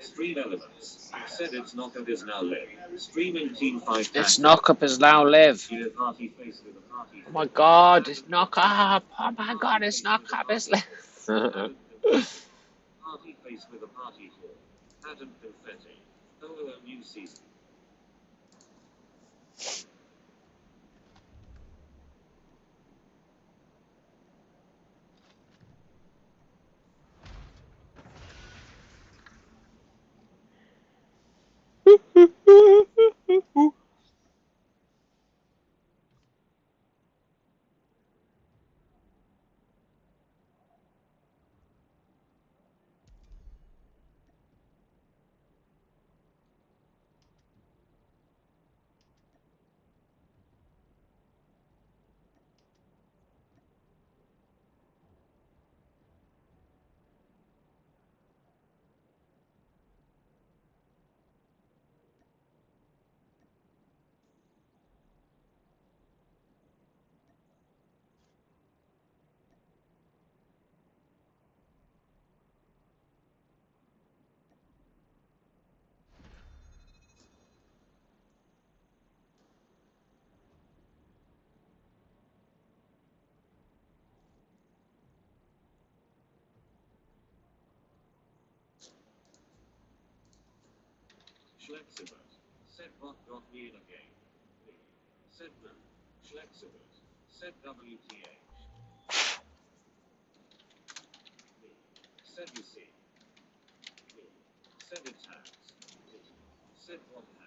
Stream elements. It said its knockup is now live. Streaming team 5. Its knockup is now live. Party face with a party. Oh my god, it's knockup. Oh my god, it's knockup is live. Party face with a party hall. Pattern confetti. Oh, a new season. Schlexibert. Said what got me in a game. Said no. Schlexibert. Said WTH. Said you see. Said it's hands. Said what hands.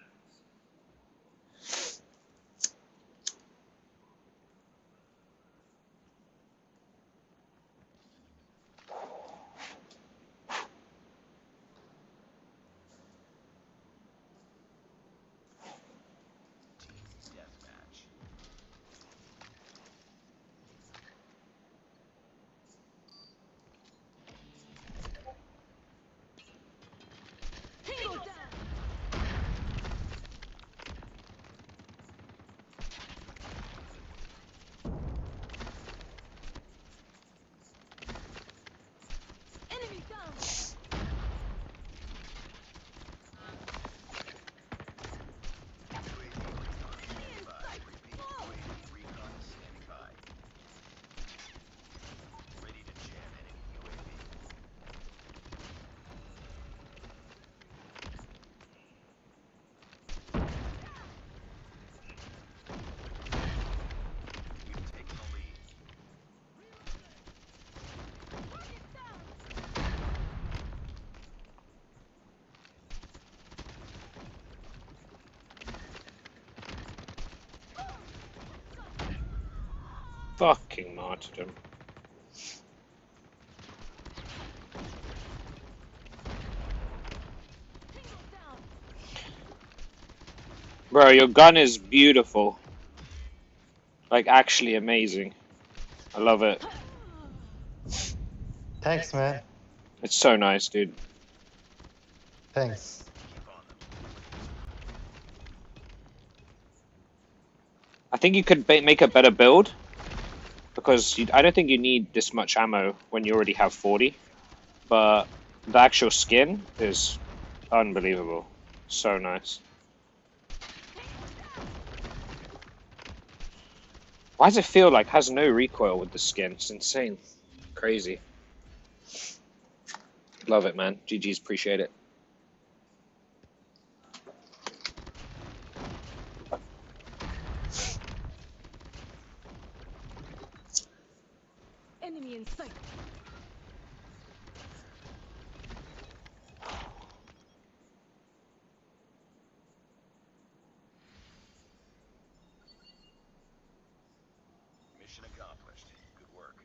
Fucking martyrdom. Bro, your gun is beautiful. Like, actually amazing. I love it. Thanks, man. It's so nice, dude. Thanks. I think you could make a better build. Because I don't think you need this much ammo when you already have 40. But the actual skin is unbelievable. So nice. Why does it feel like it has no recoil with the skin? It's insane. Crazy. Love it, man. GG's, appreciate it. Enemy in sight. Mission accomplished. Good work.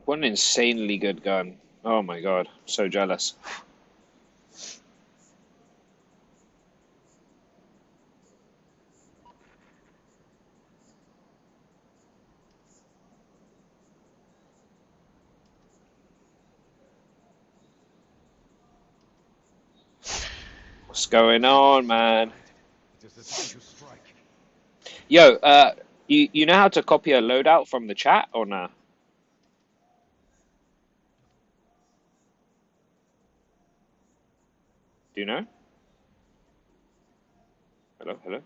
What an insanely good gun. Oh my god. I'm so jealous. What's going on, man? Yo, you know how to copy a loadout from the chat or nah? Do you know? Hello, hello.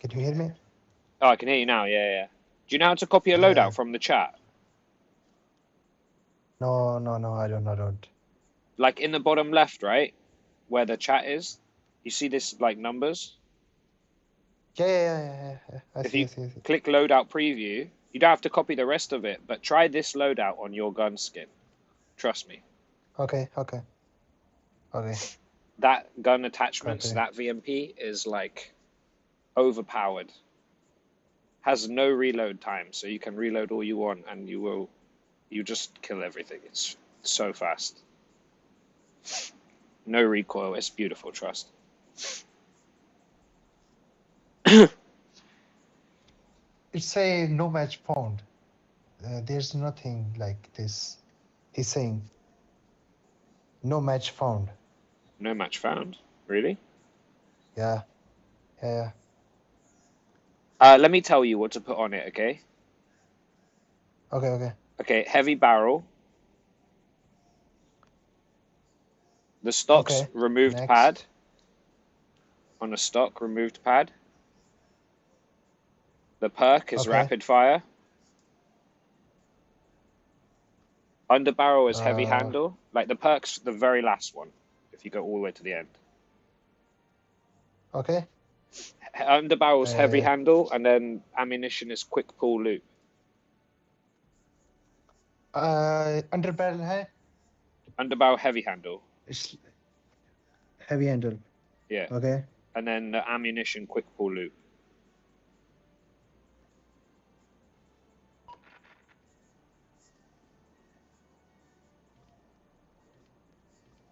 Can you hear me? Oh, I can hear you now. Yeah, yeah. Do you know how to copy a Yeah. loadout from the chat? No, I don't. Like in the bottom left, right, where the chat is. You see this like numbers? Yeah. I If see, you I see. click loadout preview, you don't have to copy the rest of it, but try this loadout on your gun skin. Trust me. Okay. That gun attachments, Copy. that VMP is like overpowered. Has no reload time, so you can reload all you want and you just kill everything. It's so fast. No recoil. It's beautiful, trust. It's a no match found. There's nothing like this. He's saying no match found. No match found. Really? Yeah. Let me tell you what to put on it, okay? Okay. Okay, heavy barrel. The stock's Okay. removed Next. pad. On a stock removed pad. The perk is Okay. rapid fire. Under barrel is heavy Uh, handle. Like the perk's the very last one, if you go all the way to the end. Okay. Under barrel's heavy Uh, handle, and then ammunition is quick pull loop. under barrel hai. Under barrel heavy handle. It's heavy handle. Yeah. Okay. And then the ammunition quick pull loop.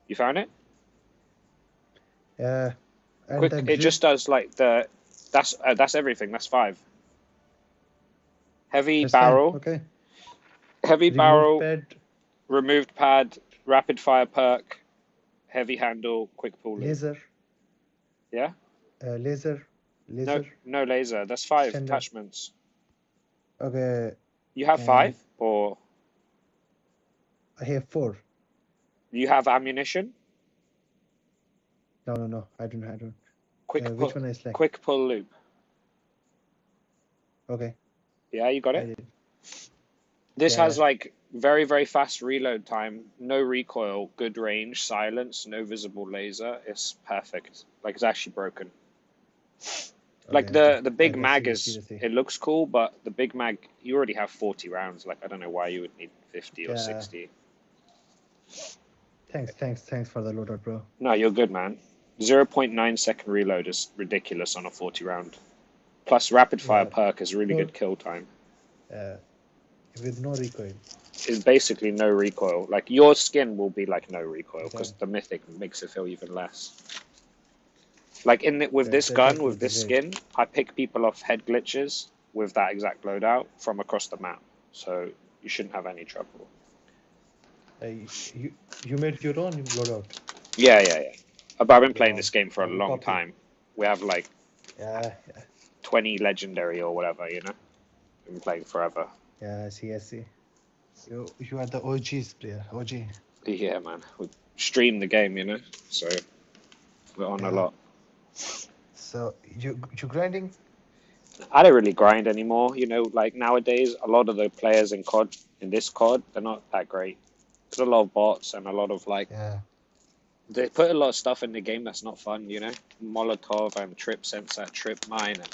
You found it? Yeah. And Quick. the It grip. just does like the. That's everything. That's 5. Heavy That's fine. barrel. Okay. Heavy Removed barrel. pad. Removed pad. Rapid fire perk. Heavy handle. Quick pull loop. Laser. Yeah. Laser. No laser. That's 5 Standard. attachments. Okay. You have 5, or I have 4. you have ammunition. No. I don't. Quick Which one I select? Quick pull loop. Okay. Yeah, you got I it. did. This Yeah. has like very, very fast reload time, no recoil, good range, silence, no visible laser. It's perfect. Like it's actually broken. Like Okay. the I big will mag see, is, see. it looks cool, but the big mag, you already have 40 rounds. Like I don't know why you would need 50 or Yeah. 60. Thanks for the loadout, bro. No, you're good, man. 0.9 second reload is ridiculous on a 40 round. Plus rapid fire Yeah. perk is really No. good kill time. With no recoil. Is basically no recoil. Like your skin will be like no recoil because Okay. the mythic makes it feel even less. Like with this That gun, would with be this great. skin, I pick people off head glitches with that exact loadout from across the map. So you shouldn't have any trouble. You made your own loadout. Yeah. But I've been playing Wow. this game for a I will long copy. time. We have like Yeah. 20 legendary or whatever, you know? Been playing forever. Yeah. I see. You are the OG's player. OG. Yeah, man. We stream the game, you know? So we're on a lot. So you grinding? I don't really grind anymore, you know, like nowadays a lot of the players in COD, in this COD, they're not that great. There's a lot of bots and a lot of like they put a lot of stuff in the game that's not fun, you know? Molotov and trip sensor, trip mine and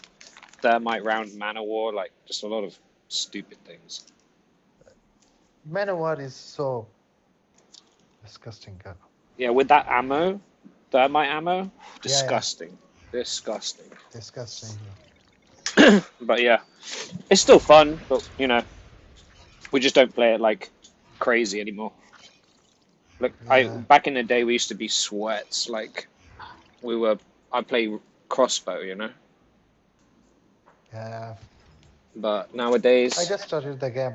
thermite round mana war, like just a lot of stupid things. Man of War is so disgusting. Yeah, with that ammo, thermite ammo, disgusting. Disgusting. But yeah, it's still fun, but you know, we just don't play it like crazy anymore. Like back in the day, we used to be sweats. Like I play crossbow, you know. Yeah. But nowadays, I just started the game.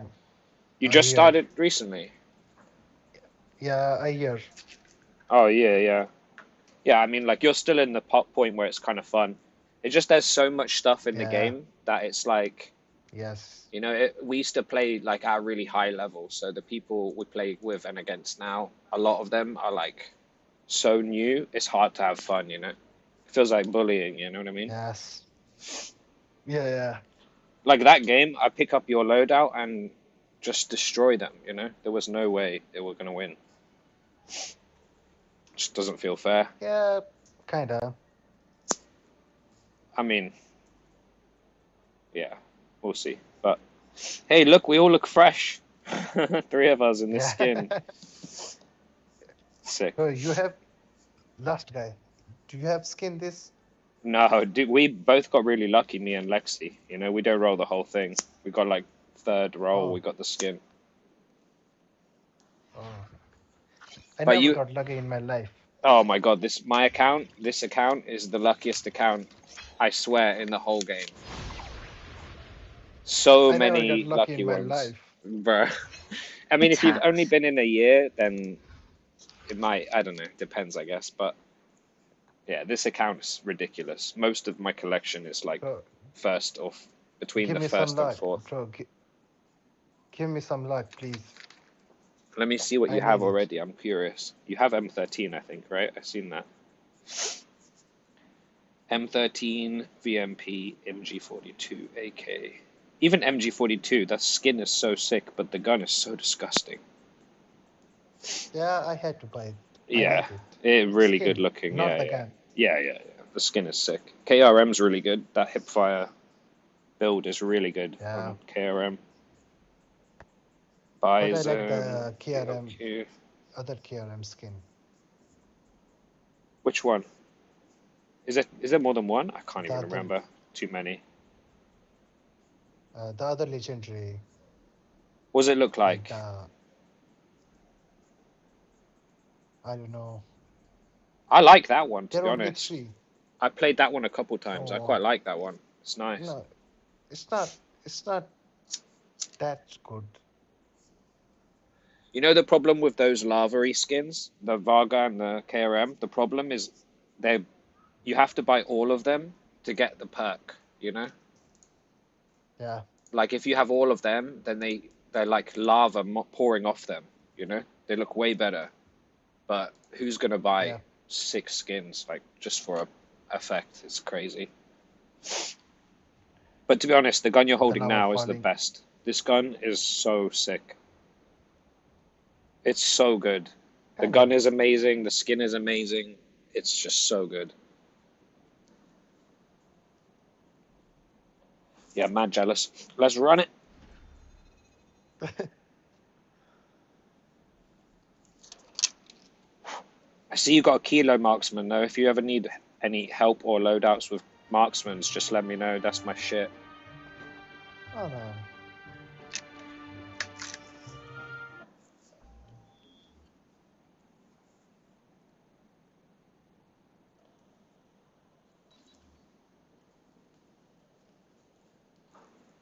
you just started recently. Yeah, a year. Oh yeah. I mean, like you're still in the point where it's kind of fun. It's just there's so much stuff in the game that it's like. Yes. You know, we used to play like at a really high level. So the people we play with and against now, a lot of them are like so new, it's hard to have fun, you know? It feels like bullying, you know what I mean? Yes. Yeah, yeah. Like that game, I pick up your loadout and just destroy them, you know? There was no way they were going to win. Just doesn't feel fair. Yeah, kinda. I mean, yeah, we'll see. But hey, look, we all look fresh. Three of us in this Yeah. skin. Sick. Oh, you have last guy. Do you have skin this? No, dude, we both got really lucky, me and Lexi. You know, we don't roll the whole thing. We got like third roll, we Oh, got the skin. oh. I But never you, got lucky in my life. oh my God, this account is the luckiest account, I swear, in the whole game. So I never got many lucky lucky in my ones, life. bro. I mean, It if you've only sucks. been in a year, then it might, I don't know, depends, I guess. But yeah, this account's ridiculous. Most of my collection is like Bro, first or between give the me some first and luck. fourth. Bro, give me some luck, please. Let me see what I you have need it. already. I'm curious. You have M13, I think, right? I've seen that. M13, VMP, MG42, AK. Even MG42, that skin is so sick, but the gun is so disgusting. Yeah, I had to buy it. I Yeah, like it. really good Skin, looking. not Yeah, the yeah. gun. Yeah. The skin is sick. KRM's really good. That hipfire build is really good Yeah. on KRM. But I like Bison, the KRM, DLQ. other KRM skin. Which one? Is there more than one? I can't The even other, remember. Too many. the other legendary, What does it look like like? the, I don't know. I like that one, to There be are only honest. 3. I played that one a couple times. I Oh, quite like that one. It's nice. no, it's not. It's not that good. You know the problem with those lava skins, the Vaga and the KRM? The problem is they you have to buy all of them to get the perk, you know? Yeah, Like if you have all of them, then they're like lava pouring off them, you know? They look way better. But who's gonna buy yeah. 6 skins like just for a effect? It's crazy. But to be honest, the gun you're The holding lava now is the falling. best. This gun is so sick. It's so good. The gun Kinda. is amazing. The skin is amazing. It's just so good. Yeah, mad jealous. Let's run it. I see you got a kilo marksman though. If you ever need any help or loadouts with marksmans, just let me know. That's my shit. Oh no.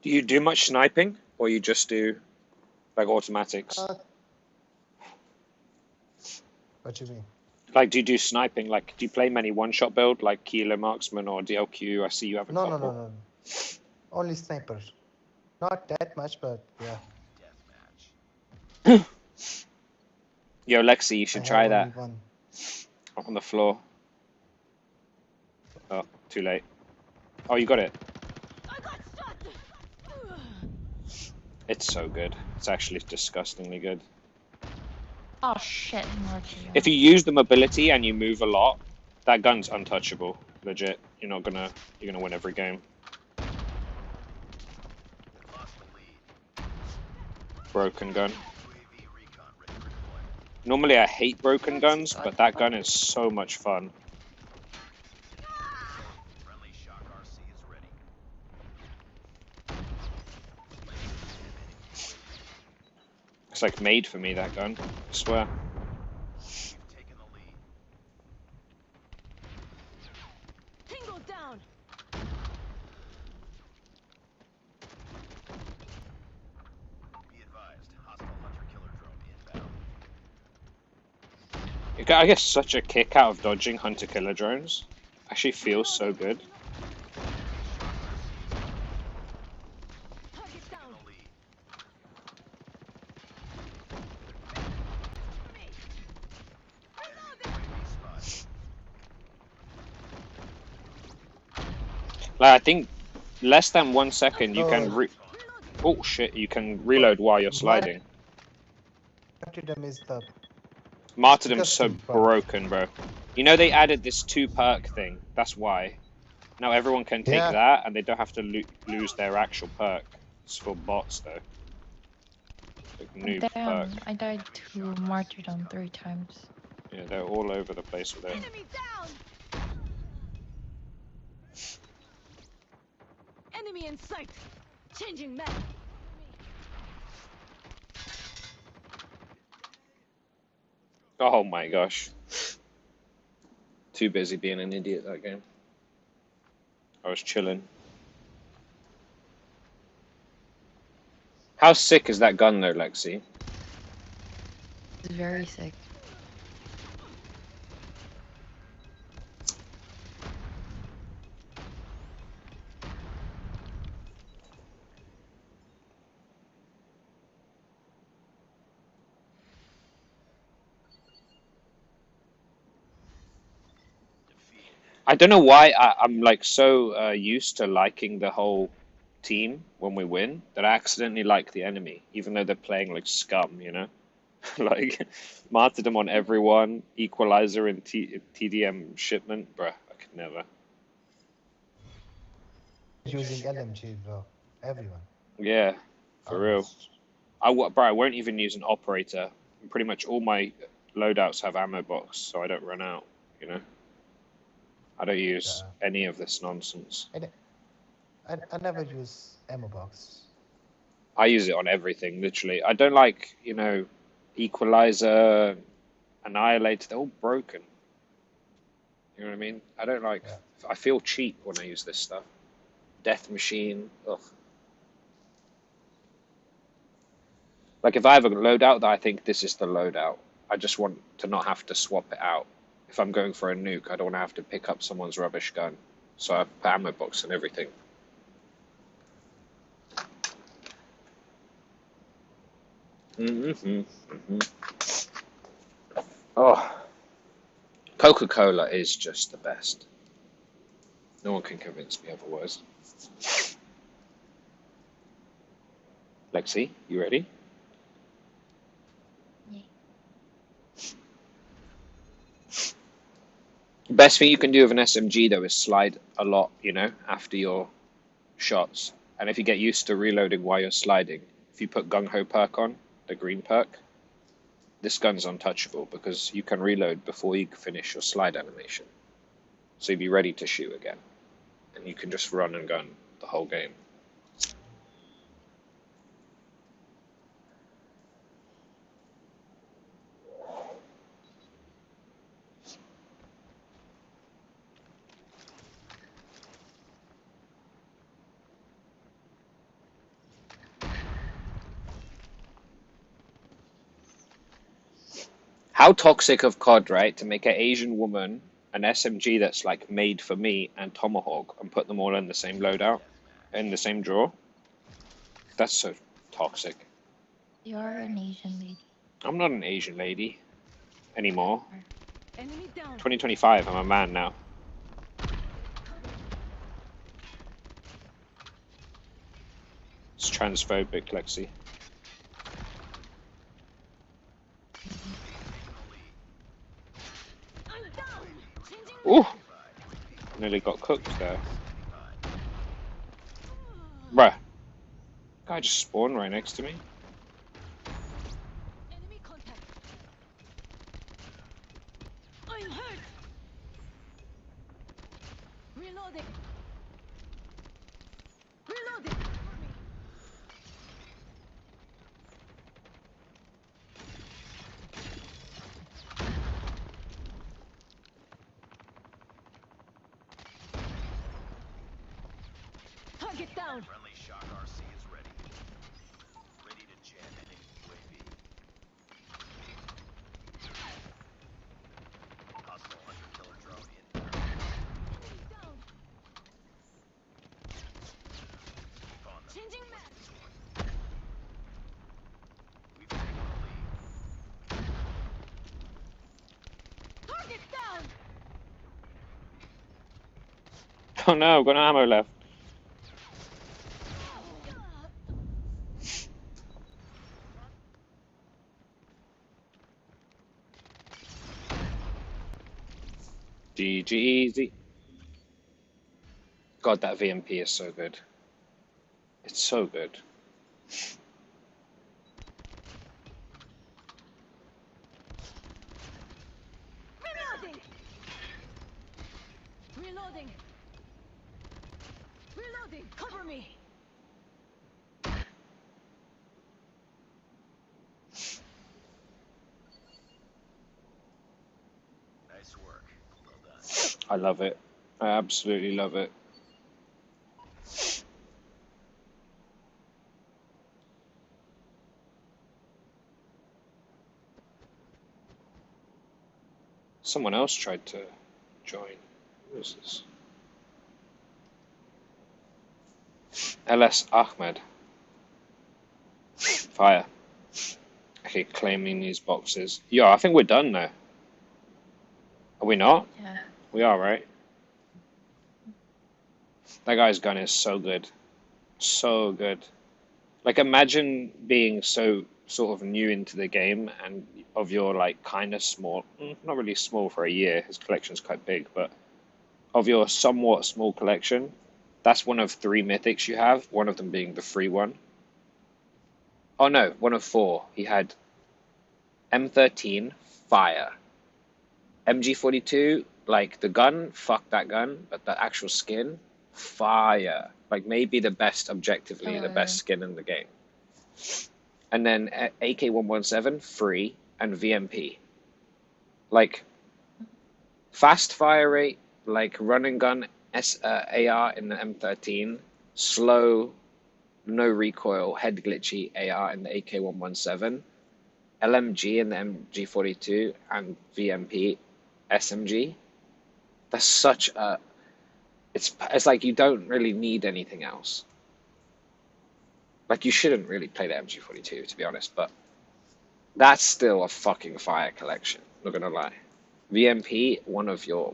Do you do much sniping, or you just do like automatics? Uh, what you mean? Like, do you do sniping? Like, do you play many one-shot build like kilo marksman or DLQ? I see you have a No, no, no, couple. no, no. Only snipers. Not that much, but yeah. Deathmatch. Yo, Lexi, you I should have try only that one. on the floor. Oh, too late. Oh, you got it. It's so good. It's actually disgustingly good. Oh shit, more to If you use the mobility and you move a lot, that gun's untouchable. Legit. You're gonna win every game. Lost the lead. Broken gun. UAV recon ready for deployment. Normally I hate broken guns, I, but that gun is so much fun. Friendly Shock RC is ready. It's like made for me, that gun. I swear. We've taken the lead. Tango down. Be advised, hostile hunter-killer drone inbound. I get such a kick out of dodging hunter-killer drones. Actually feels so good. Target In down. the lead. Cover me. Reloading. UAV Like, I think less than 1 second you can So oh shit, you can reload while you're sliding. martyrdom is the Martyrdom's so disgusting perk. broken, bro. You know they added this 2 perk thing. That's why. Now everyone can take Yeah. that, and they don't have to lose their actual perk. It's for bots, though. Like noob perk. Damn, I died to martyrdom 3 times. Yeah, they're all over the place with it. Enemy down. Enemy in sight. Changing map. Oh my gosh. Too busy being an idiot that game. I was chilling. How sick is that gun though, Lexi? It's very sick. I don't know why I'm like so used to liking the whole team when we win that I accidentally like the enemy, even though they're playing like scum, you know? Like martyrdom on everyone, equalizer and TDM shipment, bruh, I could never. Using LMG, bro. Everyone. Yeah, for real. Almost. Bro, I won't even use an operator. Pretty much all my loadouts have ammo box, so I don't run out, you know? I don't use any of this nonsense. I never use ammo box. I use it on everything, literally. I don't like, you know, equalizer, annihilator, they're all broken. You know what I mean? I don't like, I feel cheap when I use this stuff. Death machine, ugh. Like if I have a loadout that I think this is the loadout, I just want to not have to swap it out. If I'm going for a nuke, I don't want to have to pick up someone's rubbish gun. So I have ammo box and everything. Oh, Coca-Cola is just the best. No one can convince me otherwise. Lexi, you ready? Yeah. The best thing you can do with an SMG though is slide a lot, you know, after your shots. And if you get used to reloading while you're sliding, if you put Gung Ho perk on, the green perk, this gun's untouchable because you can reload before you finish your slide animation. So you'll be ready to shoot again. And you can just run and gun the whole game. How toxic of COD, right? To make an Asian woman an SMG that's like made for me and Tomahawk and put them all in the same loadout, in the same drawer. That's so toxic. You are an Asian lady. I'm not an Asian lady anymore. Enemy down. 2025, I'm a man now. It's transphobic, Lexi. I'm down. Changing Ooh! Nearly got cooked there. Bruh. Guy just spawned right next to me. enemy contact. I'm hurt. Reloading. Reloading. Target down. Friendly Shock RC is ready. Ready to jam enemy UAV. Hostile hunter-killer drone inbound. Enemy down. Keep on them. Changing map. We've taken the lead. Target down. Oh no, I've got no ammo left. GG easy. God, that VMP is so good. It's so good. Reloading. Reloading. Reloading. Cover me. Nice work. Well done. I love it. I absolutely love it. Someone else tried to join. Who is this? LS Ahmed. Fire. Okay, claiming these boxes. Yeah, I think we're done now. Are we not? Yeah. We are, right? That guy's gun is so good. So good. Like, imagine being so sort of new into the game and of your, like, kind of small, not really small for a year, his collection's quite big, but of your somewhat small collection, that's one of 3 mythics you have, one of them being the free one. Oh no, one of 4. He had M13, fire. MG42, like the gun, fuck that gun, but the actual skin, fire. Like maybe the best, objectively, the best skin in the game. And then AK-117, free, and VMP. Like, fast fire rate, like run and gun AR in the M13, slow, no recoil, head glitchy AR in the AK-117, LMG in the MG42, and VMP SMG. That's such a... It's like you don't really need anything else. Like, you shouldn't really play the MG42, to be honest, but that's still a fucking fire collection, not gonna lie. VMP, one of your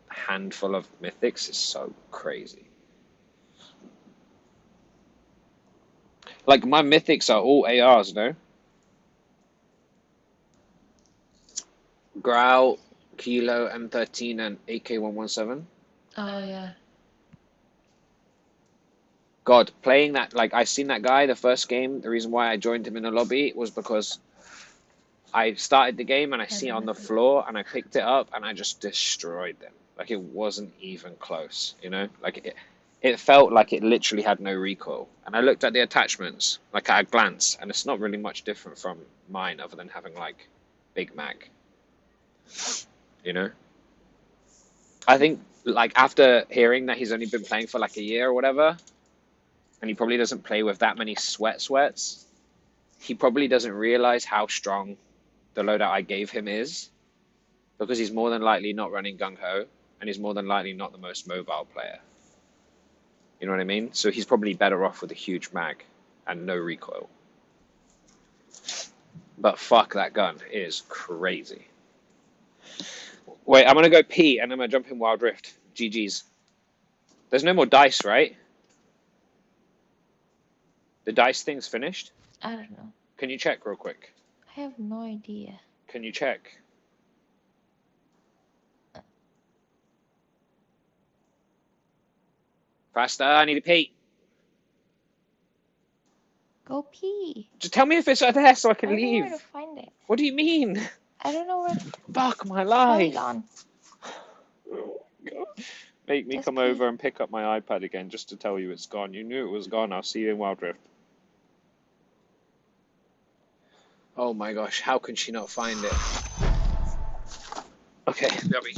handful of mythics, is so crazy. Like, my mythics are all ARs, no? Growl, Kilo, M13, and AK-117. Oh yeah. God, playing that, like, I seen that guy the first game. The reason why I joined him in the lobby was because I started the game and I see it on the floor and I picked it up and I just destroyed them. Like, it wasn't even close, you know? Like, it felt like it literally had no recoil. And I looked at the attachments, like, at a glance, and it's not really much different from mine other than having, like, Big Mag. You know? I think, like, after hearing that he's only been playing for, like, a year or whatever, and he probably doesn't play with that many sweats, he probably doesn't realize how strong the loadout I gave him is, because he's more than likely not running gung-ho, and he's more than likely not the most mobile player. You know what I mean? So he's probably better off with a huge mag and no recoil. But fuck, that gun is crazy. Wait, I'm gonna go pee and I'm gonna jump in Wild Rift. GG's. There's no more dice, right? The dice thing's finished? I don't know. Can you check real quick? I have no idea. Can you check? Faster, I need to pee. Go pee. Just tell me if it's there so I I can don't know leave. where to find it. What do you mean? I don't know where. Fuck my Hold life. on. Oh, God. Make me Just come pee. over and pick up my iPad again just to tell you it's gone. You knew it was gone. I'll see you in Wild Rift. Oh my gosh, how can she not find it? Okay, Gabby.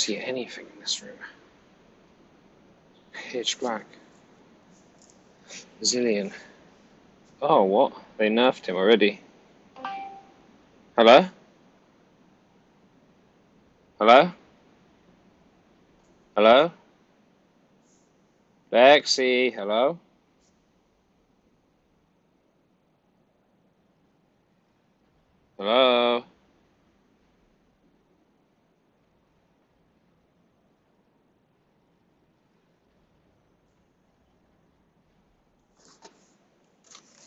see anything in this room. Pitch black. Zillion. Oh, what? They nerfed him already. Hello? Hello? Hello? Lexi, hello? Hello?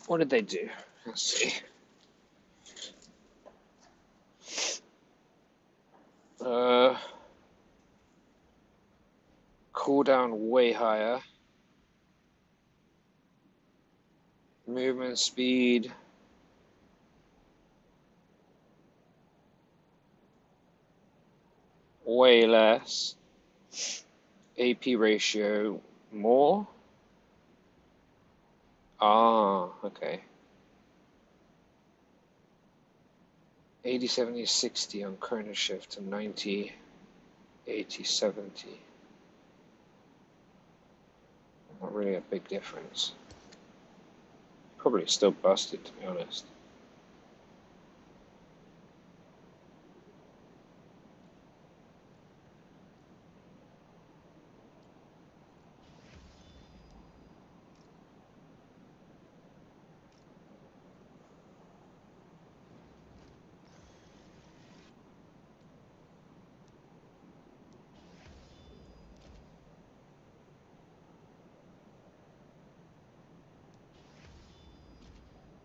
What did they do? Let's see. Cooldown way higher. Movement speed. Way less. AP ratio more. Ah, okay. 80, 70, 60 on Chrono Shift and 90, 80, 70. Not really a big difference. Probably still busted, to be honest.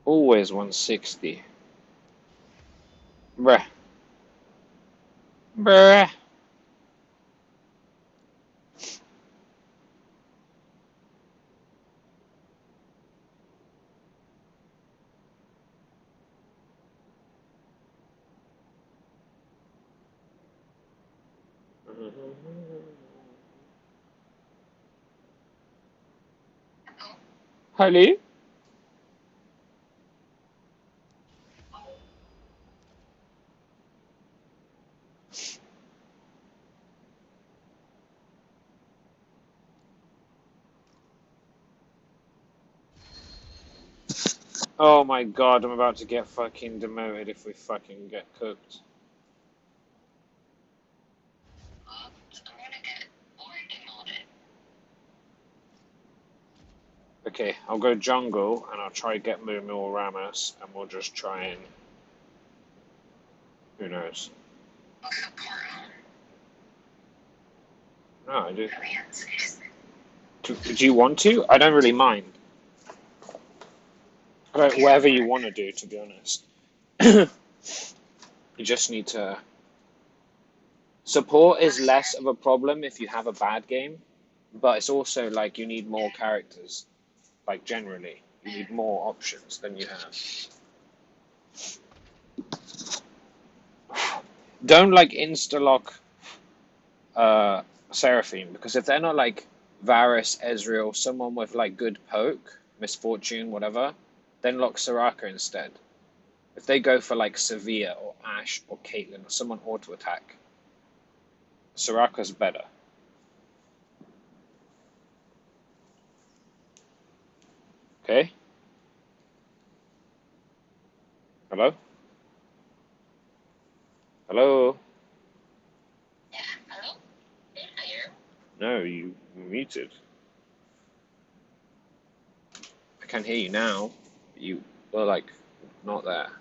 Always 160. Bruh. Bruh. Hello? Oh my god, I'm about to get fucking demoted if we fucking get cooked. Okay, I'll go jungle and I'll try get Moo or Ramos and we'll just try and... Who knows? No, I do. Do you want to? I don't really mind. Whatever you want to do, to be honest. You just need to... Support is less of a problem if you have a bad game, but it's also like you need more characters. Like generally, you need more options than you have. Don't like insta-lock Seraphine, because if they're not like Varus, Ezreal, someone with like good poke, Misfortune, whatever, then lock Soraka instead. If they go for like Severe or Ashe or Caitlyn or someone auto-attack, Soraka's better. Okay? Hello? Hello? No, you muted. I can hear you now. You were like not there.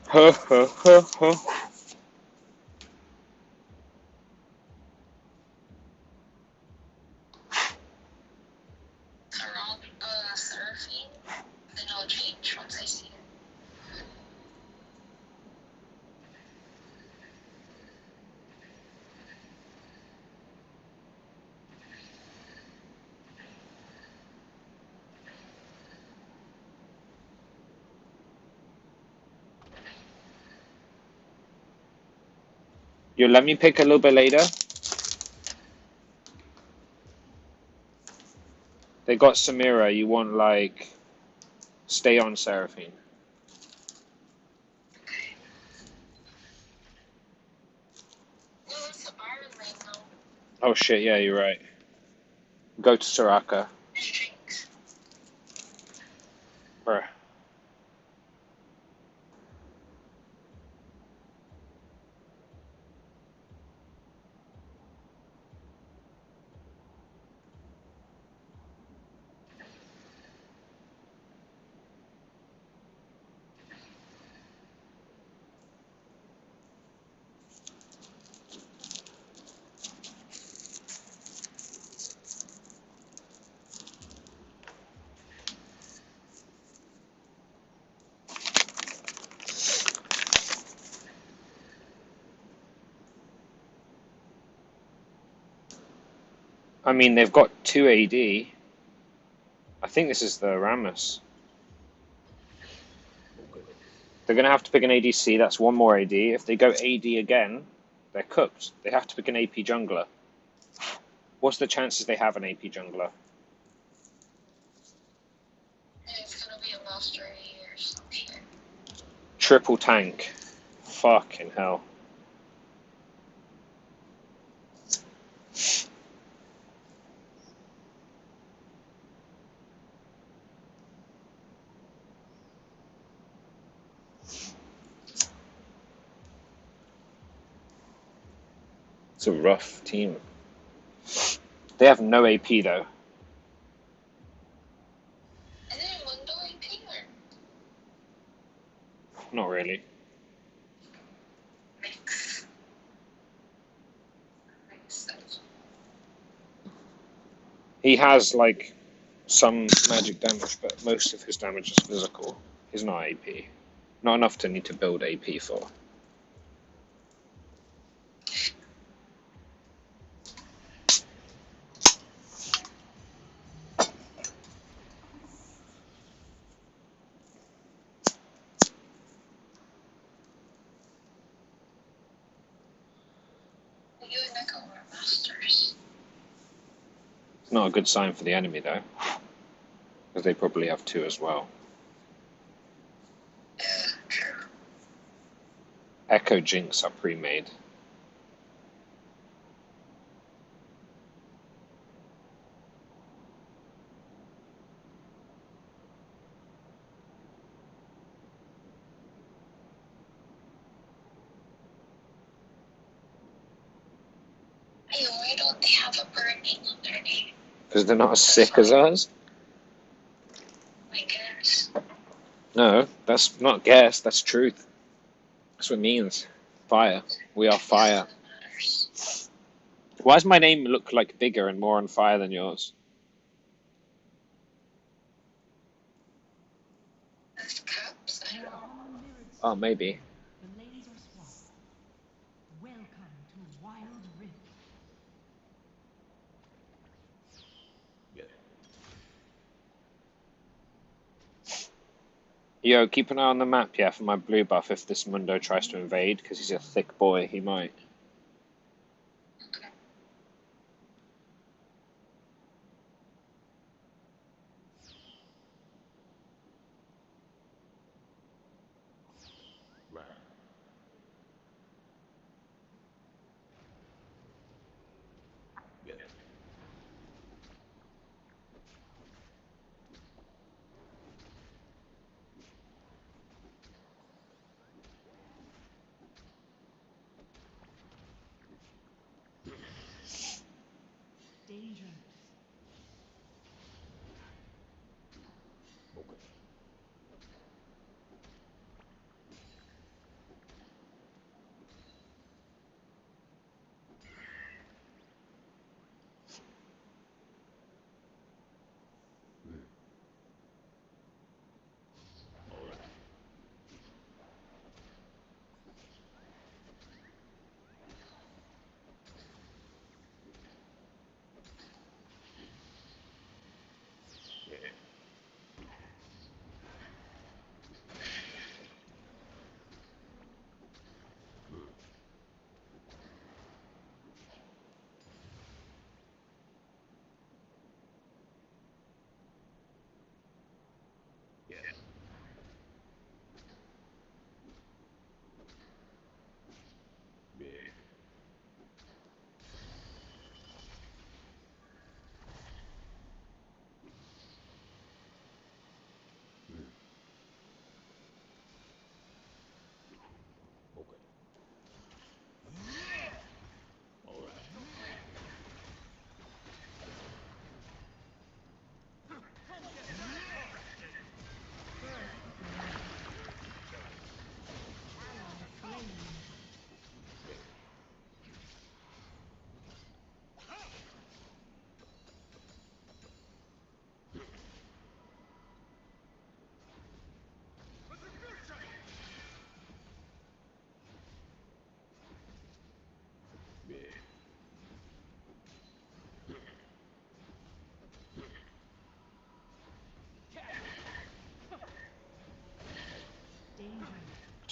Huh, huh, huh, huh. You let me pick a little bit later. They got Samira. You want like stay on Seraphine. Oh shit! Yeah, you're right. Go to Soraka. Bruh. I mean, they've got 2 AD. I think this is the Rammus. They're going to have to pick an ADC. That's one more AD. If they go AD again, they're cooked. They have to pick an AP jungler. What's the chances they have an AP jungler? It's gonna be a master or some shit. Triple tank. Fucking hell. It's a rough team. They have no AP though. Is it Mundo AP or Not really. Mix? Makes sense. He has like some magic damage, but most of his damage is physical. He's not AP. Not enough to need to build AP for. You and Nico were masters. It's not a good sign for the enemy though, because they probably have 2 as well. Yeah, true. Echo Jinx are pre-made. Hey, why don't they have a burning on their name? Because they're not as sick as us? I guess. No, that's not guess, that's truth. That's what it means. Fire. We are fire. Matters. Why does my name look like bigger and more on fire than yours? That's cups? I don't know. Oh, maybe. The ladies are swapped. Welcome to Wild Rift. Yo, keep an eye on the map, yeah, for my blue buff if this Mundo tries to invade, because he's a thick boy, he might. Danger.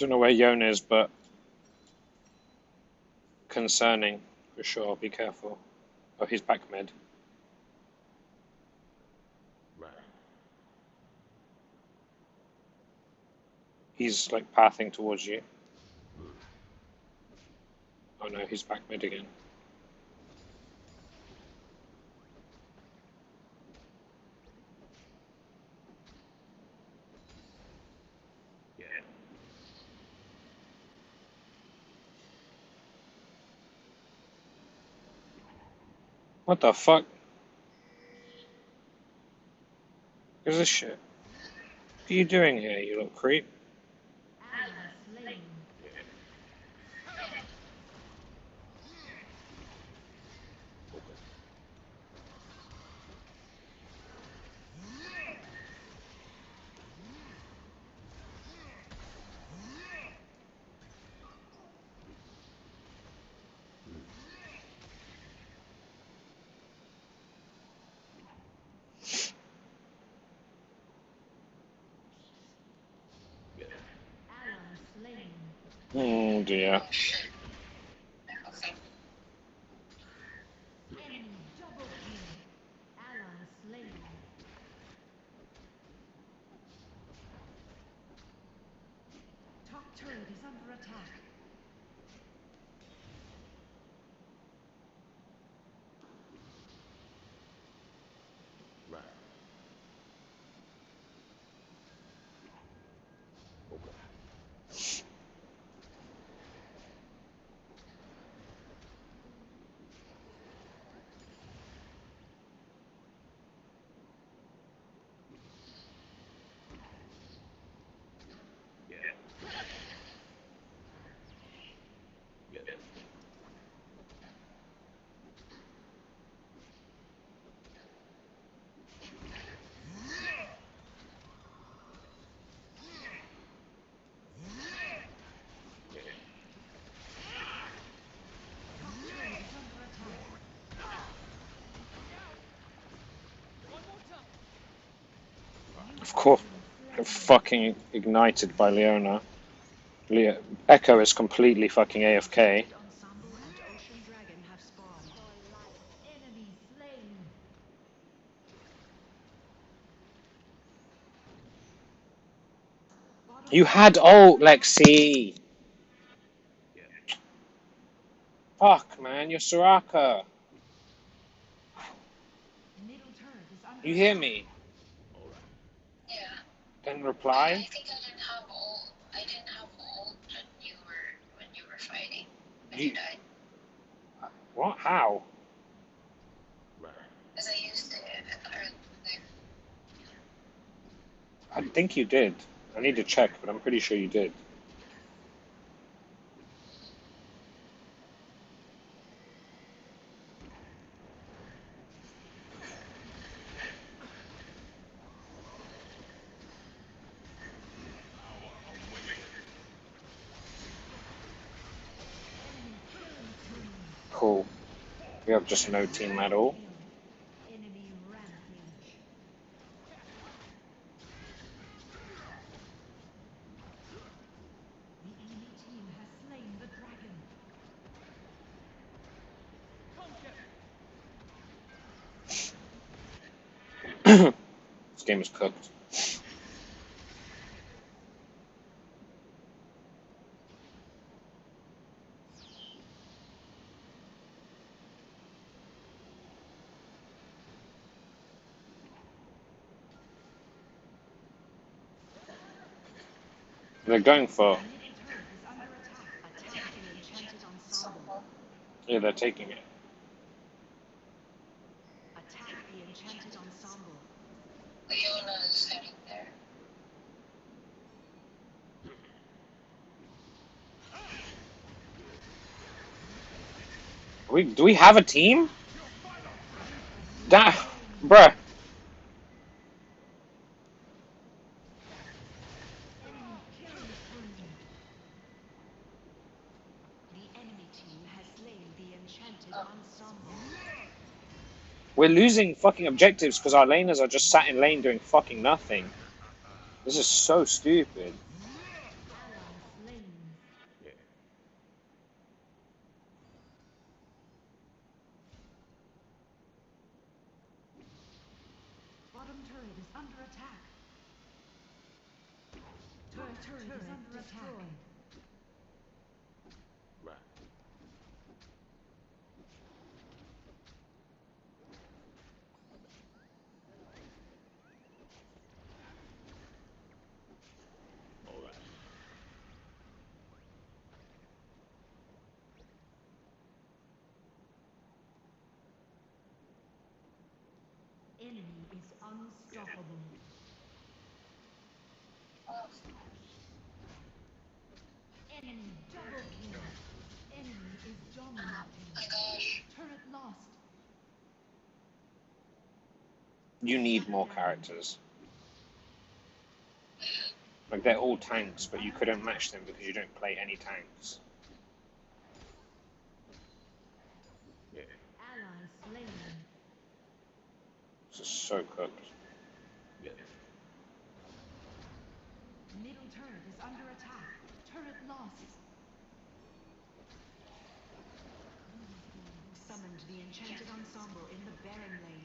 Don't know where Yon is, but concerning for sure. Be careful. Oh, he's back mid. He's like pathing towards you. Oh no, he's back mid again. What the fuck? Is this shit? What are you doing here, you little creep? Ally slain. Ally slain. Oh dear. Okay. Enemy double kill. Ally slain. Top turret is under attack. Top turret is under attack. Of course. Fucking ignited by Leona. Echo is completely fucking AFK. Ensemble and Ocean Dragon have spawned. Enemy slain. Bottom You had ult, Lexi! Fuck, man, you're Soraka. middle turret is under You hear attack. me? Yeah. Then I reply? think I didn't have ult. I didn't have ult when you were fighting. When You- you died. What? How? Because I used it earlier. I think you did. I need to check, but I'm pretty sure you did. Enemy killing spree. Cool. We have just no team at all. Kill. Enemy rampage. The enemy team has slain the dragon. This game is cooked. They're going for... Middle turret is under attack. Attack the enchanted ensemble. Yeah, they're taking it. Attack the enchanted ensemble. Leona is heading there. Do we have a team? Bruh. Enemy killing spree. The enemy team has slain the enchanted ensemble. We're losing fucking objectives because our laners are just sat in lane doing fucking nothing. This is so stupid. Ally slain. turret is under attack. Turret is under attack. Right. All right. Enemy is unstoppable. Enemy double kill. Enemy is dominating. My gosh. Turret lost. You need more characters. Like, they're all tanks, but you couldn't match them because you don't play any tanks. Yeah. Ally slain. This is so cooked. Yeah. Middle turret is under attack. Turret lost. Summoned the enchanted ensemble in the Baron lane.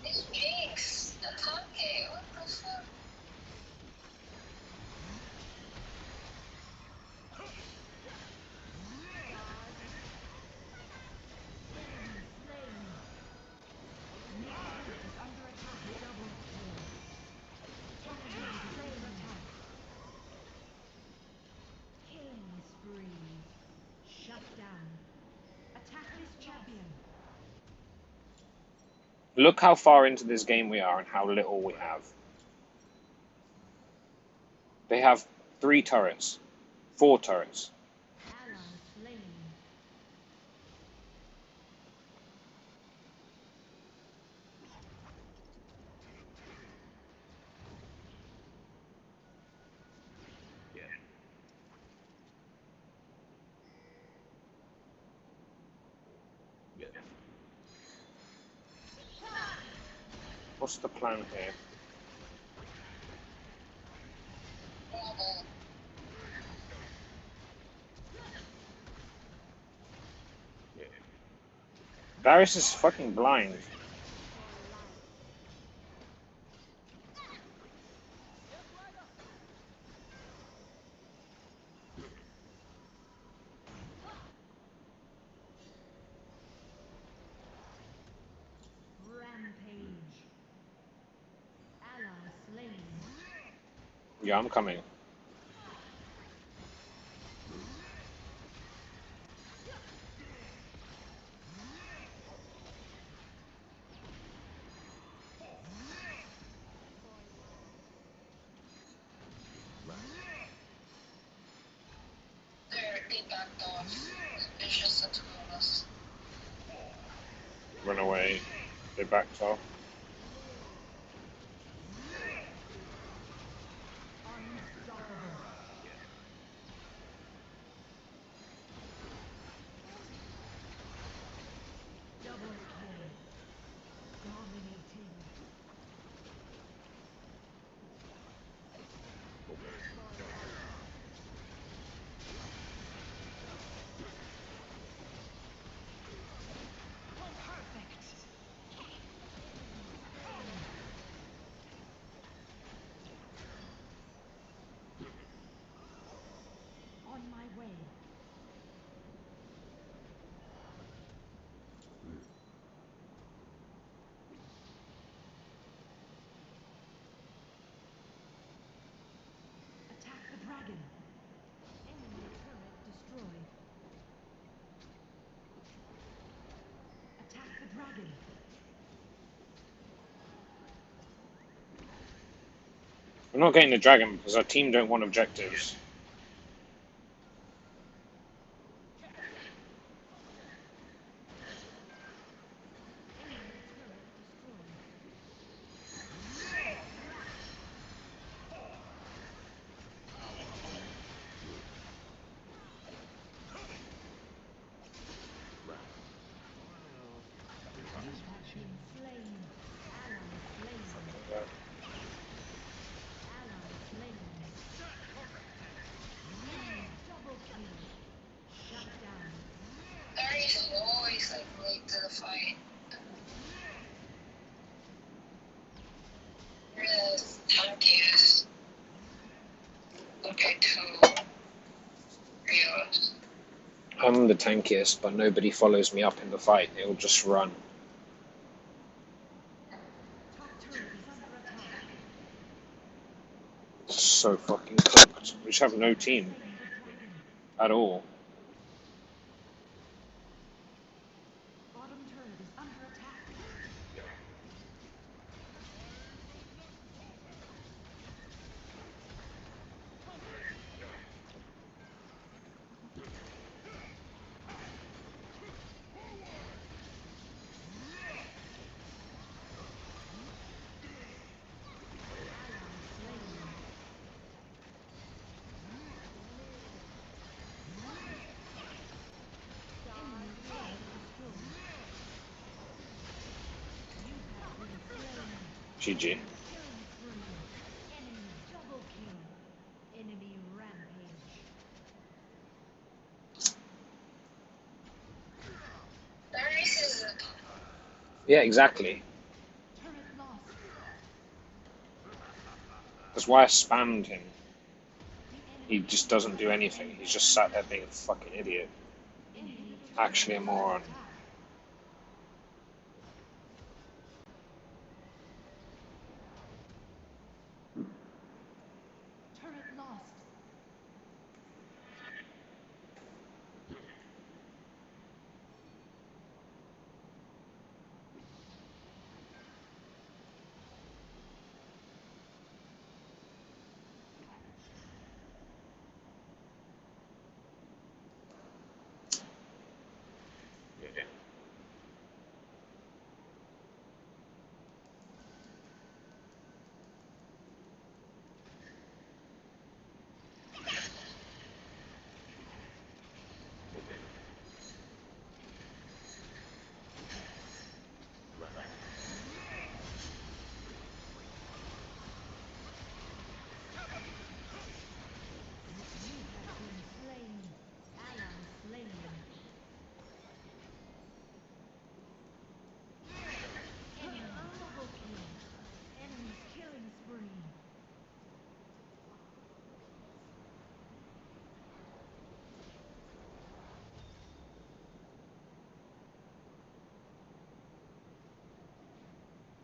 This Jinx attacking. What the fuck? Enemy slain. Middle turret is under attack. Double kill. Top turret is under attack. Killing spree. Shut down. Attack this champion. Look how far into this game we are and how little we have. They have 3 turrets, 4 turrets. Ally slain. Yeah. Yeah. What's the plan here? Bravo. Yeah. Varys is fucking blind. Rampage. Ally slain. Yeah, I'm coming. They backed off. It's just the two of us. Run away. They backed off. Unstoppable. Double kill. Dominating. Perfect. On my way. Attack the dragon. Enemy turret destroyed. Attack the dragon. We're not getting the dragon because our team don't want objectives. Enemy turret destroyed. You have been slain. Ally slain. Ally slain. fight. You're the tankiest compared to Rios. I'm the tankiest, but nobody follows me up in the fight. They all just run. Top turret is under attack. So fucking cooked. We just have no team Slain the dragon. at all. Bottom turret is under attack. GG. Killing spree. Enemy double kill. Enemy rampage. Darius is Yeah, exactly. Turret lost. That's why I spammed him. The He enemy just doesn't do anything. He's just sat there being a fucking idiot. Actually a moron. Turret lost. You have been slain. Ally slain. Enemy double kill. Enemies killing spree.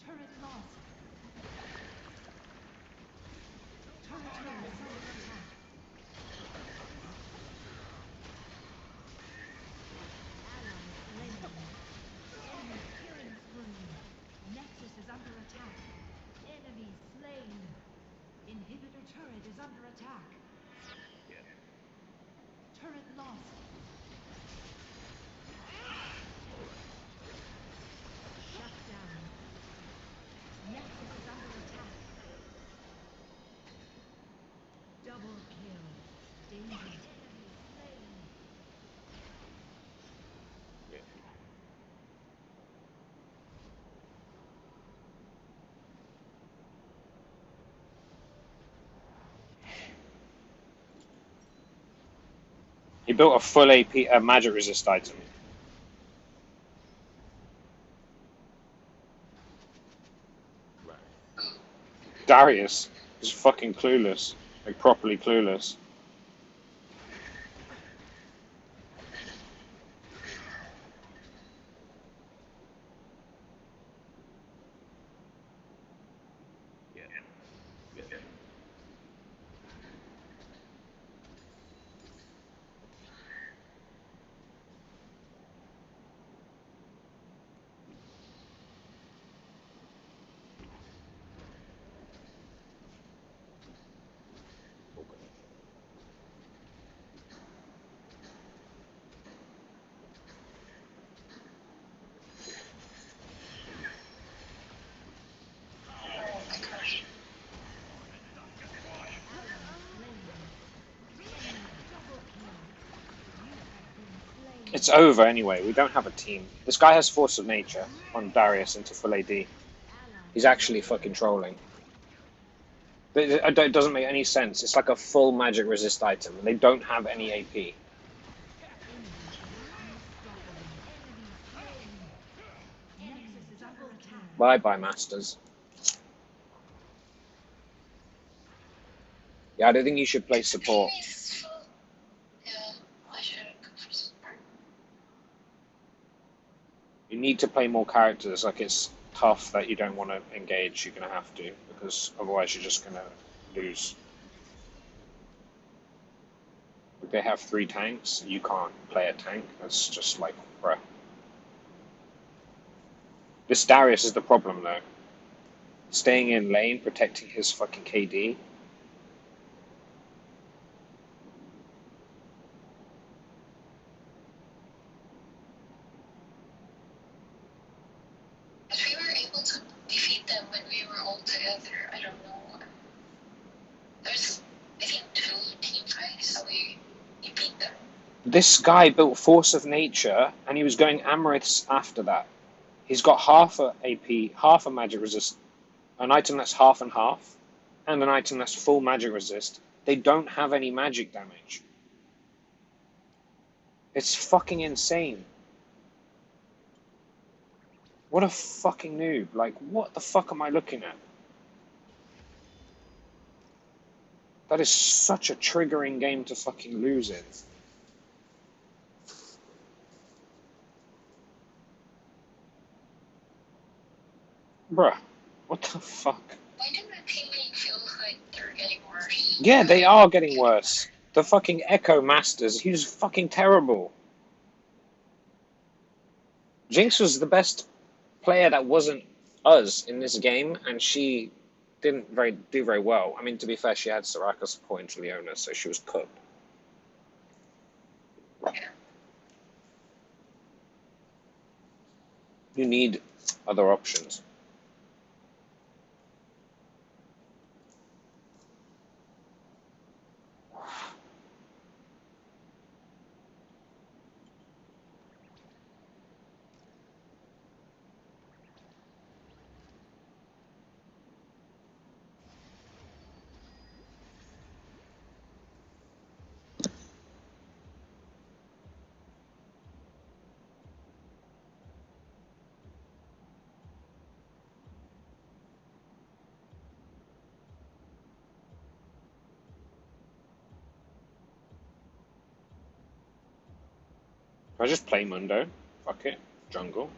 Turret lost. Turret is under attack. Ally slain. Enemies killing spree. Nexus is under attack. Enemy slain. Inhibitor turret is under attack. Turret lost. Shut down. Nexus is under attack. Double kill. Danger. Enemy slain. He built a full AP, magic resist item. Darius is fucking clueless. Like, properly clueless. oh my gosh. Ally slain. Enemy double kill. You have been slain. It's over anyway. We don't have a team. This guy has Force of Nature on Darius into full AD. Ally He's actually fucking trolling. It doesn't make any sense. It's like a full magic resist item, and they don't have any AP. enemy is unstoppable. Enemy slain. Bye-bye, Masters. Yeah, I don't think you should play support. Yeah, I shouldn't go for support. You need to play more characters. Like, it's tough that you don't want to engage. You're going to have to, because otherwise you're just going to lose. If they have 3 tanks, you can't play a tank. That's just like, bruh. This Darius is the problem, though. Staying in lane, protecting his fucking KD. If we were able to defeat them when we were all together, I don't know. There's, I think, 2 team fights that we beat them. This guy built Force of Nature, and he was going Amriths after that. He's got half a AP, half a magic resist, an item that's half and half, and an item that's full magic resist. They don't have any magic damage. It's fucking insane. What a fucking noob. Like, what the fuck am I looking at? That is such a triggering game to fucking lose in. Bruh, what the fuck? Why do my teammates feel like they're getting worse? Yeah, they are getting worse. The fucking Echo Masters, he was fucking terrible. Jinx was the best player that wasn't us in this game, and she didn't do very well. I mean, to be fair, she had Soraka support Leona, so she was cooked. You need other options. I just play Mundo. Fuck it. Jungle.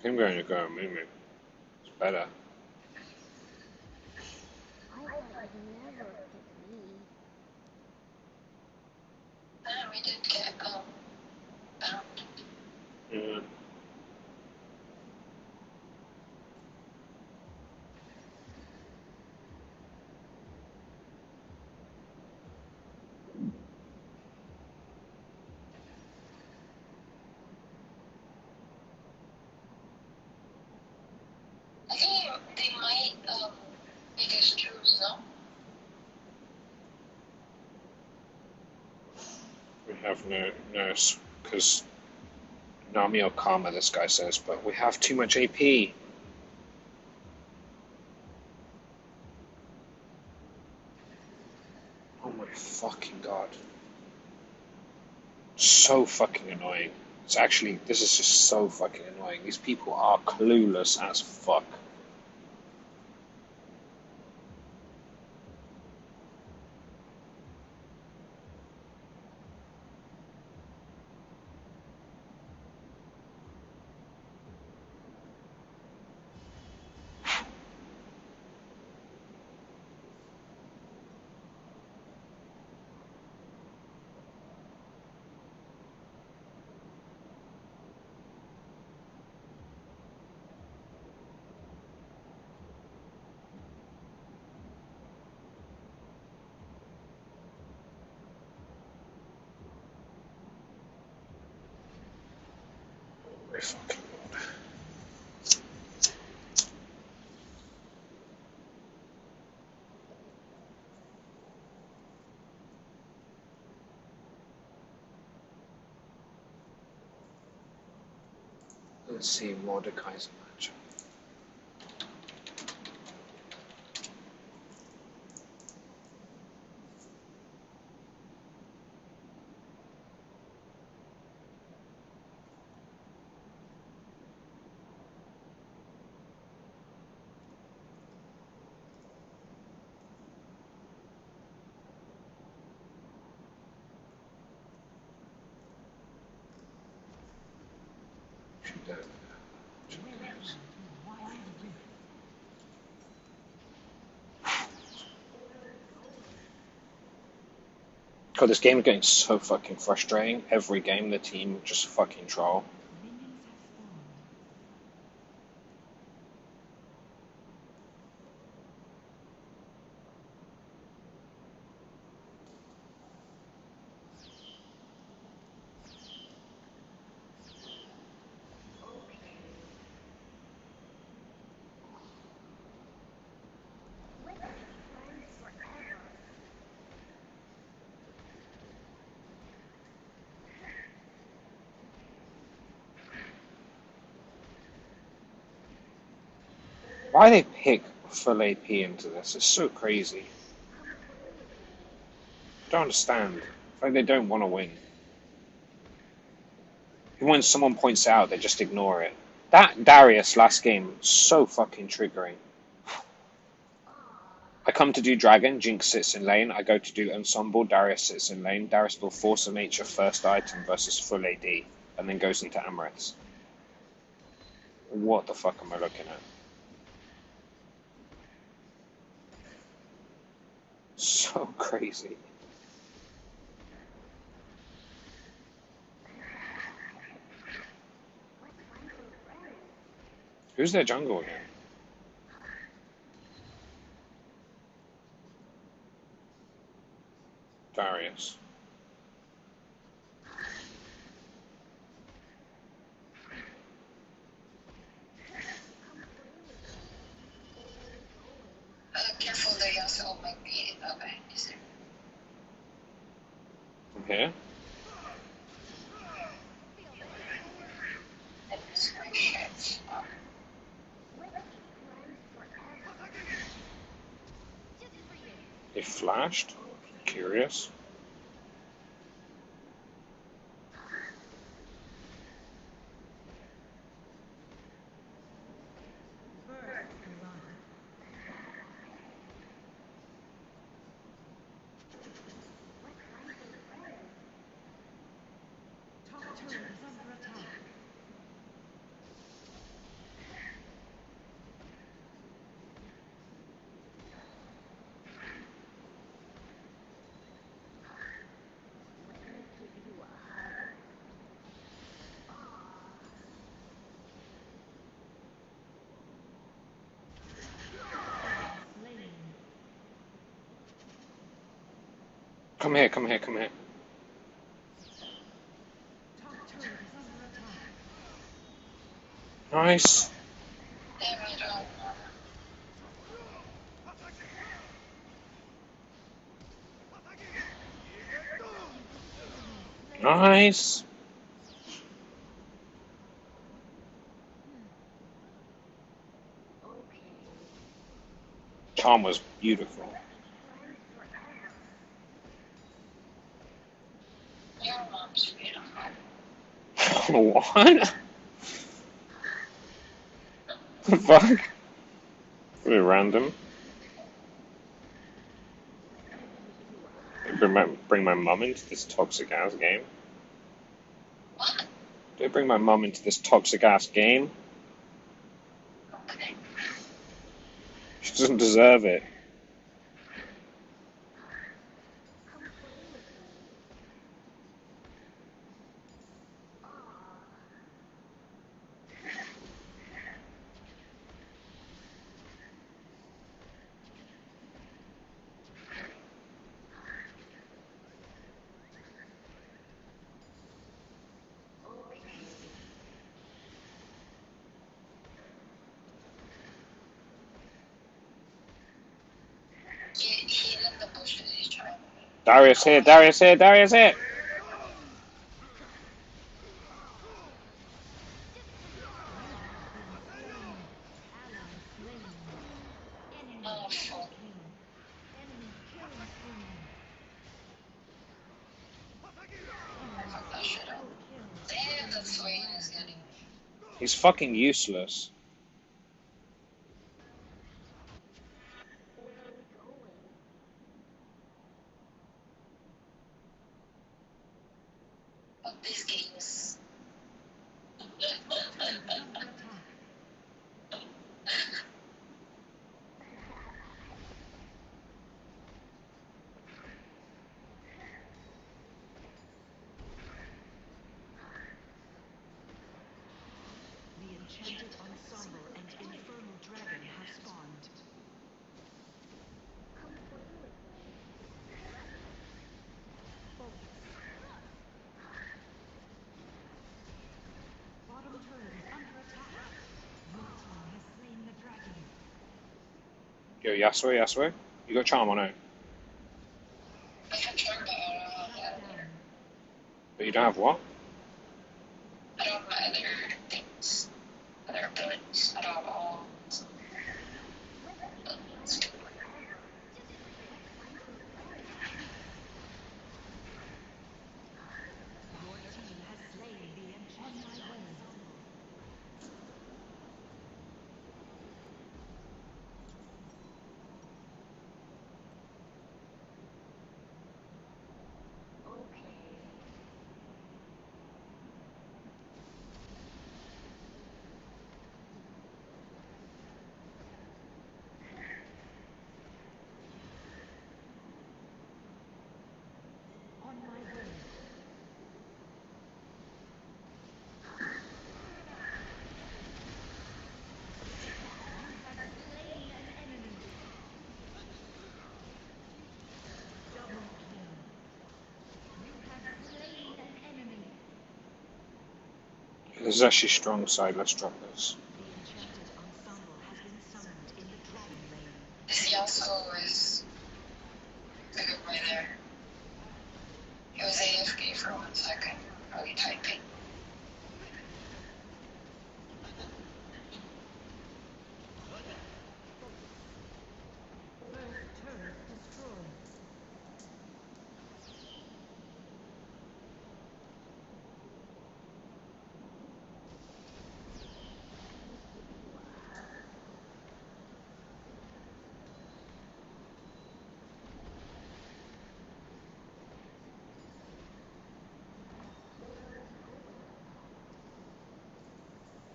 I'm going to go Mumu. It's better. I thought you'd never pick me. We did get bound. Yeah. I think they might make us choose, no? We have no nurse, because Nami or Karma, this guy says, but we have too much AP. Oh my fucking god. So fucking annoying. It's actually, this is just so fucking annoying. These people are clueless as fuck. fucking lord. Let's see Mordecai's match. God, this game is getting so fucking frustrating. Every game, the team just fucking troll. Minions have spawned. Why they pick full AP into this? It's so crazy. I don't understand. It's like they don't want to win. And when someone points it out, they just ignore it. That Darius last game, so fucking triggering. I come to do Dragon, Jinx sits in lane. I go to do Ensemble, Darius sits in lane. Darius will Force of Nature first item versus full AD, and then goes into Amrith's. What the fuck am I looking at? So crazy. Who's their jungle again? Darius. Careful, they also might be behind this. From here? That was my shit. They flashed? Curious. First blood. Top turret is under attack. Slain. Come here, come here, come here. Top turret is under attack. Nice. Damn it, Nice. Charm was beautiful. your mom's beautiful. What? The fuck? Pretty random. Bring my mum into this toxic ass game. What? Don't bring my mum into this toxic ass game. Okay. She doesn't deserve it. Darius here, Darius here, Darius here! You have been slain. Ally slain. Enemy Oh, double fuck. kill. Enemy killing spree. Enemy Fuck that shit up. triple kill. Damn, the Swain is getting. He's fucking useless. Fuck these games. Top turret is under attack. The enchanted ensemble and infernal dragon have spawned. Focus. Bottom turret is under attack. Your team has slain the dragon. Yo, Yasuo, Yasuo. You got charm on it, I can try, but I Shut don't down. but you don't have what? I don't have other things. Other abilities. I don't have all. Your team has slain the On enchanted my way. ensemble. On my way. You have slain an enemy. Double kill. You have slain an enemy. This is actually strong side. Let's drop this. The enchanted ensemble has been summoned in the dragon lane. This Yasuo is a good way there. It was AFK for 1 second. Are you typing? First turret destroyed.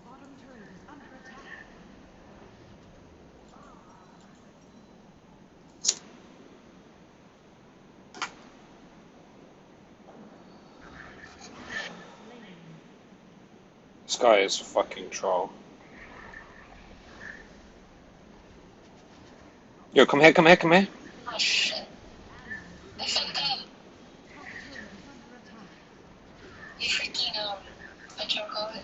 Bottom turret is under attack. Ally slain. This guy is a fucking troll. Yo, come here, come here, come here. Oh shit. Ally I slain. fucked up. Top turret is under attack. You freaking, what you call it?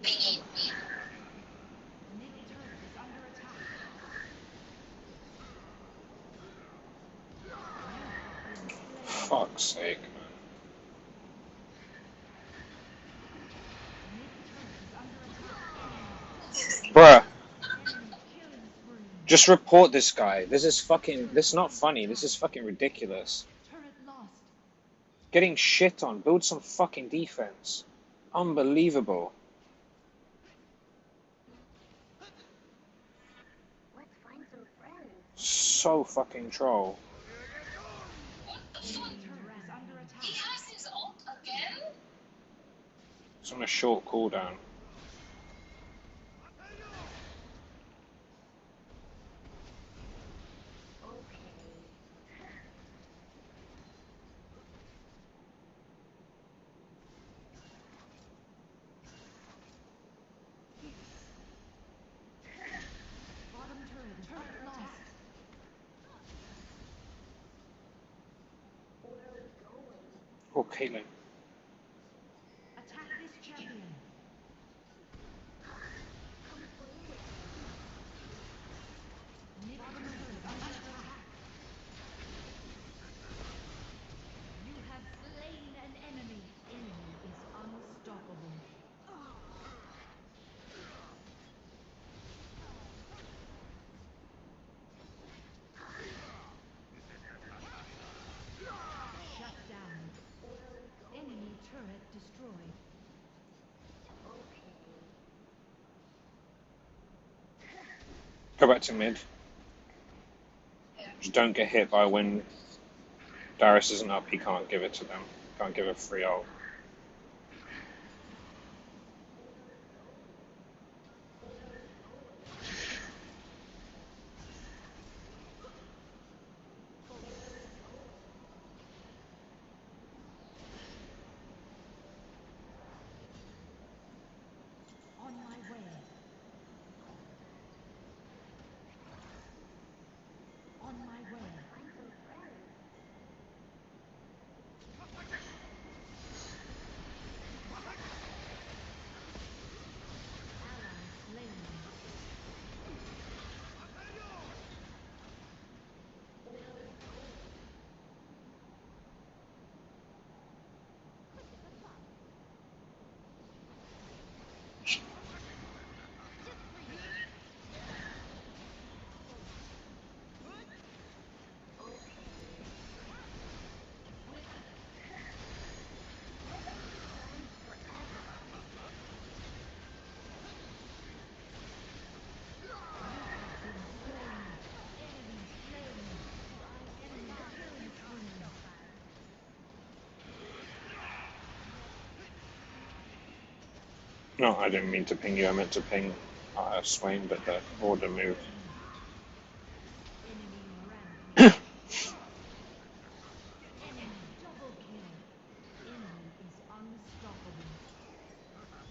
Thingy. Mid turret is under attack. You have been slain. Fuck's sake, man. Mid turret is under attack. Bruh, Enemy killing spree. just report this guy. This is fucking. This is not funny. This is fucking ridiculous. Turret lost. Getting shit on. Build some fucking defense. Unbelievable. So fucking troll. What the fuck? Turret is under He attack. has his ult again? It's on a short cooldown. Bottom turret is under attack. Oh, Caitlyn. Attack this champion. Mid turret Go back to mid. Yeah. Just don't get hit by when Darius isn't up. He can't give it to them. Can't give a free ult. On my way. On my way. Ally slain. No, I didn't mean to ping you. I meant to ping Swain, but the order moved. Enemy rampage. Enemy double kill. Enemy is unstoppable. Ally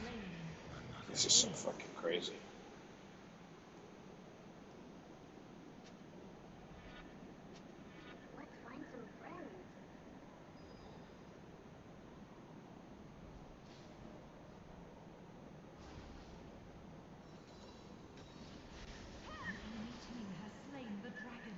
slain. This is so fucking crazy. The enemy team has slain the dragon.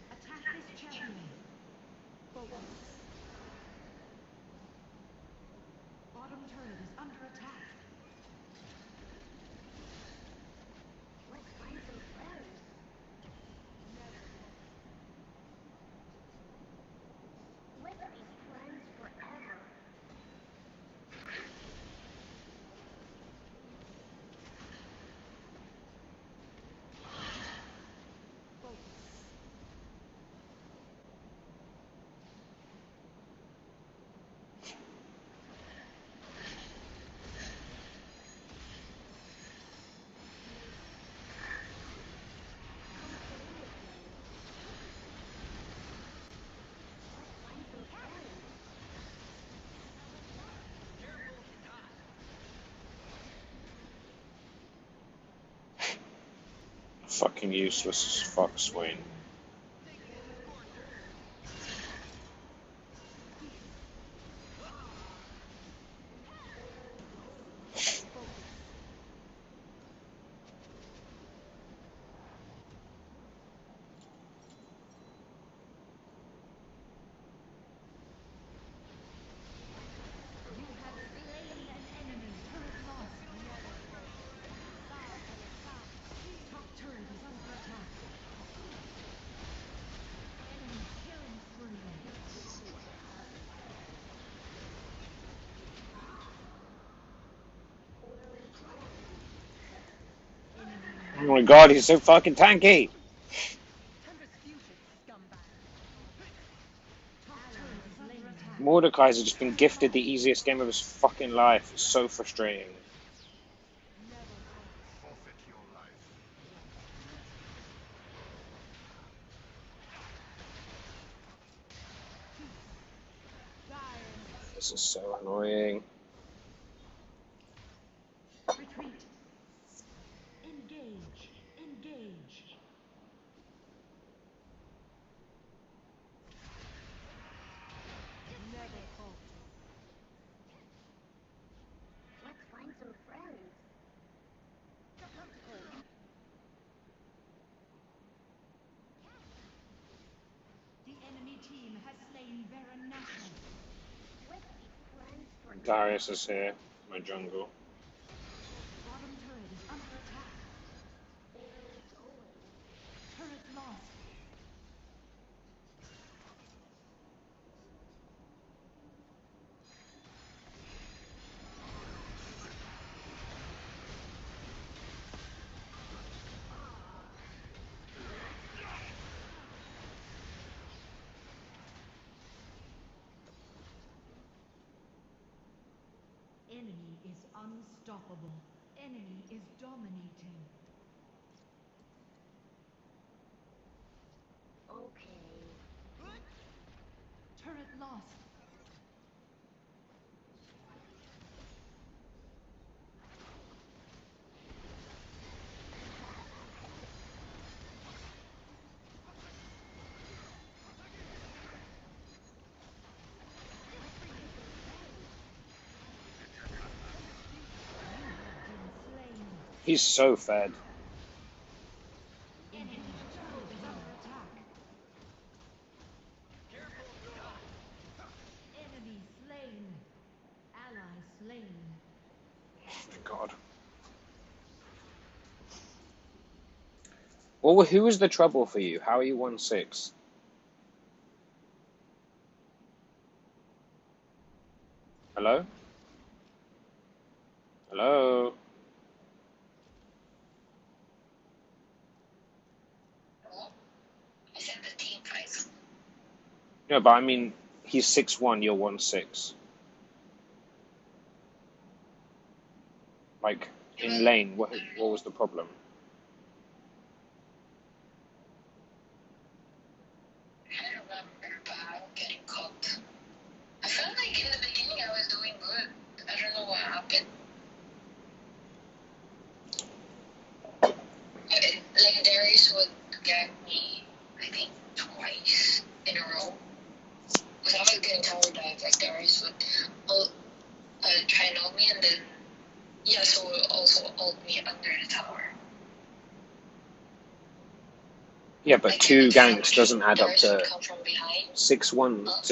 Attack this champion. Focus. Bottom turret is under attack. Fucking useless as fuck, Swain. You have slain an enemy. Turret lost. Top turret is under attack. Enemy killing spree. Oh my god, he's so fucking tanky! Top turret is under attack. Mordekaiser's just been gifted the easiest game of his fucking life. It's so frustrating. Forfeit your life. This is so annoying. Retreat. Engage. Rampage. Never falter. Let's find some friends. The enemy team has slain Baron Nashor. Let's be friends for Darius is here, my jungle. Bottom turret is under attack. Turret lost. Enemy is unstoppable. Enemy is dominating. Okay. Turret lost. Been slain. He's so fed. Enemy turret is under attack. Enemy slain. Ally slain. God. Who was the trouble for you? How are you 1-6? Hello? Hello? Hello? I said the team fights. No, but I mean, he's 6-1, you're 1-6. Like, in lane, what was the problem? I don't remember, but I'm getting cooked. I felt like in the beginning I was doing good. I don't know what happened. Like Darius would get me, I think, twice in a row. Because I was getting tower dive, like Darius would try and ult me, and then Yasuo would also ult me under the tower. Yeah, but Like, 2 in the ganks game, doesn't add up Darius would to come from behind. 6-1 Huh?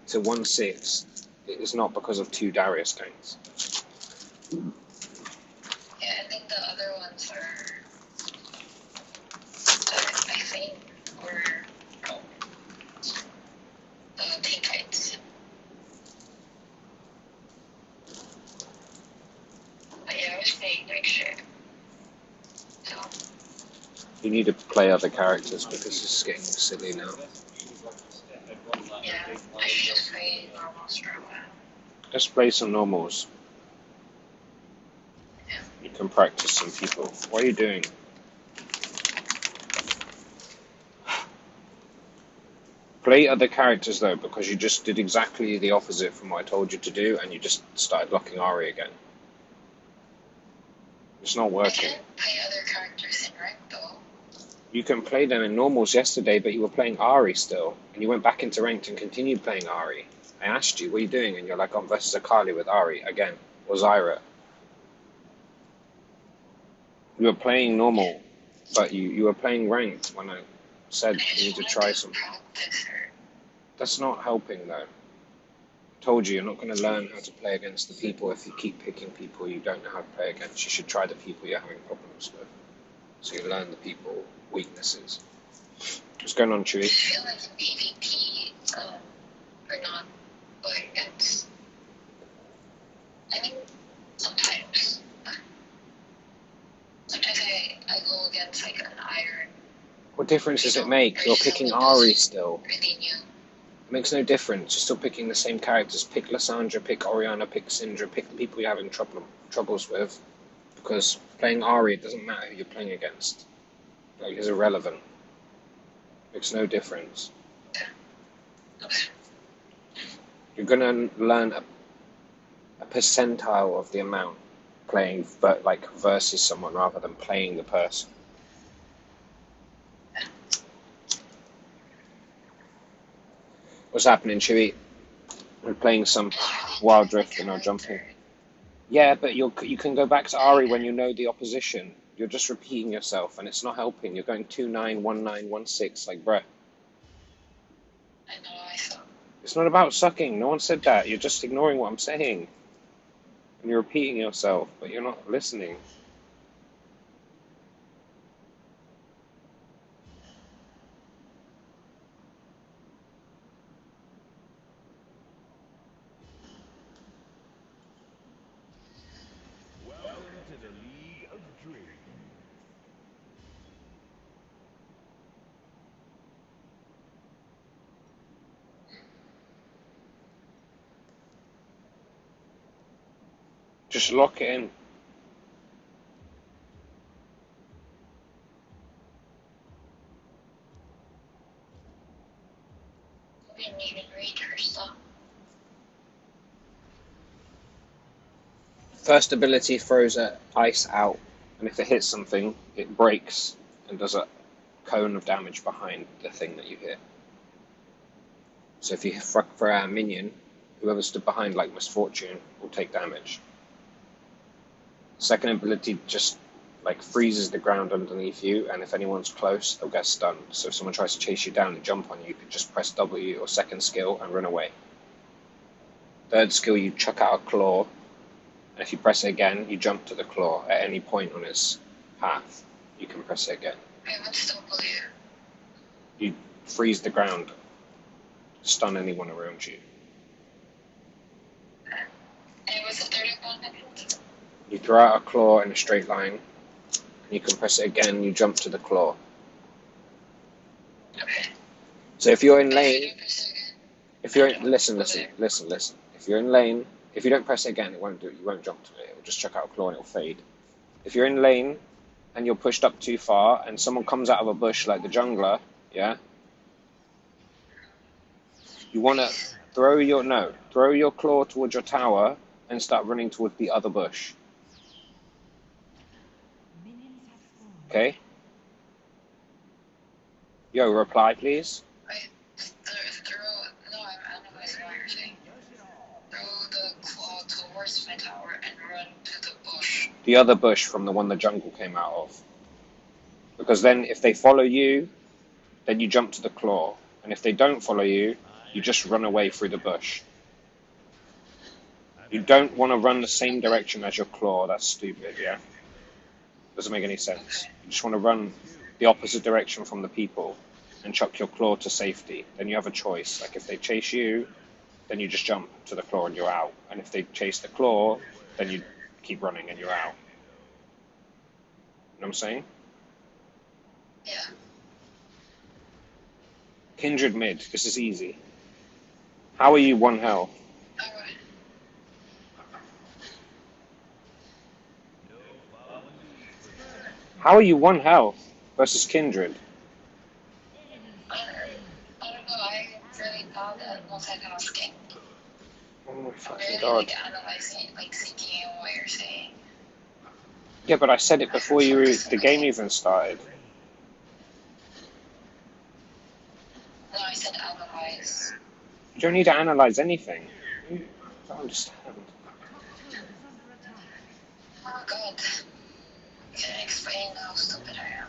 to 1-6. It's not because of 2 Darius ganks. Yeah, I think the other ones are, I think, were team fights. But yeah, I was playing like shit. So, You need to play other characters because it's getting silly now. yeah, I should just play normal Strava. Let's play some normals. Yeah. You can practice some people. What are you doing? Play other characters though, because you just did exactly the opposite from what I told you to do, and you just started locking Ari again. It's not I working. can't play other characters in rank though. You can play them in normals yesterday, but you were playing Ari still, and you went back into ranked and continued playing Ari. I asked you, what are you doing? And you're like, I'm versus Akali with Ari again, or Zyra. You were playing normal, but you were playing ranked when I said I you just need to wanted try to some. practice her. That's not helping though. Told you, you're not going to learn how to play against the people if you keep picking people you don't know how to play against. You should try the people you're having problems with, so you learn the people weaknesses. What's going on, I Chewy? just feel like in PvP, we're not going against. I mean, sometimes. Sometimes I go against like an iron. What difference does it make? Or You're just picking someone Ari who's still. really new. It makes no difference. You're still picking the same characters. Pick Lysandra, pick Orianna, pick Syndra, pick the people you're having troubles with. Because playing Ari, it doesn't matter who you're playing against. Like, it's irrelevant. Makes no difference. Okay. You're gonna learn a percentile of the amount playing versus someone rather than playing the person. What's happening, Chewy? We're playing some Wild Rift and I'm jumping. Yeah, but you can go back to Ari when you know the opposition. You're just repeating yourself, and it's not helping. You're going 2-9, 1-9, 1-6, like, bruh. I know, I saw. It's not about sucking. No one said that. You're just ignoring what I'm saying. And you're repeating yourself, but you're not listening. Welcome to the League of Dreams. Just lock it in. We didn't even read her stuff. First ability throws ice out, and if it hits something, it breaks and does a cone of damage behind the thing that you hit. So if you throw out a minion, whoever stood behind, like Misfortune, will take damage. Second ability just like freezes the ground underneath you, and if anyone's close, they'll get stunned. So if someone tries to chase you down and jump on you, you could just press W or second skill and run away. Third skill, you chuck out a claw, and if you press it again, you jump to the claw at any point on its path. You can press it again. I would still believe. You freeze the ground, stun anyone around you. And it was a 31 minutes. You throw out a claw in a straight line, and you can press it again, you jump to the claw. Okay. So if you're in If lane, you don't press it again, if you're in, listen. If you're in lane, if you don't press it again, it won't do it. You won't jump to it. It will just chuck out a claw and it will fade. If you're in lane and you're pushed up too far, and someone comes out of a bush like the jungler, yeah, you want to throw your claw towards your tower and start running towards the other bush. Minions have spawned. Okay? Yo, reply please. no, I'm analyzing what you're saying. Throw the claw towards my tower and run to the bush. The other bush from the one the jungle came out of. Because then if they follow you, then you jump to the claw. And if they don't follow you, you just run away through the bush. You don't want to run the same direction as your claw. That's stupid, yeah? Doesn't make any sense. You just want to run the opposite direction from the people and chuck your claw to safety. Then you have a choice. Like if they chase you, then you just jump to the claw and you're out. And if they chase the claw, then you keep running and you're out. You know what I'm saying? Yeah. Kindred mid. This is easy. How are you 1 health? Alright. How are you 1 health versus Kindred? I don't know, I really thought that multitasking. Oh my I'm fucking really god. like analyzing, like thinking what you're saying. Yeah, but I said it before the game even started. No, I said analyze. You don't need to analyze anything. I don't understand. Top turret is under attack. Oh god. You can explain how stupid I am.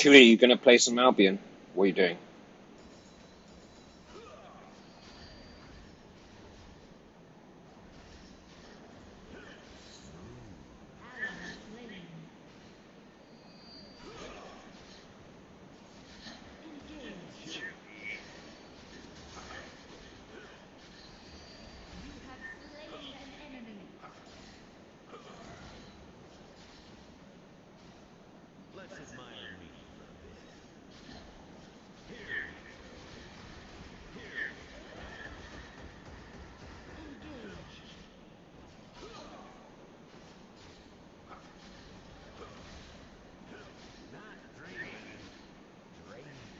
Chewie, you gonna play some Albion? What are you doing? Ally slain. Engage. You have slain an enemy. Let's admire me for a bit. Here we go. Here we go. Engage. Not dreaming, draining.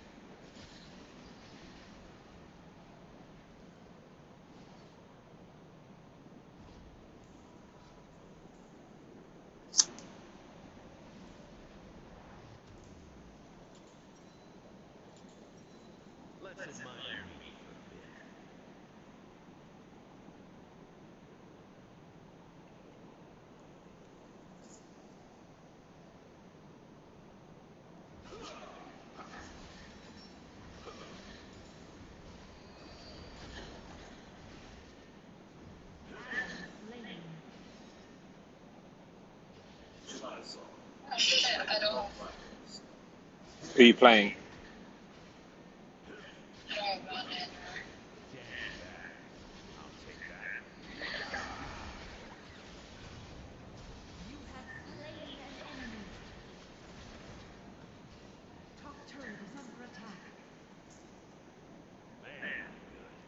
Let's admire me for a bit. Ally slain. I don't Who are you playing? want it. Stand back. I'll take that. You have slain an enemy. Top turret is under attack. Man, good.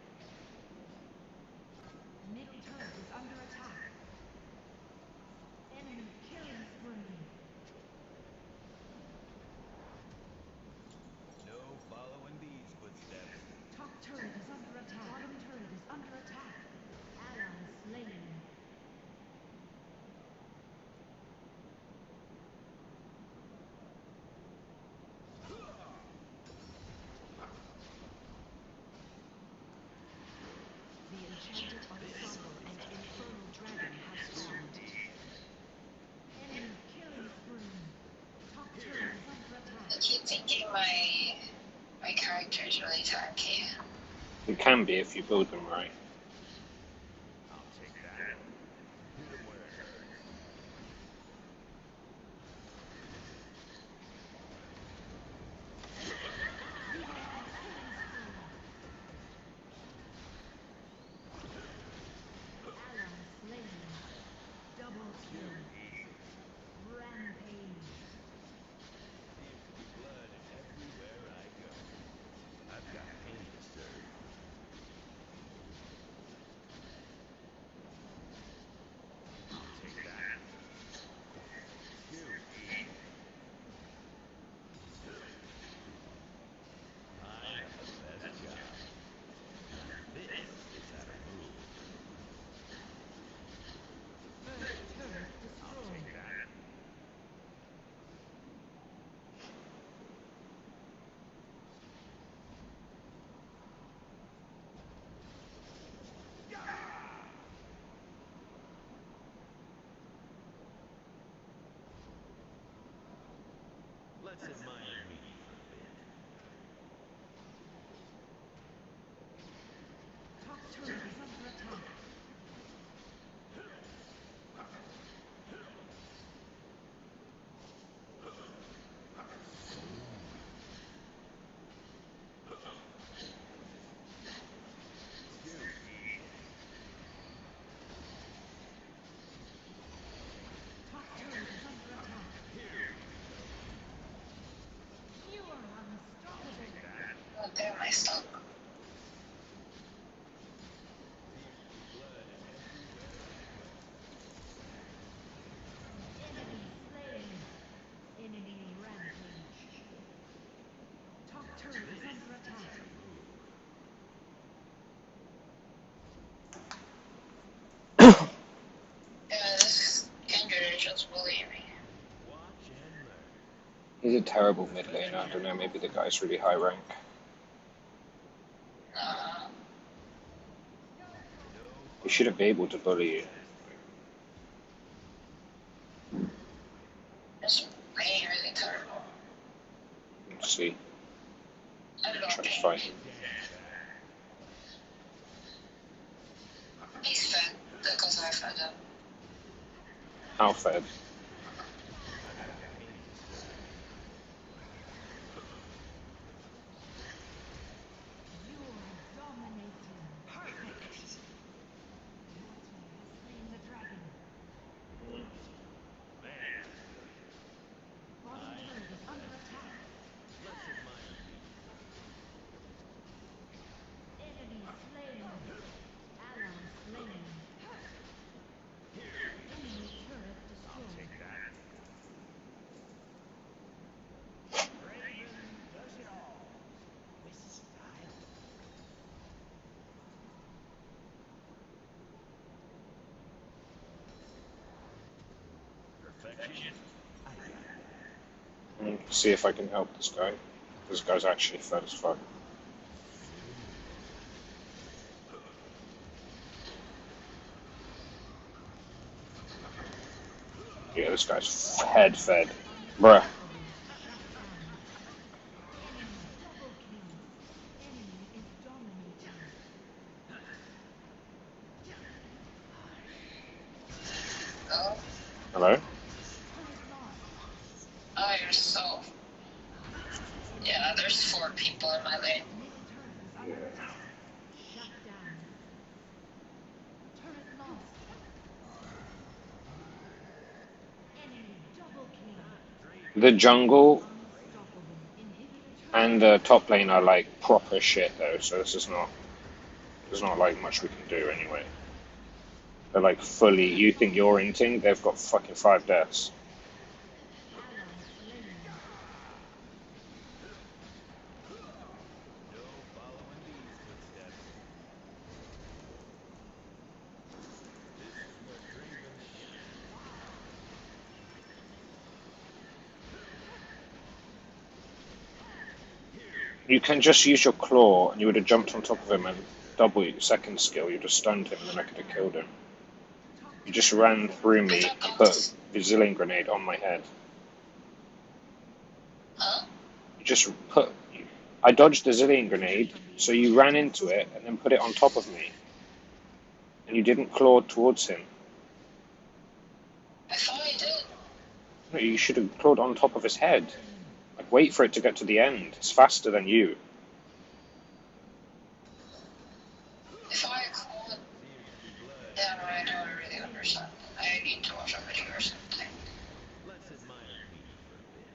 Middle turret is under attack. Enemy killing spree. No following these footsteps. Top turret is under attack. Bottom turret is under attack. Ally slain. The enchanted ensemble and infernal dragon have spawned. Enemy killing spree. Top turret is under I attack. keep thinking my character is really tanky. It can be if you build them right. I'll take that. Hit 'em where it hurts. You are on a killing spree. Ally slain. Double kill. Rampage. Seems to be blood everywhere I go. I've got pain to serve. I'll take that. Excuse me. I have the best job. Now this is how to move. First turret I'll take destroyed. that. Let's admire me for a bit. Top turret is under attack. Excuse me. Top turret is under attack. Here we go. You are I'll unstoppable. take that. Not there my stock. Seems to be blood everywhere I go. Enemy slain. Enemy rampage. Top turret is under attack. How to move. Yeah, this Kendra is just bullying me. Watch and learn. He's a terrible mid laner. I don't know, maybe the guy's really high rank. No He shouldn't be able to bully you. Just playing really terrible. outfed. I've got pain to spare. You are dominating. Perfect. Your team has slain the dragon. Man, Bottom turret is under attack. let's admire me. Enemy slain. Ally slain. Here we go. Enemy turret I'll destroyed. take that. Draven does it all. With style. Perfection. I got that. See if I can help this guy. This guy's actually fed as fuck. Yeah, this guy's head fed. Bruh. Shut down. Enemy double kill. Enemy is dominating. Oh, Hello? Turret lost. oh, you're so. Yeah, there's 4 people in my lane. Middle turret is under attack. Shut down. Turret lost. Enemy double kill. The jungle Unstoppable. Inhibitor and turret. the top lane are like proper shit though, so this is not, there's not like much we can do anyway. They're like fully, you think you're inting, they've got fucking 5 deaths. Ally slain. No following these footsteps. This is where Draven shine. Here we You go. can just use your claw and you would have jumped on top of him and double your second skill, you'd have stunned him and then I could have killed him. You just ran through I me thought and that put was. a Brazilian grenade on my head. Huh? You just put, I dodged the Zillion grenade, so you ran into it and then put it on top of me. And you didn't claw towards him. I thought I did. No, you should have clawed on top of his head. Like, wait for it to get to the end. It's faster than you. If I called. Seems to be blood. Yeah, no, I don't really understand. I need to watch a video or something. Let's admire me for a bit.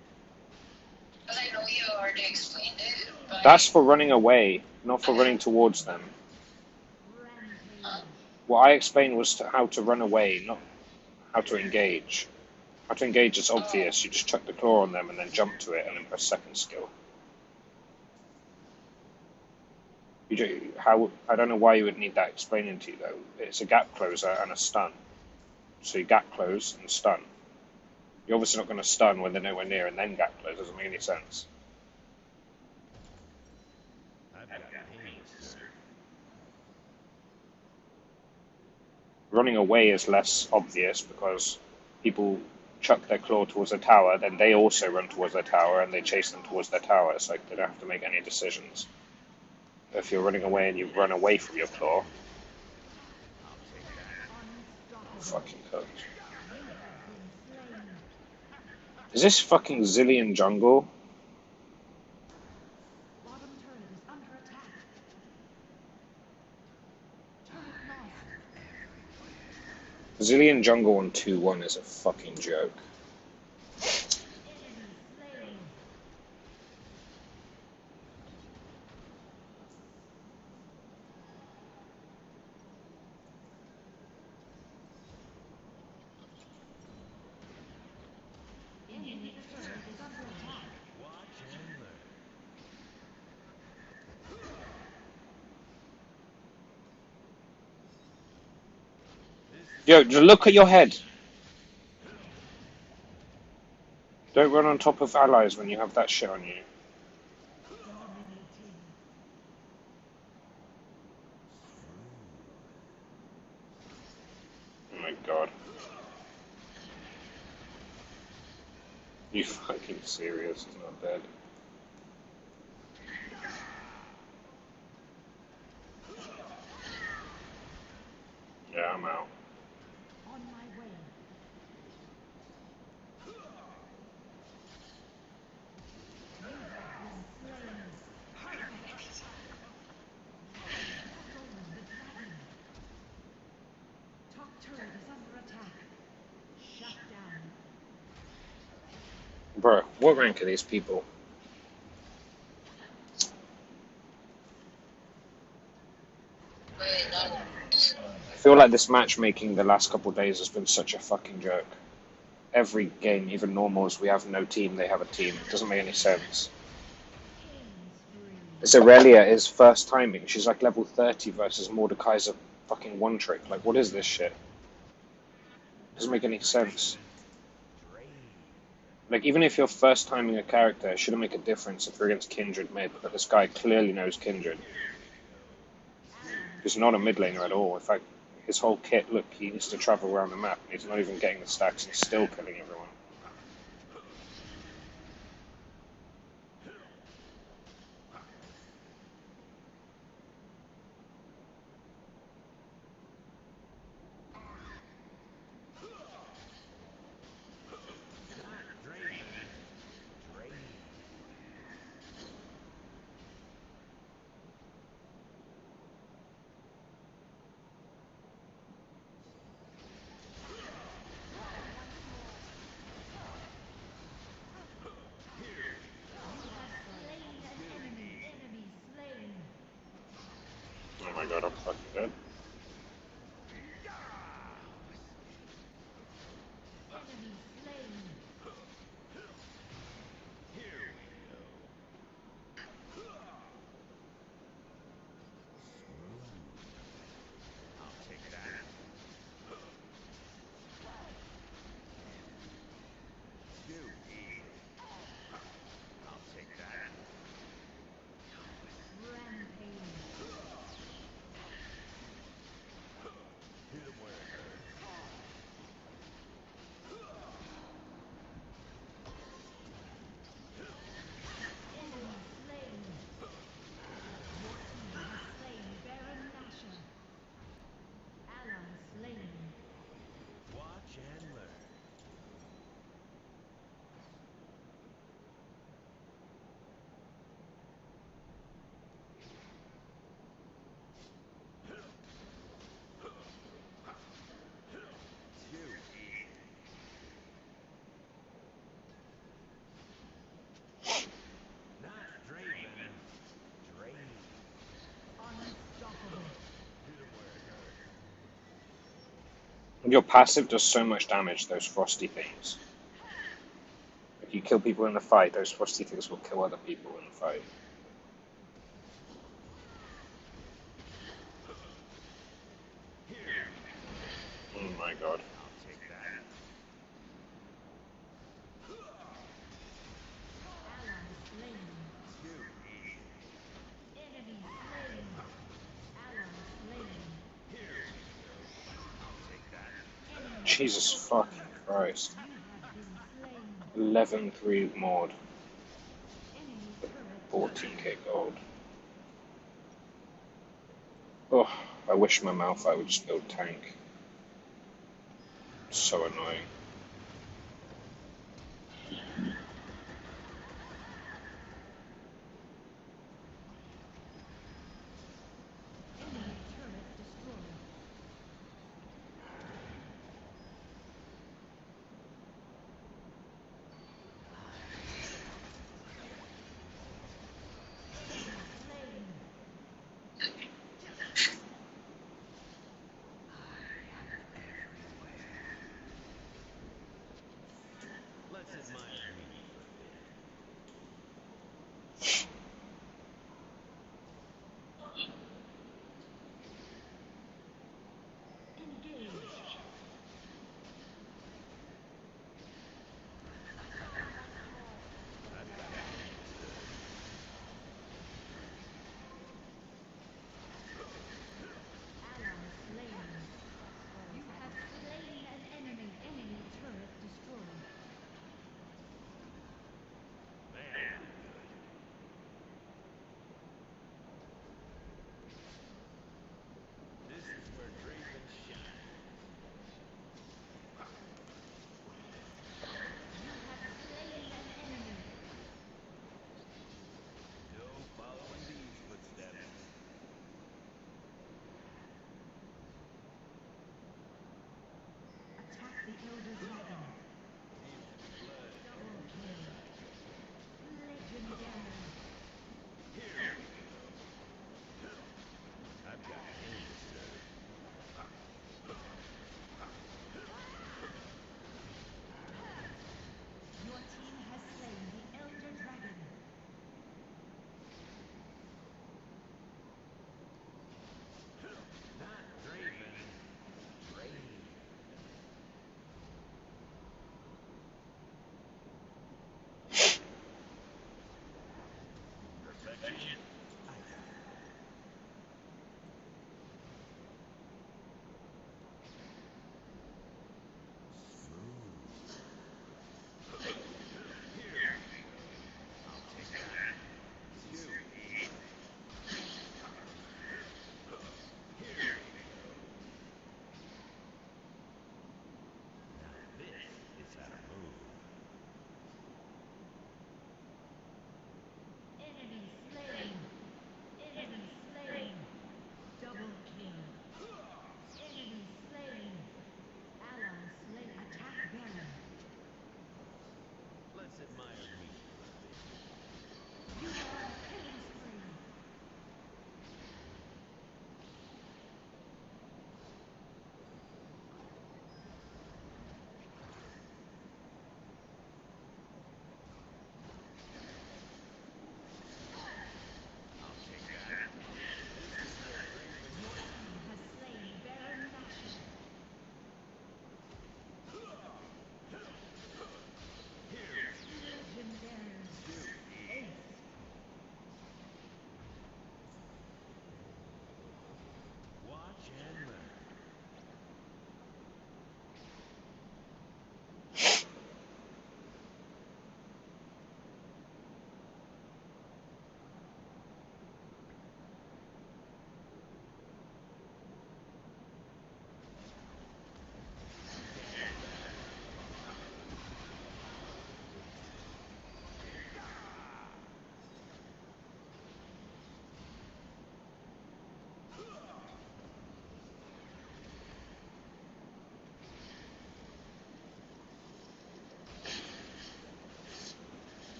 Because I know you already explained it, but. That's for running away, not for running towards them. Rampage. Huh? What I explained was how to run away, not how to engage. How to engage is obvious. You just chuck the claw on them and then jump to it and then press second skill. You do, how, I don't know why you would need that explaining to you though. It's a gap closer and a stun. So you gap close and stun. You're obviously not going to stun when they're nowhere near and then gap close. Doesn't make any sense. I've got pain to spare. Running away is less obvious because people chuck their claw towards a tower, then they also run towards their tower and they chase them towards their tower. It's like they don't have to make any decisions. If you're running away and you run away from your claw, I'll take that. Unstoppable. fucking cooked. You have been slain. Is this fucking Zillion jungle? Bottom turret is under attack. Turret lost. Zillion jungle on 2-1 is a fucking joke. Enemy slain. Enemy turret is under attack. Watch and learn. This Yo, is just look at your head. Don't run on top of allies when you have that shit on you. Dominating. Oh my god. You fucking serious? He's not dead. Yeah, I'm out. On my way. Bro, what rank are these people? Wait, not. I feel like this matchmaking the last couple of days has been such a fucking joke. Every game, even normals, we have no team, they have a team. It doesn't make any sense. This Aurelia is first timing. She's like level 30 versus Mordekai's a fucking one trick. Like, what is this shit? Doesn't make any sense. Like, even if you're first timing a character, it shouldn't make a difference if you're against Kindred mid, but this guy clearly knows Kindred. He's not a mid laner at all. In fact, his whole kit, look, he needs to travel around the map. He's not even getting the stacks and still killing everyone. Oh my god, I'm fucking dead. I'll take that. Too easy. I'll take that. Hit him where it hurts. Watch and learn. Too easy. Not Draven. Drain. Unstoppable. Hit him where it hurts. Your passive does so much damage, those frosty things. If you kill people in the fight, those frosty things will kill other people in the fight. Here. Oh my god. I'll take that. Too easy. Here we go. I'll take that. Jesus fucking Christ. 11-3 mod. 14k gold. Oh, I wish my Malphite would just build tank. So annoying.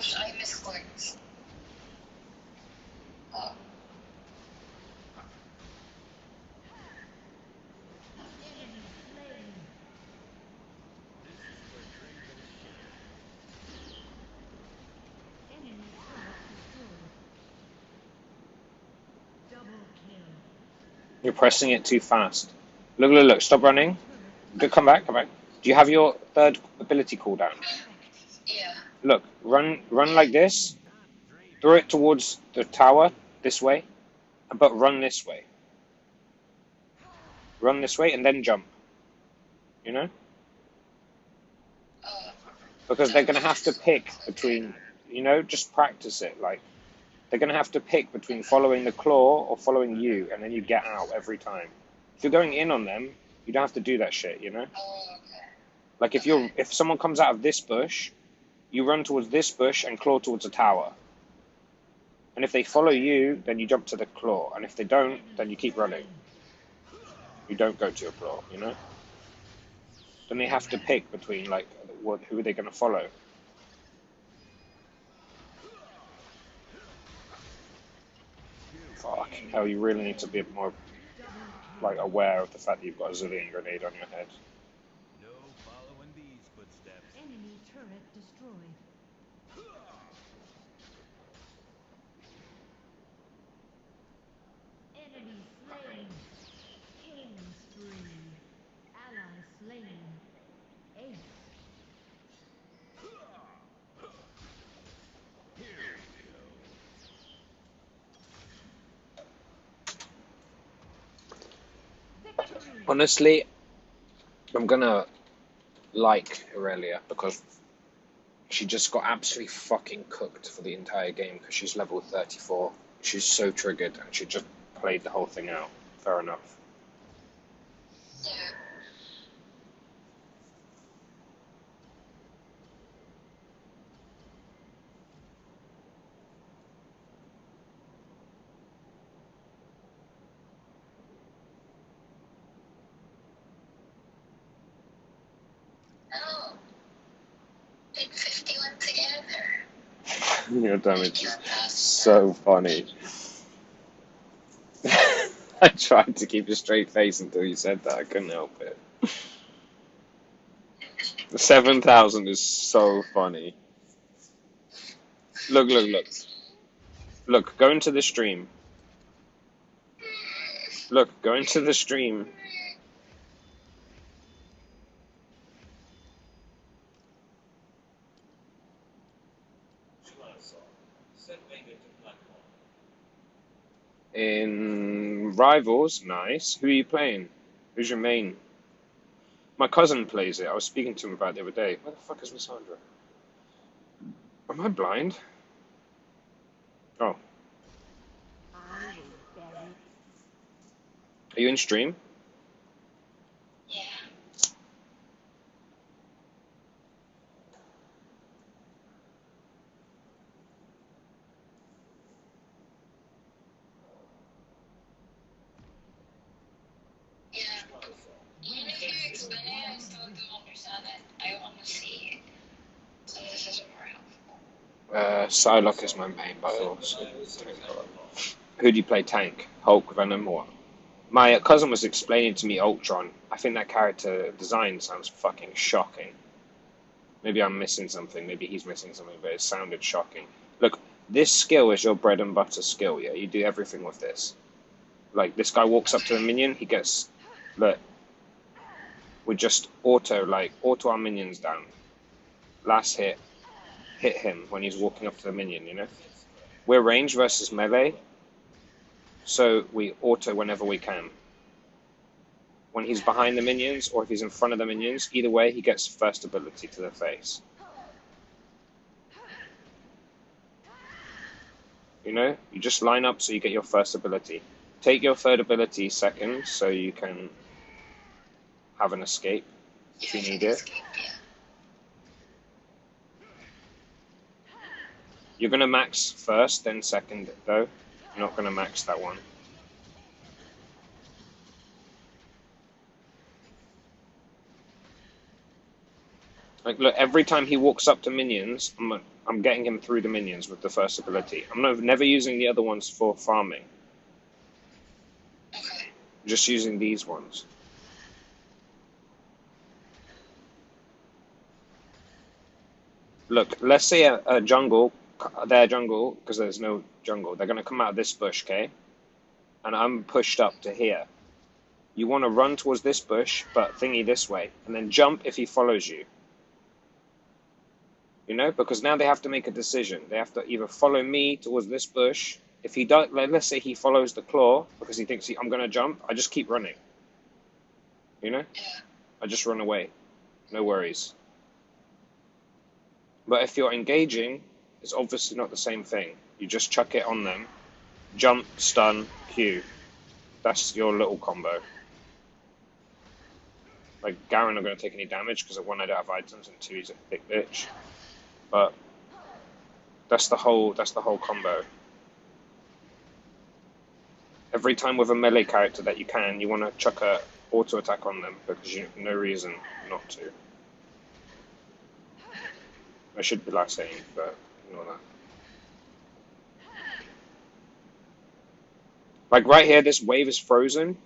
gosh, I misclicked. Oh, Enemy slain. This is where Draven shine. Enemy turret destroyed. Double kill. You're pressing it too fast. Look, look, look. Stop running. Turret Go, come back, come back. Do you have your third ability cooldown? yeah. Look, run like this. Not Draven. Throw it towards the tower this way, but run this way. Run this way and then jump. You know, Uh, because they're gonna have to pick between. You know, just practice it. Like they're gonna have to pick between following the claw or following you, and then you get out every time. If you're going in on them, you don't have to do that shit. You know, oh, okay. like if someone comes out of this bush, you run towards this bush and claw towards the tower. And if they follow you, then you jump to the claw. And if they don't, then you keep running. You don't go to your claw, you know? Then they have to pick between, like, who are they going to follow? Fucking hell, you really need to be more, like, aware of the fact that you've got a zillion grenade on your head. No following these footsteps. Enemy turret destroyed. Enemy slain. Killing spree. Ally slain. Ace. Here we go. Victory. Honestly, I'm going to like Aurelia because she just got absolutely fucking cooked for the entire game because she's level 34. She's so triggered and she just played the whole thing out. Fair enough. Yeah. Oh, did 51 together. Your damage is so funny. I tried to keep a straight face until you said that. I couldn't help it. 7,000 is so funny. Look, look, look. Look, go into the stream. Look, go into the stream. Send Vega to platform. In Rivals, nice. Who are you playing? Who's your main? My cousin plays it. I was speaking to him about it the other day. Where the fuck is Lissandra? Am I blind? Oh. Are you in stream? Yeah. Yeah. Even if you explain it, I still don't understand it. I want to see it. So this is more helpful. Psylocke is my main, by the way. So. Who do you play tank? Hulk, Venom, or what? My cousin was explaining to me Ultron. I think that character design sounds fucking shocking. Maybe I'm missing something. Maybe he's missing something, but it sounded shocking. Look, this skill is your bread and butter skill, yeah? You do everything with this. Like, this guy walks up to the minion, he gets... Look. We just auto our minions down. Last hit. Hit him when he's walking up to the minion, you know? We're range versus melee, so we auto whenever we can. When he's behind the minions, or if he's in front of the minions, either way, he gets first ability to the face. You know? You just line up so you get your first ability. Take your third ability second, so you can have an escape if you need it. You're going to max first, then second, though. You're not going to max that one. Like, look, every time he walks up to minions, I'm getting him through the minions with the first ability. I'm never using the other ones for farming. Okay. Just using these ones. Look, let's say a jungle, their jungle, because there's no jungle, they're going to come out of this bush, okay? And I'm pushed up to here. You want to run towards this bush, but thingy this way, and then jump if he follows you. You know, because now they have to make a decision. They have to either follow me towards this bush. If he does, let's say he follows the claw because he thinks I'm going to jump, I just keep running. You know? I just run away. No worries. But if you're engaging, it's obviously not the same thing. You just chuck it on them. Jump, stun, Q. That's your little combo. Like, Garen not going to take any damage because one, I don't have items, and two, he's a thick bitch. But that's the whole combo. Every time with a melee character that you can, you want to chuck a auto attack on them because you have no reason not to. I should be last hitting, but ignore that. Like right here, this wave is frozen.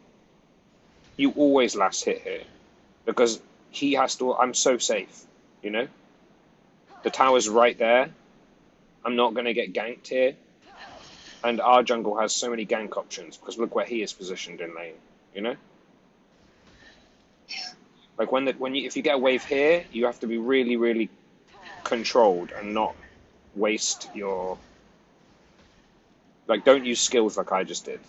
You always last hit here because he has to. I'm so safe, you know. The tower's right there. I'm not going to get ganked here. And our jungle has so many gank options because look where he is positioned in lane, you know? Like if you get a wave here, you have to be really, really controlled and not waste your... Like, don't use skills like I just did.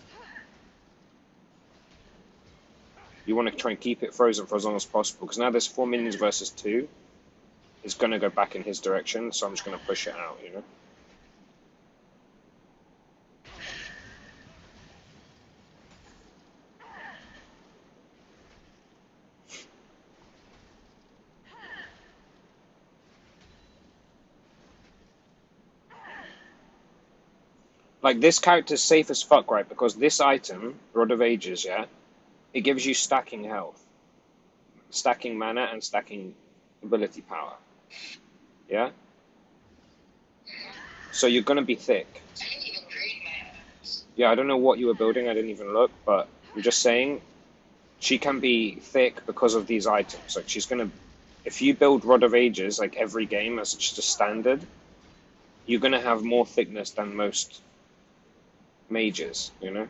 You want to try and keep it frozen for as long as possible because now there's 4 minions versus 2. It's going to go back in his direction, so I'm just going to push it out, you know? Like, this character's safe as fuck, right? Because this item, Rod of Ages, yeah? It gives you stacking health. Stacking mana and stacking ability power. Yeah? So you're gonna be thick. I didn't even read my. Yeah, I don't know what you were building, I didn't even look, but I'm just saying, she can be thick because of these items. Like, she's gonna... If you build Rod of Ages, like, every game as just a standard, you're gonna have more thickness than most mages, you know?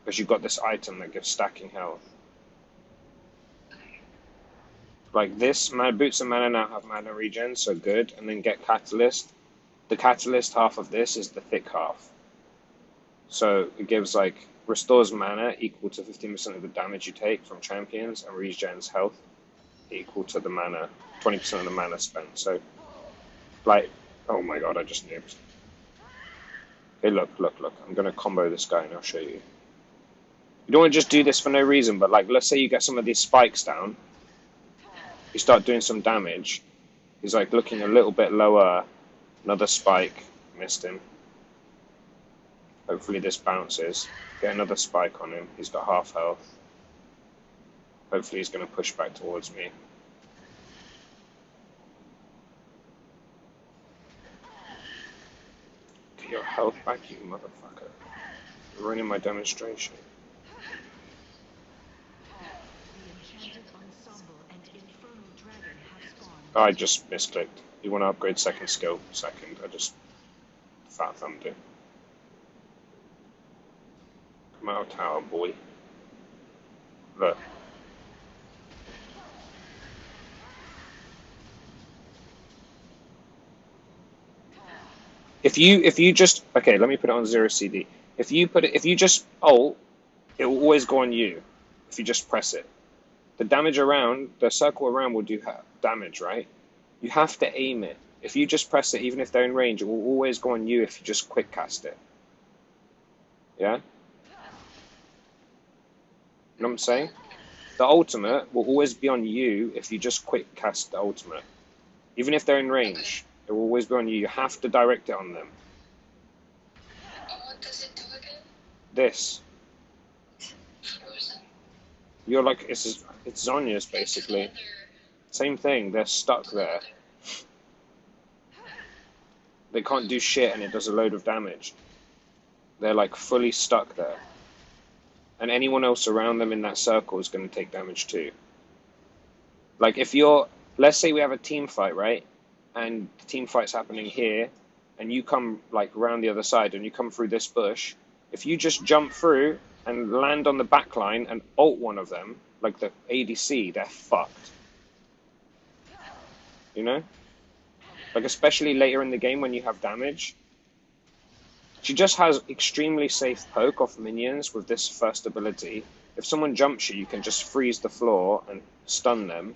Because you've got this item that gives stacking health. Like this, my Boots and Mana now have mana regen, so good, and then get Catalyst. The Catalyst half of this is the thick half. So it gives like, restores mana equal to 15% of the damage you take from champions, and regens health equal to the mana, 20% of the mana spent. So, like, oh my god, I just noobed. Hey, look, I'm gonna combo this guy and I'll show you. You don't want to just do this for no reason, but like, let's say you get some of these spikes down. You start doing some damage. He's like looking a little bit lower. Another spike. Missed him. Hopefully this bounces. Get another spike on him. He's got half health. Hopefully he's going to push back towards me. Get your health back, you motherfucker. You're ruining my demonstration. I just misclicked. You want to upgrade second skill? Second. I just fat thumbed it. Come out of tower, boy. Look. If you just okay, let me put it on 0 CD. If you just ult, it will always go on you. If you just press it. The damage around, the circle around will do damage, right? You have to aim it. If you just press it, even if they're in range, it will always go on you if you just quick cast it. Yeah? You know what I'm saying? The ultimate will always be on you if you just quick cast the ultimate. Even if they're in range, it will always be on you. You have to direct it on them. What does it do again? This. Frozen. You're like, it's Zonya's basically. Same thing, they're stuck there. They can't do shit and it does a load of damage. They're like fully stuck there. And anyone else around them in that circle is going to take damage too. Like if you're, let's say we have a team fight, right? And the team fight's happening here, and you come like around the other side and you come through this bush. If you just jump through and land on the back line and ult one of them, like the ADC, they're fucked. You know? Like especially later in the game when you have damage. She just has extremely safe poke off minions with this first ability. If someone jumps you, you can just freeze the floor and stun them.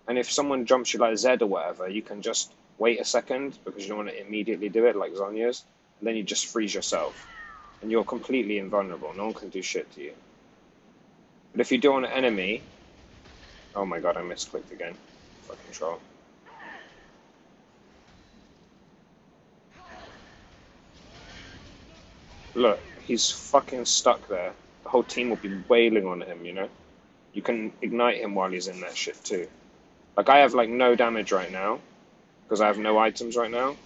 And if someone jumps you like Zed or whatever, you can just wait a second because you don't want to immediately do it like Zonya's. And then you just freeze yourself. And you're completely invulnerable. No one can do shit to you. But if you do on an enemy... Oh my god, I misclicked again. Fucking troll. Look, he's fucking stuck there. The whole team will be wailing on him, you know? You can ignite him while he's in that shit too. Like, I have, like, no damage right now, because I have no items right now.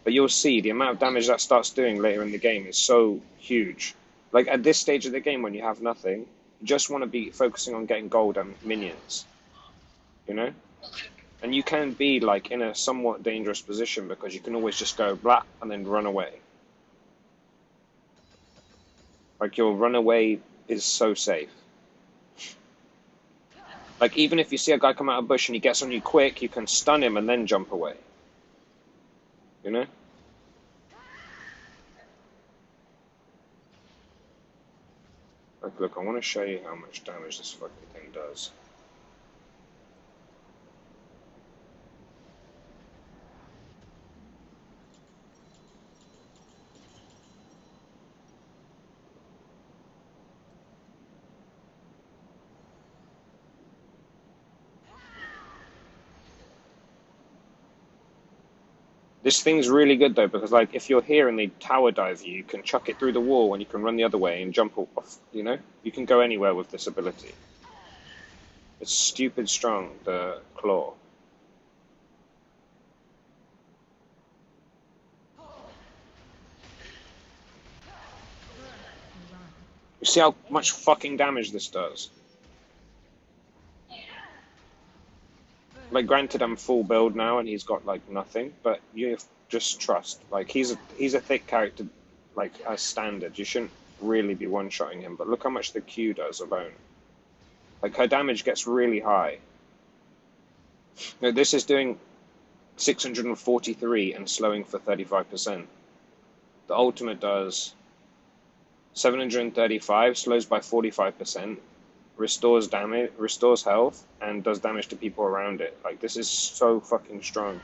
But you'll see, the amount of damage that starts doing later in the game is so huge. Like, at this stage of the game, when you have nothing, you just want to be focusing on getting gold and minions. You know? And you can be, like, in a somewhat dangerous position, because you can always just go blah, and then run away. Like, your runaway is so safe. Like, even if you see a guy come out of a bush and he gets on you quick, you can stun him and then jump away. You know? Like, look, I want to show you how much damage this fucking thing does. This thing's really good though, because like if you're here and they tower dive you, you can chuck it through the wall and you can run the other way and jump off, you know? You can go anywhere with this ability. It's stupid strong, the claw. You see how much fucking damage this does? Like, granted, I'm full build now, and he's got like nothing, but you just trust. Like, he's a thick character, like as standard. You shouldn't really be one-shotting him. But look how much the Q does alone. Like, her damage gets really high. No, this is doing 643 and slowing for 35%. The ultimate does 735, slows by 45%. Restores damage, restores health, and does damage to people around it. Like, this is so fucking strong.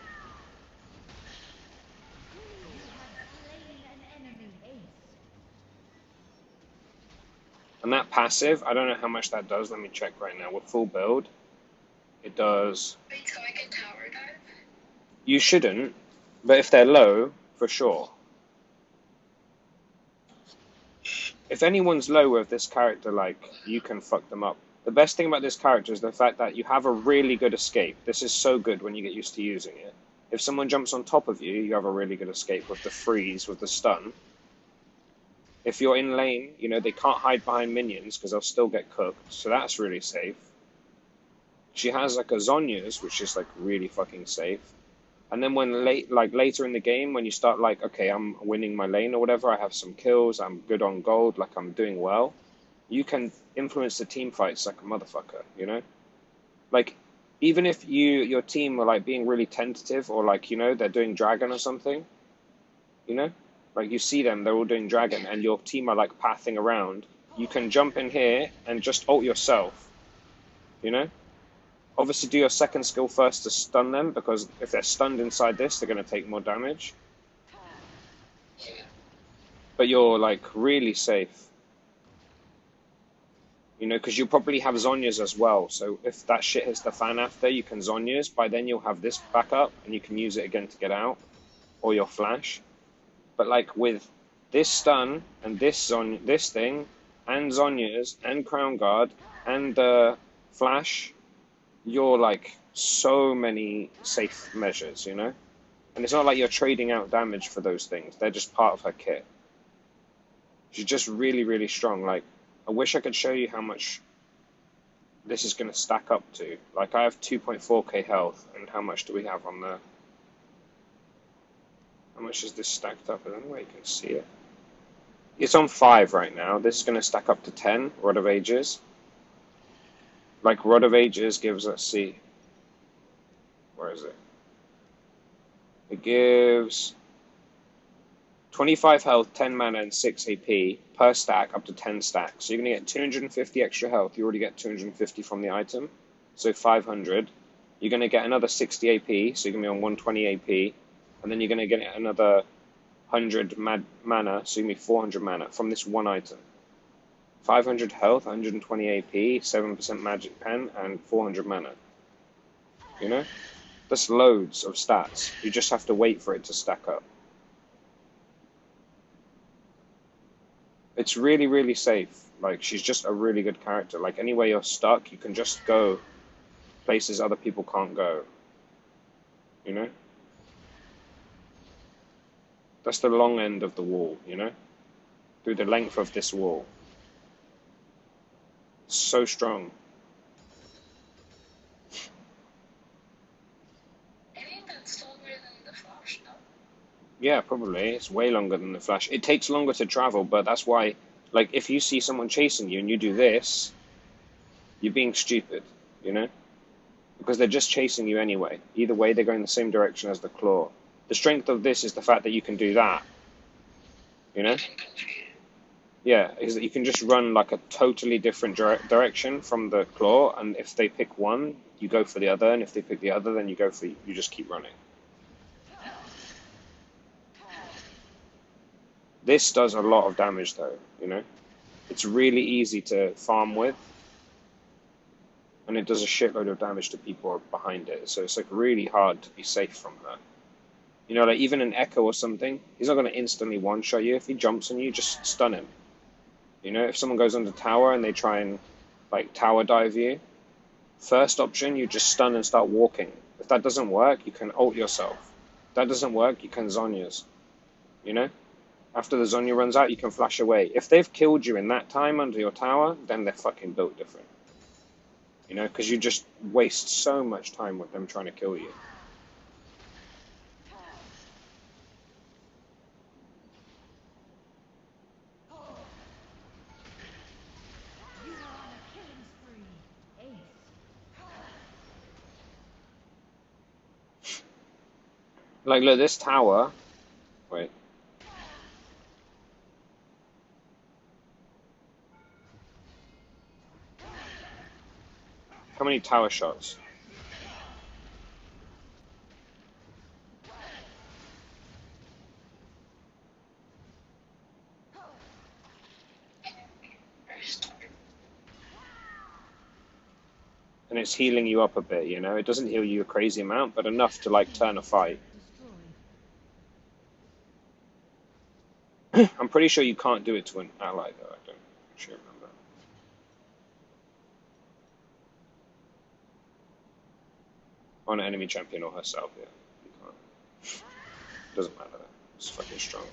And that passive, I don't know how much that does. Let me check right now. With full build, it does... Wait, so I can tower dive? You shouldn't, but if they're low, for sure. If anyone's low with this character, like, you can fuck them up. The best thing about this character is the fact that you have a really good escape. This is so good when you get used to using it. If someone jumps on top of you, you have a really good escape with the freeze, with the stun. If you're in lane, you know, they can't hide behind minions because they'll still get cooked, so that's really safe. She has like a Zonya's, which is like really fucking safe. And then when later in the game, when you start like, okay, I'm winning my lane or whatever, I have some kills, I'm good on gold, like I'm doing well, you can influence the team fights like a motherfucker, you know? Like, even if your team are like being really tentative or like, you know, they're doing dragon or something, you know? Like you see them, they're all doing dragon and your team are like pathing around, you can jump in here and just ult yourself, you know? Obviously do your second skill first to stun them, because if they're stunned inside this, they're going to take more damage. But you're like really safe. You know, because you'll probably have Zonya's as well. So if that shit hits the fan after, you can Zonya's. By then you'll have this back up and you can use it again to get out. Or your flash. But like with this stun and this thing, and Zonya's, and Crown Guard, and flash, you're like so many safe measures, you know? And it's not like you're trading out damage for those things. They're just part of her kit. She's just really, really strong. Like, I wish I could show you how much this is going to stack up to. Like, I have 2.4k health, and how much do we have on the... How much is this stacked up? I don't know where you can see it. It's on 5 right now. This is going to stack up to 10, Rod of Ages. Like, Rod of Ages gives, let's see. Where is it? It gives 25 health, 10 mana, and 6 AP per stack up to 10 stacks. So you're going to get 250 extra health. You already get 250 from the item. So 500. You're going to get another 60 AP, so you're going to be on 120 AP. And then you're going to get another 100 mana, so you're going to be 400 mana from this one item. 500 health, 120 AP, 7% magic pen, and 400 mana. You know? That's loads of stats. You just have to wait for it to stack up. It's really, really safe. Like, she's just a really good character. Like, anywhere you're stuck, you can just go places other people can't go. You know? That's the long end of the wall, you know? Through the length of this wall. It's so strong. I think that's longer than the Flash, no? Yeah, probably. It's way longer than the Flash. It takes longer to travel, but that's why, like, if you see someone chasing you and you do this, you're being stupid, you know? Because they're just chasing you anyway. Either way, they're going the same direction as the claw. The strength of this is the fact that you can do that, you know? Yeah, is that you can just run like a totally different direction from the claw, and if they pick one, you go for the other, and if they pick the other, then you just keep running. This does a lot of damage though, you know? It's really easy to farm with, and it does a shitload of damage to people behind it, so it's like really hard to be safe from her. You know, like even an Echo or something, he's not going to instantly one-shot you. If he jumps on you, just stun him. You know, if someone goes under tower and they try and like tower dive you, first option, you just stun and start walking. If that doesn't work, you can ult yourself. If that doesn't work, you can Zhonya's. You know? After the Zhonya runs out, you can flash away. If they've killed you in that time under your tower, then they're fucking built different. You know, because you just waste so much time with them trying to kill you. You are on a killing spree. Ace. Like, look, this tower... Wait. How many tower shots? And it's healing you up a bit, you know? It doesn't heal you a crazy amount, but enough to, like, turn a fight. Destroyed. I'm pretty sure you can't do it to an ally, though. I don't actually remember. On an enemy champion or herself, yeah. You can't. Doesn't matter. It's fucking strong.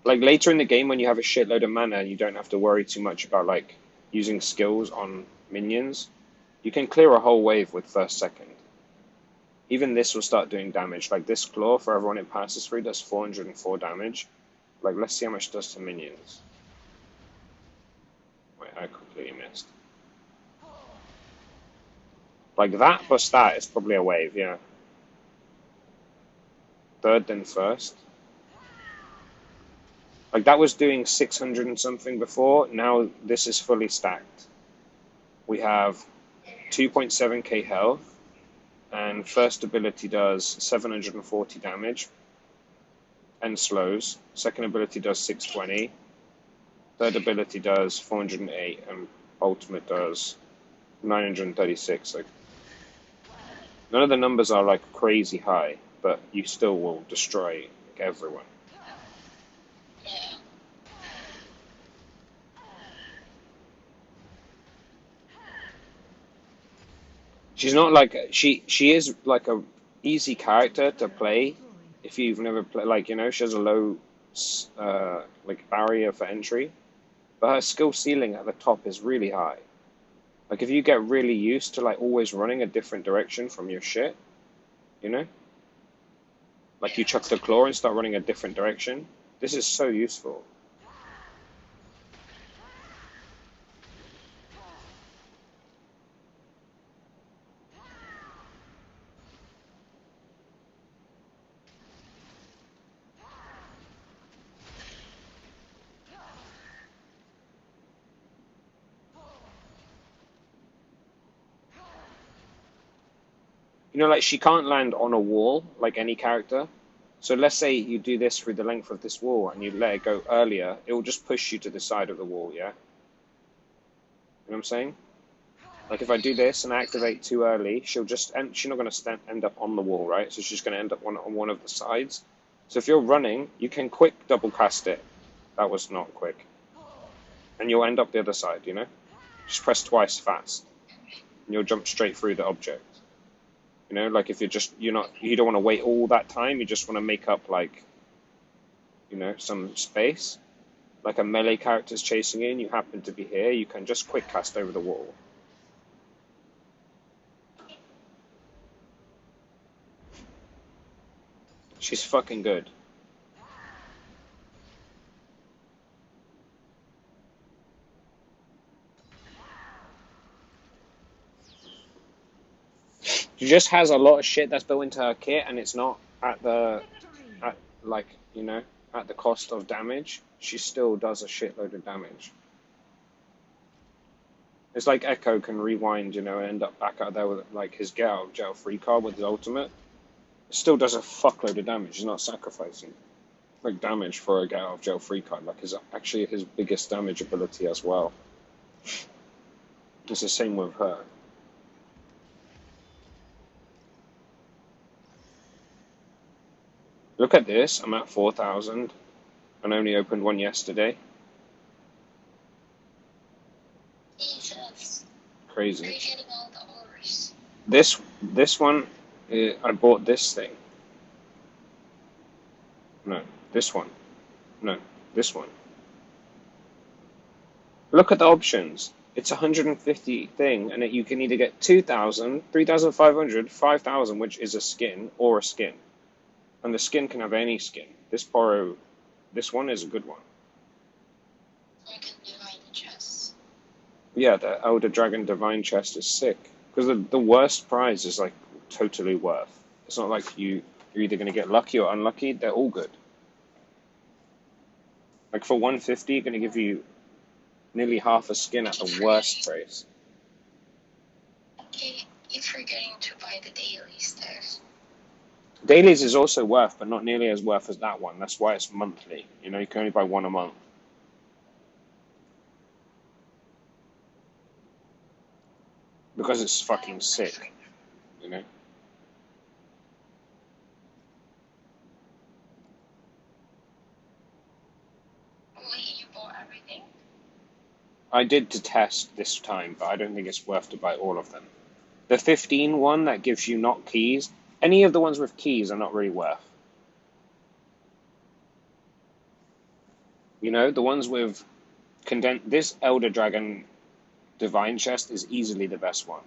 Like, later in the game, when you have a shitload of mana and you don't have to worry too much about, like, using skills on minions, you can clear a whole wave with first second. Even this will start doing damage. Like, this claw, for everyone it passes through, does 404 damage. Like, let's see how much it does to minions. Wait, I completely missed. Like, that plus that is probably a wave, yeah. Third, then first. Like, that was doing 600 and something before. Now this is fully stacked. We have 2.7k health. And first ability does 740 damage. And slows. Second ability does 620. Third ability does 408. And ultimate does 936. Like, none of the numbers are, like, crazy high. But you still will destroy, like, everyone. Yeah. She's not like she is like a easy character to play Destroyed. if you've never played. Like, you know, she has a low like barrier for entry, but her skill ceiling at the top is really high. Like if you get really used to like always running a different direction from your shit, you know, like you chuck the claw and start running a different direction. This is so useful. You know, like she can't land on a wall like any character. So let's say you do this through the length of this wall and you let it go earlier, it will just push you to the side of the wall, yeah? You know what I'm saying? Like if I do this and I activate too early, she'll just end, she's not going to end up on the wall, right? So she's going to end up on one of the sides. So if you're running, you can quick double cast it. That was not quick. And you'll end up the other side, you know? Just press twice fast. And you'll jump straight through the object. You know, like if you don't want to wait all that time, you just want to make up like, you know, some space. Like a melee character's chasing in, you happen to be here, you can just quick cast over the wall. She's fucking good. She just has a lot of shit that's built into her kit, and it's not at the, like, you know, at the cost of damage. She still does a shitload of damage. It's like Echo can rewind, you know, and end up back out there with like his get out of jail free card with his ultimate. It still does a fuckload of damage. He's not sacrificing like damage for a get out of jail free card. Like is actually his biggest damage ability as well. It's the same with her. Look at this. I'm at 4,000 and only opened one yesterday. Jesus. Crazy. Are you getting all the ores? This one, I bought this thing. No, this one. No, this one. Look at the options. It's 150 thing, and you can either get 2,000, 3,500, 5,000, which is a skin, or a skin. And the skin can have any skin. This one is a good one. I can divide the chest. Yeah, the Elder Dragon Divine Chest is sick. Because the worst prize is like totally worth. It's not like you're either going to get lucky or unlucky. They're all good. Like for 150, going to give you nearly half a skin at the worst price. Okay, you're forgetting to buy the dailies there. Dailies is also worth, but not nearly as worth as that one. That's why it's monthly. You know, you can only buy one a month. Because it's fucking sick. You know? Wait, you bought everything? I did to test this time, but I don't think it's worth to buy all of them. The 15 one that gives you not keys, any of the ones with keys are not really worth. You know, the ones with this Elder Dragon Divine Chest is easily the best one.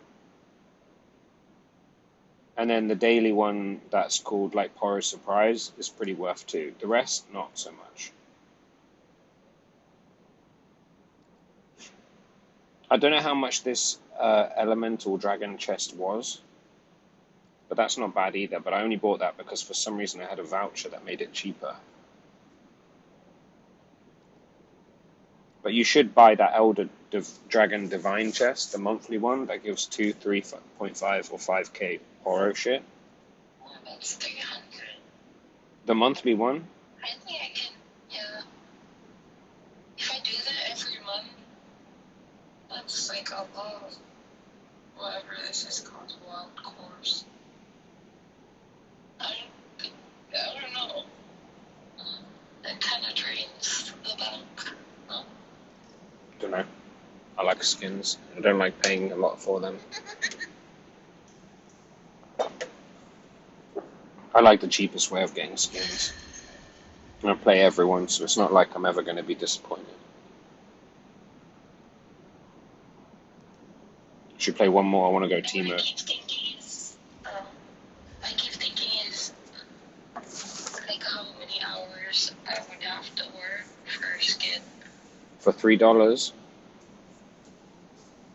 And then the daily one that's called like Poro Surprise is pretty worth too. The rest, not so much. I don't know how much this Elemental Dragon chest was, but that's not bad either. But I only bought that because for some reason I had a voucher that made it cheaper. But you should buy that Elder Dragon Divine chest, the monthly one that gives 2, 3.5 or 5k Poro shit. Well, that's 300. The monthly one? I think I can, yeah. If I do that every month, that's like a lot. Whatever this is called, wild course. I don't know. That kind of drains the bank. No? Don't know. I like skins. I don't like paying a lot for them. I like the cheapest way of getting skins. I play everyone, so it's not like I'm ever going to be disappointed. Should play one more. I want to go What Teemo. I keep thinking is like how many hours I would have to work for a skin. For $3.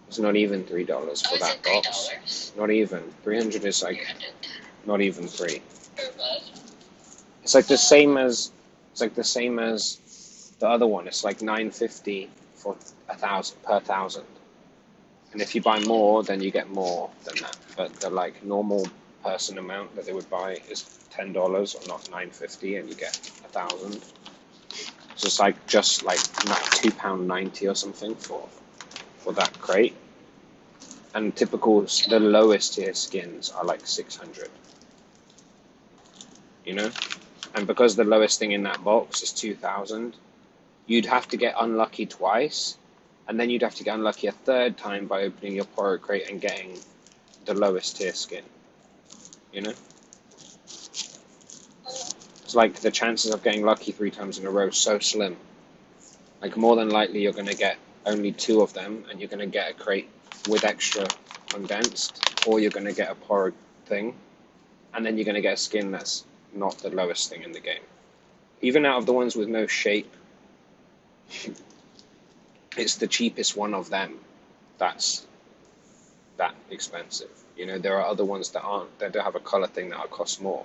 It's not even $3 Oh, for is that it box. $3? Not even. 300 is like 300 not even free. per month? It's like the same as the other one. It's like $9.50 for 1,000 per 1,000. And if you buy more, then you get more than that. But the like normal person amount that they would buy is $10 or not $9.50, and you get 1,000. So it's like just like £2.90 or something for that crate. And typical, the lowest tier skins are like 600. You know, and because the lowest thing in that box is 2,000, you'd have to get unlucky twice, and then you'd have to get unlucky a third time by opening your Poro crate and getting the lowest tier skin. You know? It's like the chances of getting lucky 3 times in a row is so slim. Like more than likely you're going to get only 2 of them, and you're going to get a crate with extra condensed, or you're going to get a Poro thing, and then you're going to get a skin that's not the lowest thing in the game. Even out of the ones with no shape, it's the cheapest one of them that's that expensive. You know, there are other ones that aren't, that don't have a color thing that cost more.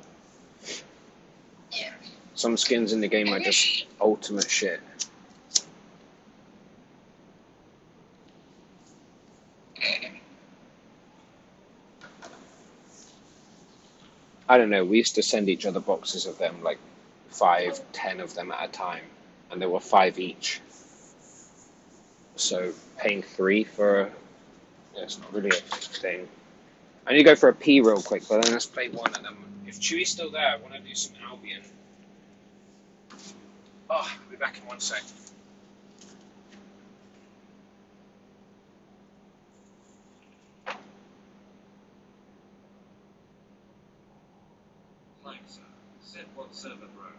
Yeah. Some skins in the game are just ultimate shit. I don't know, we used to send each other boxes of them, like 5, 10 of them at a time, and there were 5 each. So paying 3 for, it's not really a thing. I need to go for a pee real quick, but then let's play one of them. If Chewie's still there, I want to do some Albion. Oh, I'll be back in 1 sec. Alexa, set what server row?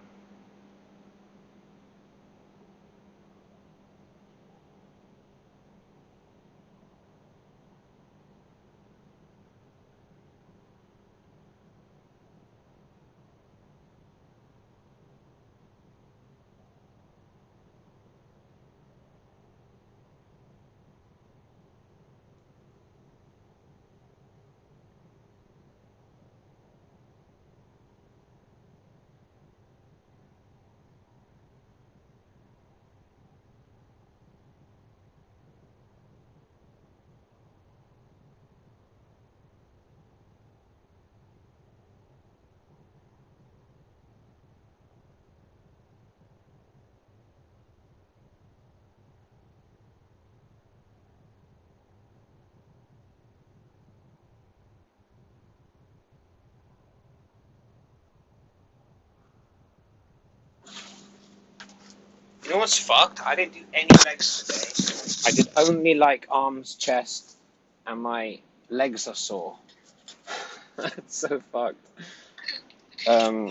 You know what's fucked? I didn't do any legs today. I did only like arms, chest, and my legs are sore. That's so fucked. Did you work on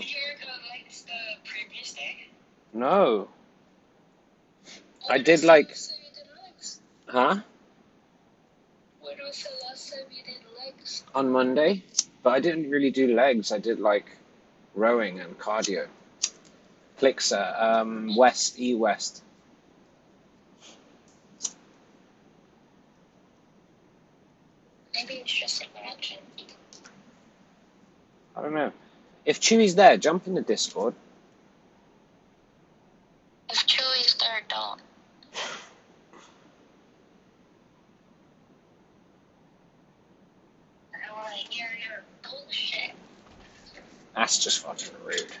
legs the previous day? No. I When did was the like, last time you did legs? huh? When was the last time you did legs? On Monday? But I didn't really do legs. I did like rowing and cardio. Plixer, West, E-West. Maybe it's just imagined. I don't know. If Chewie's there, jump in the Discord. If Chewie's there, don't. I don't want to hear your bullshit. That's just fucking rude.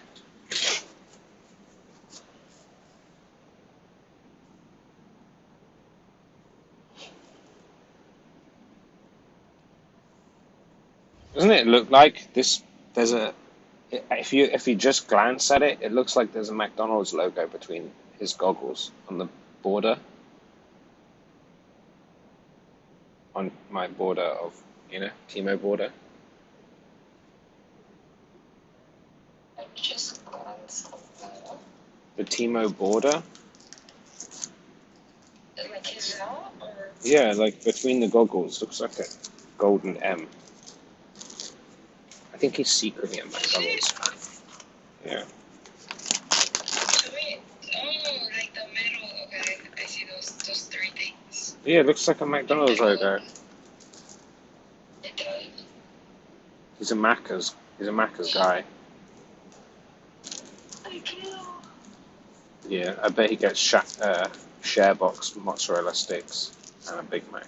Doesn't it look like this? There's a, if you just glance at it, it looks like there's a McDonald's logo between his goggles on the border. On my border of, Teemo border. Just glance over. The Timo border. Like his out or Yeah, like between the goggles, looks like a golden M. I think he's secretly at McDonald's. Yeah. I mean, oh, like the middle. Okay, I see those three things. Yeah, it looks like a McDonald's logo. It does. He's a Macca's. He's a Macca's guy. I do. Yeah, I bet he gets share box mozzarella sticks and a Big Mac.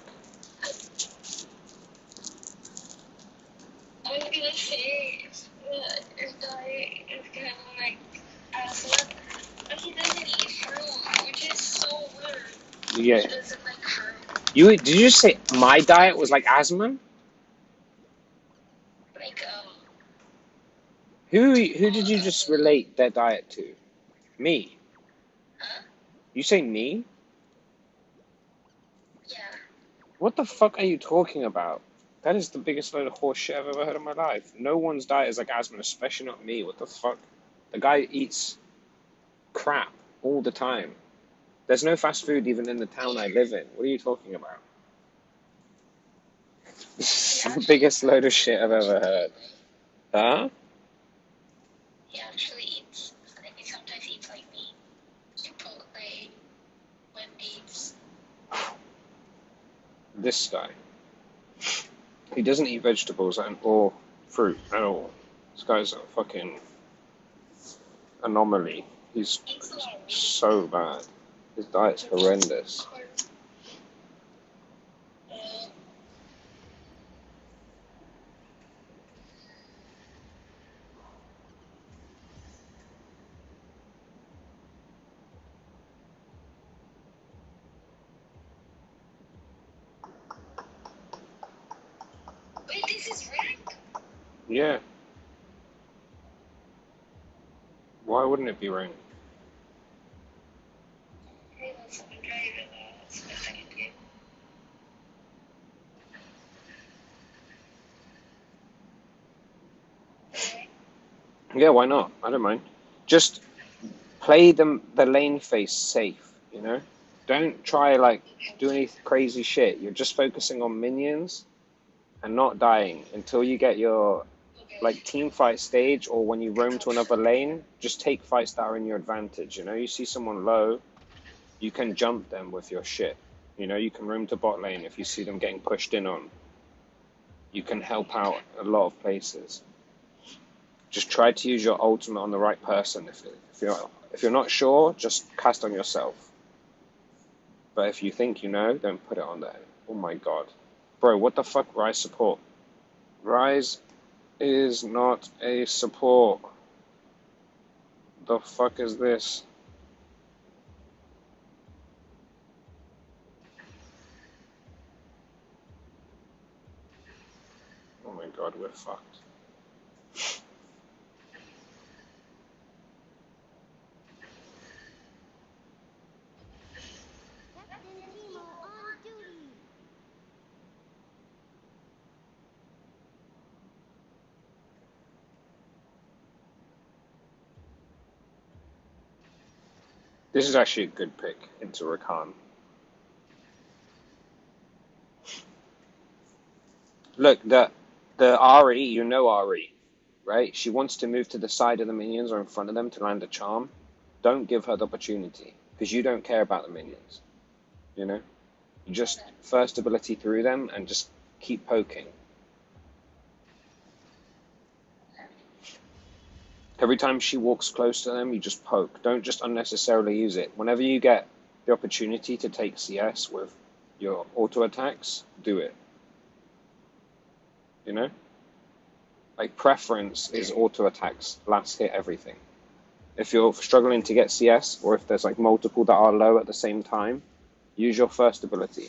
I was gonna say his diet is kind of like asthma, but he doesn't eat fruit, which is so weird. Yeah. He doesn't like fruit. Did you just say my diet was like asthma? Like Who did you just relate their diet to? Me. huh? You say me? Yeah. What the fuck are you talking about? That is the biggest load of horse shit I've ever heard in my life. No one's diet is like asthma, especially not me. What the fuck? The guy eats crap all the time. There's no fast food even in the town I live in. What are you talking about? This is the biggest load of shit I've ever heard. Huh? He actually eats. I think he sometimes eats like meat, Chipotle, Wendy's. This guy. He doesn't eat vegetables or fruit at all. This guy's a fucking anomaly. He's Eats a lot of meat. so bad. His diet's horrendous. Wait, this is rank? Yeah. Why wouldn't it be rain? Hey, let's drive it. It's my second game. Okay. Yeah, why not? I don't mind. Just play the lane face safe, you know? Don't try like do any crazy shit. You're just focusing on minions and not dying until you get your like team fight stage or when you roam to another lane, just take fights that are in your advantage, you know? You see someone low, you can jump them with your shit. You know, you can roam to bot lane if you see them getting pushed in on. You can help out a lot of places. Just try to use your ultimate on the right person. If you're not sure, just cast on yourself. But if you think you know, then put it on there. Oh my god. Bro, what the fuck, Rise support? Rise is not a support. The fuck is this? Oh my god, we're fucked. Captain Timo on duty. This is actually a good pick into Rakan. Look, the Ari, you know Ari, right? She wants to move to the side of the minions or in front of them to land a charm. Don't give her the opportunity, because you don't care about the minions. You know? You just first ability through them and just keep poking. Every time she walks close to them, you just poke. Don't just unnecessarily use it. Whenever you get the opportunity to take CS with your auto attacks, do it. You know? Like, preference is auto attacks, last hit everything. If you're struggling to get CS, or if there's like multiple that are low at the same time, use your first ability.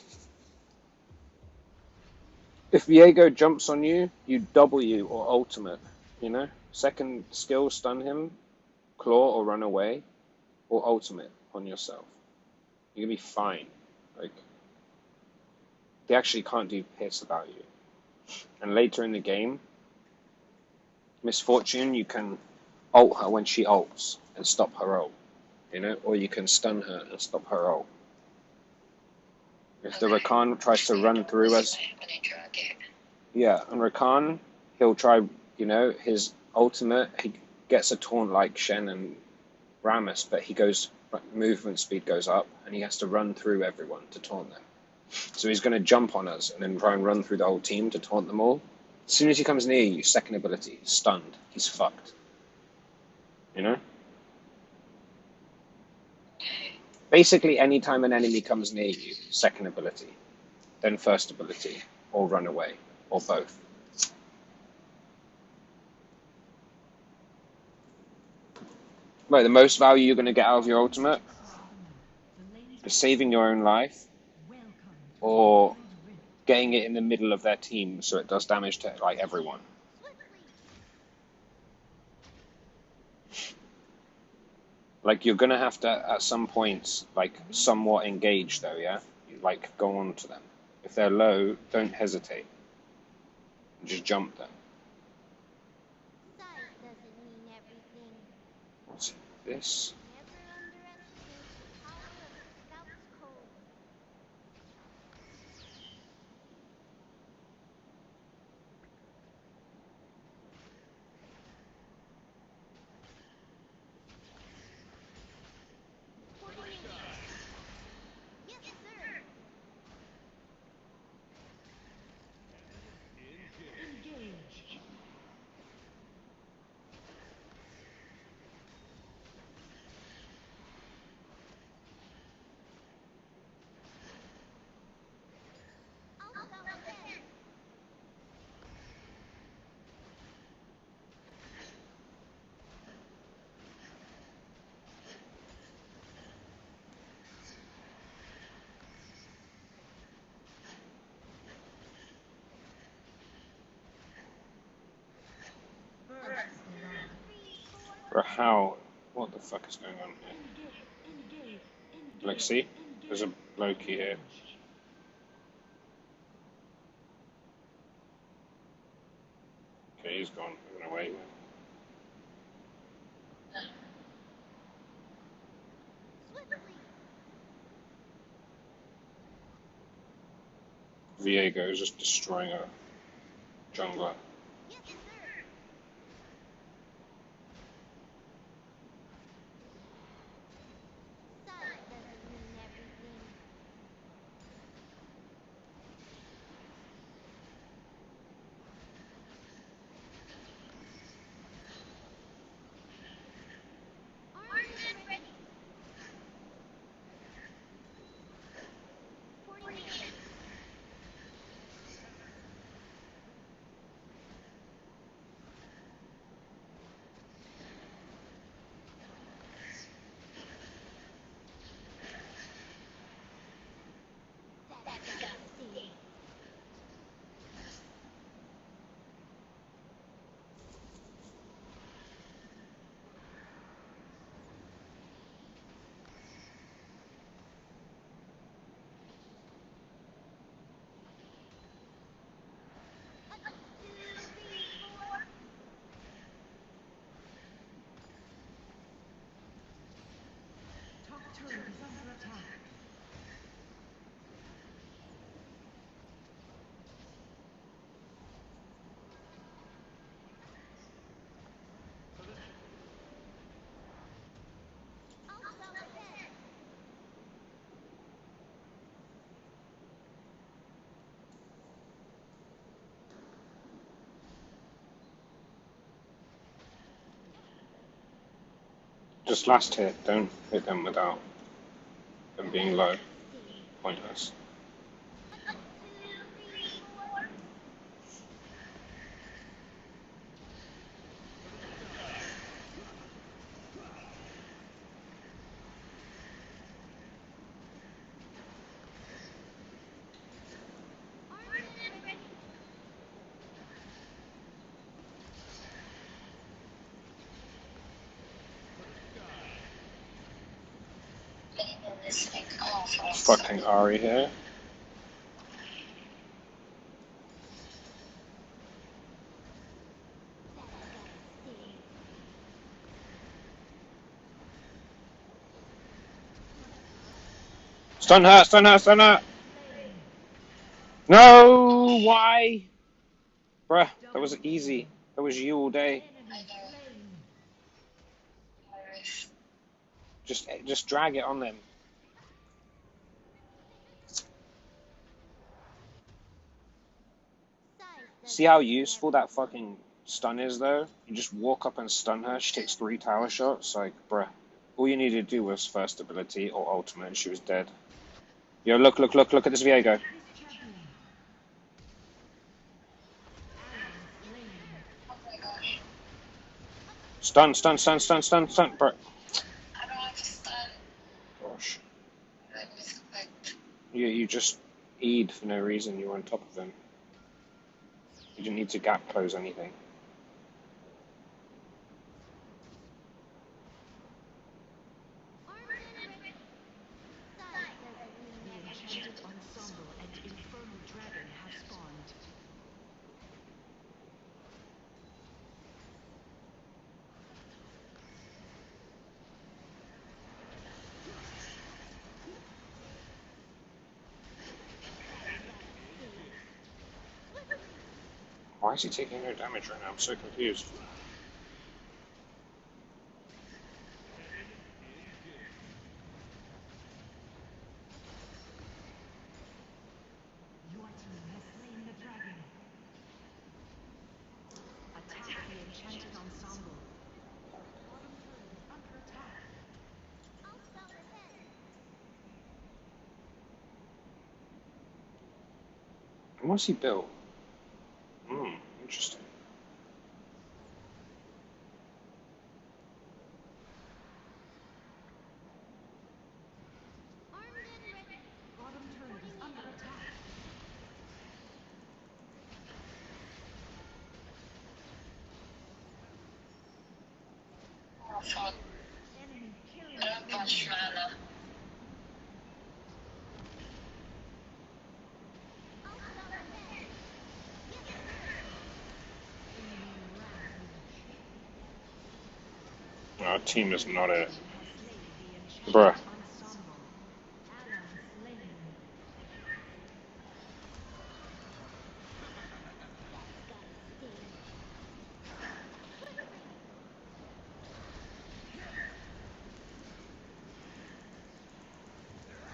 If Viego jumps on you, you W or ultimate, you know? Second skill, stun him, claw or run away, or ultimate on yourself. You're gonna be fine. Like, they actually can't do piss about you. And later in the game, Misfortune, you can ult her when she ults and stop her ult, you know, or you can stun her and stop her ult. If the Okay. Rakan tries to run through us, When I drag it. yeah, and Rakan, he'll try, you know, his ultimate, he gets a taunt like Shen and Rammus, but he goes, movement speed goes up, and he has to run through everyone to taunt them. So he's going to jump on us and then try and run through the whole team to taunt them all. As soon as he comes near you, second ability, stunned, he's fucked. You know? Basically, anytime an enemy comes near you, second ability, then first ability, or run away, or both. Right, the most value you're going to get out of your ultimate is saving your own life, or getting it in the middle of their team so it does damage to like everyone. Like you're gonna have to at some points like somewhat engage though, yeah? Like go on to them. If they're low, don't hesitate. Just jump them. Size doesn't mean everything. What's this? Never underestimate the power of the Scout's code. Porting in. Yes, sir. Engage. I'll scout ahead. First blood. 3, 4. Or how? What the fuck is going on here? Engage. Like, see? There's a Loki here. Okay, he's gone. I'm gonna wait. Swiftly. Viego is just destroying a jungler. Yes, sir. Size doesn't mean everything. Armed and ready. Porting in. That's gotta stay. A 2, 3, 4. Top turret is under attack. I'll scout ahead. Just last hit. Don't hit them without them being low. Gotta stay. Pointless. A 2, 3, 4. Armed and ready. Even this like awful. Fucking Ari here. That's gotta stay. Stun her, stun her, stun her! Slain. No! Why? Bruh, that was Double easy. kill. That was you all day. Enemy slain. Iris. Just drag it on them. See how useful that fucking stun is, though? You just walk up and stun her, she takes 3 tower shots, like, bruh. All you needed to do was first ability or ultimate, and she was dead. Yo, look at this Viego. Defeated this champion. Ally slain. Oh my gosh. Stun, stun, stun, stun, stun, stun, bruh. I don't have to stun. Gosh. That was like, You just E'd for no reason, you were on top of him. You didn't need to gap close anything. The enchanted ensemble and infernal dragon have spawned. Why is he taking no damage right now? I'm so confused. Your team has slain the dragon. Attack the enchanted ensemble. Bottom turret is under attack. And what's he built? Interesting. Bottom turret is under attack. oh fuck. Enemy killing I don't have much spree. mana. Enemy rampage. Our team is not it. Team has slain the enchanted Bruh. ensemble. Ally slain.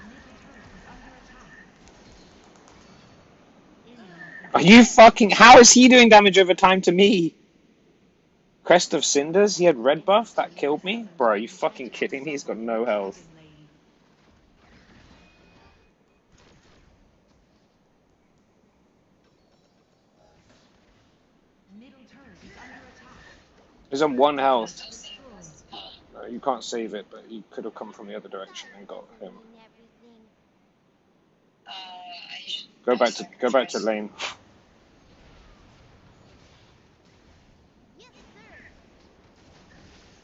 Middle turret is under attack. Enemy Are you fucking... How is he doing damage over time to me? Crest of Cinders? He had red buff? That killed me? Bro, are you fucking kidding me? He's got no health. Dragon lane. Middle turret is under attack. He's on 1 health. Destroyed. You can't save it, but he could have come from the other direction and got him. I should Go back to lane.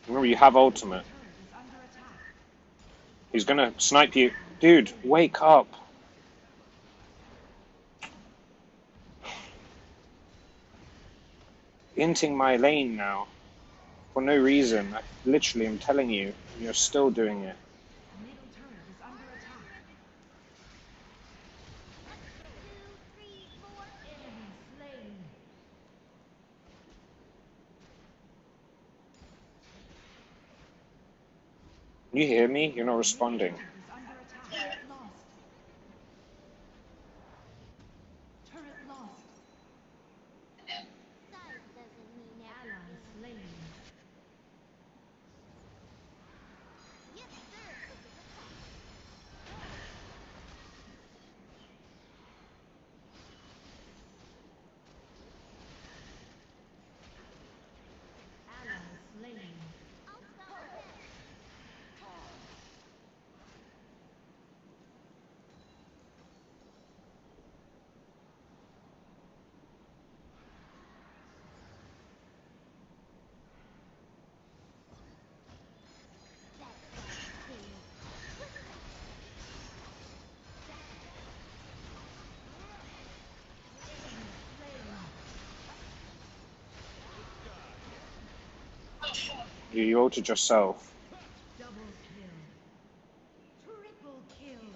Remember, you have ultimate. Turret is under attack. He's gonna snipe you. Dude, wake up. Inting my lane now. For no reason. I literally am telling you. And you're still doing it. Middle turret is under attack. Enemy slain. You hear me? You're not responding. Turret is under attack. Turret lost. Turret lost. Ally slain. Ally slain. Enemy slain. You ulted yourself. Double kill. Triple kill.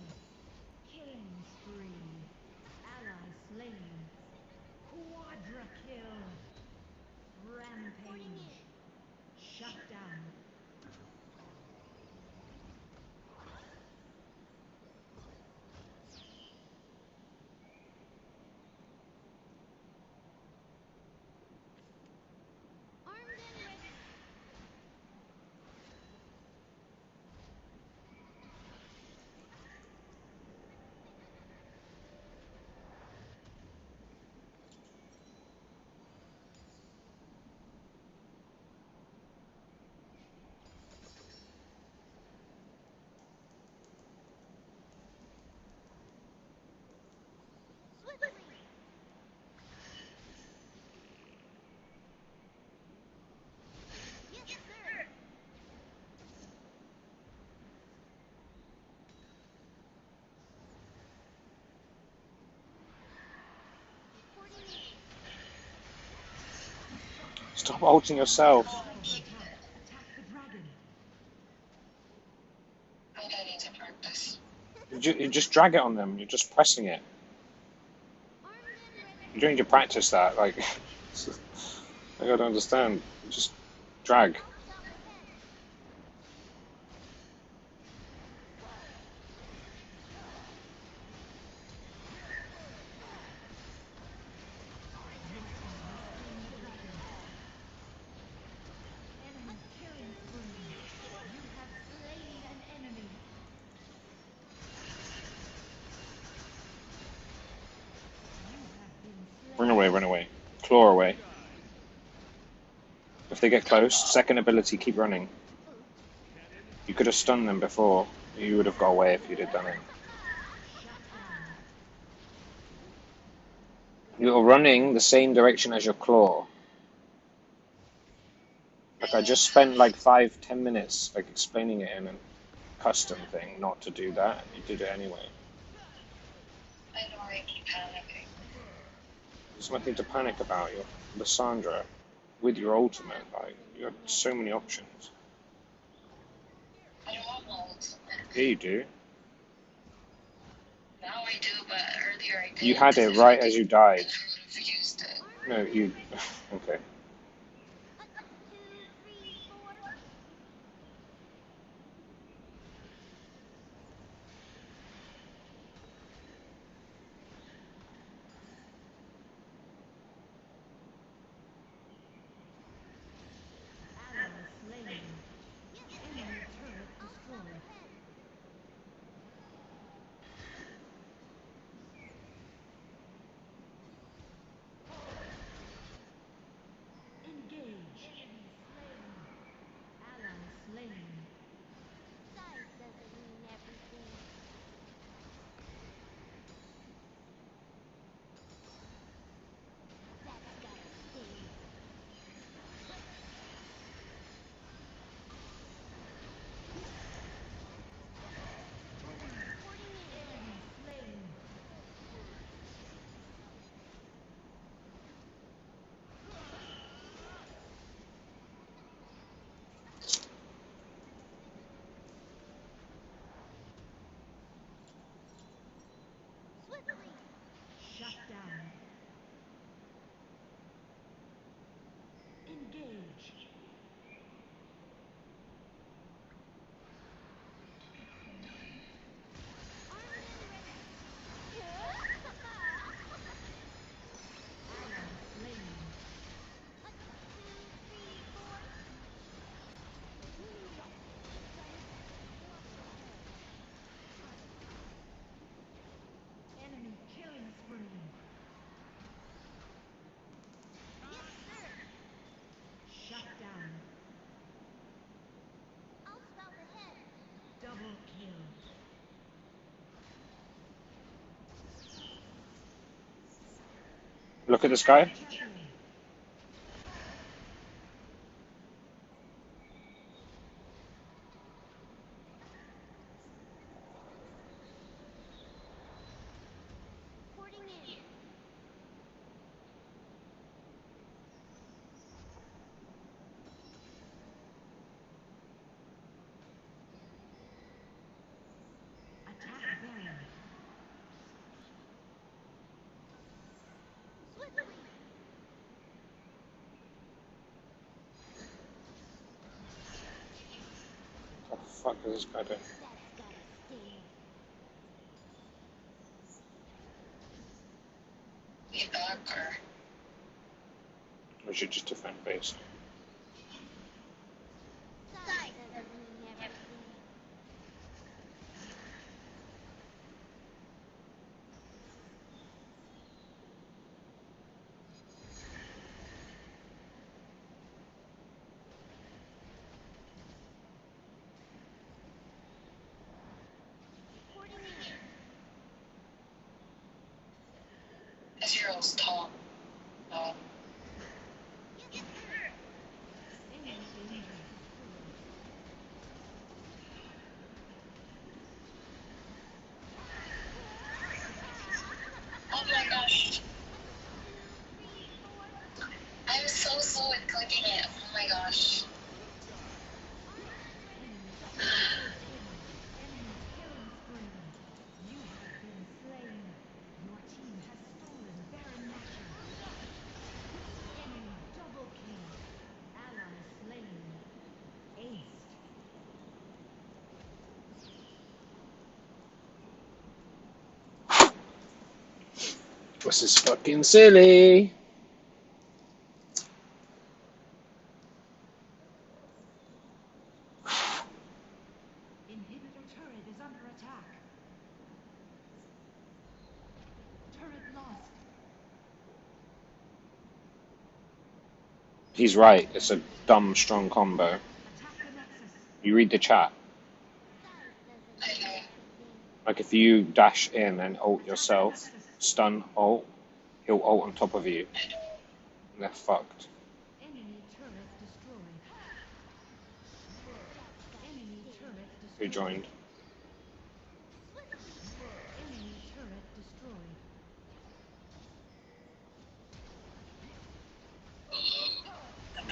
Stop ulting yourself. Oh, I keep Attack the dragon. I need to practice. You just drag it on them. You're just pressing it. Armed and ready. You don't need to practice that. Like, I don't understand. Just drag. I'll jump ahead. Your team has slain the dragon. Enemy killing spree. You have slain an enemy. You have been Run slain. away, run away. Claw away. If they get close, second ability, keep running. You could have stunned them before. You would have got away if you'd have done it. Shut down. You're running the same direction as your claw. Like, I just spent like 5-10 minutes like explaining it in a custom thing not to do that, and you did it anyway. I know I keep panicking. There's nothing to panic about. You're Lysandra with your ultimate. Like, you have so many options. I don't want my ultimate. Yeah, you do. Now I do, but earlier I didn't. You had it If right I as you didn't, died. I would have used it. No, you. Okay. 1, 2, 3, 4. Ally slain. Enemy turret I'll jump destroyed. ahead. Engage. Enemy slain. Ally slain. Size doesn't mean everything. That's gotta sting. Reporting in. Enemy slain. Swiftly. Shut down. Engage. Armed and ready. Ally slain. 1, 2, 3, 4. Enemy killing spree. Yes, sir. Shut down. I'll scout ahead. Double kill. Look at this guy. Champion. Reporting in. Attack Baron. Swiftly. What the fuck is this guy doing? That's gotta sting. We back her. We should just defend base. Size doesn't mean everything. Reporting in. Ezreal's top. Yes, sir. Enemy danger. Oh my gosh. 1, 2, 3, 4. I'm so slow at clicking This is fucking silly. Inhibitor turret is under attack. Turret lost. He's right. It's a dumb, strong combo. Attack the Nexus. You read the chat. Size doesn't I mean know. everything. Like if you dash in and ult yourself, stun ult, he'll ult on top of you. And they're fucked. Enemy turret destroyed. That's gotta Enemy sting. turret Who destroyed. joined? Enemy turret destroyed.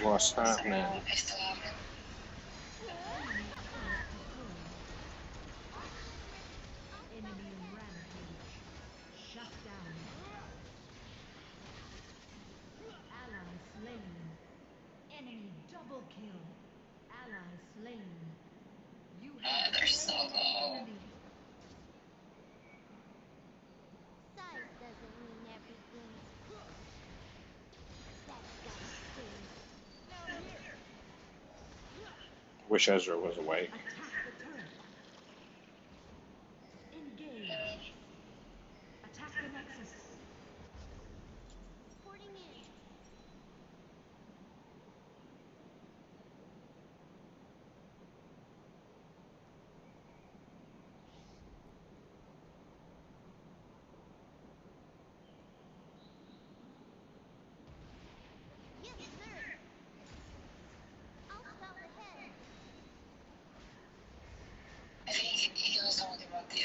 What's Somehow happening? I still have him. Enemy turret destroyed. Online ready. I'll scout Enemy ahead. rampage. Shut down. Ally slain. Enemy double kill. Ally slain. You have They're so slain an low. enemy. Size doesn't mean everything. That's gotta sting. Wish Ezra was awake. Attack the turret. Engage. Attack the Nexus. Porting in. Yes, sir. I'll scout ahead. I think he was talking about the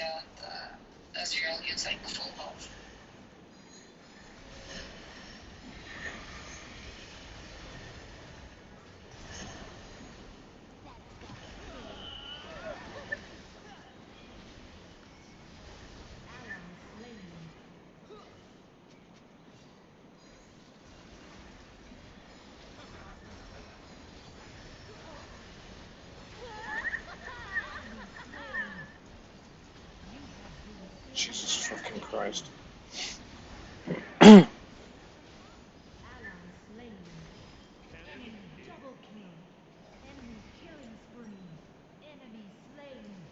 Australians like full health. That's gotta sting. Ally slain. Enemy slain. You have been Jesus slain. fucking Christ. Ally slain. Enemy double kill. Enemy killing spree. Enemy slain.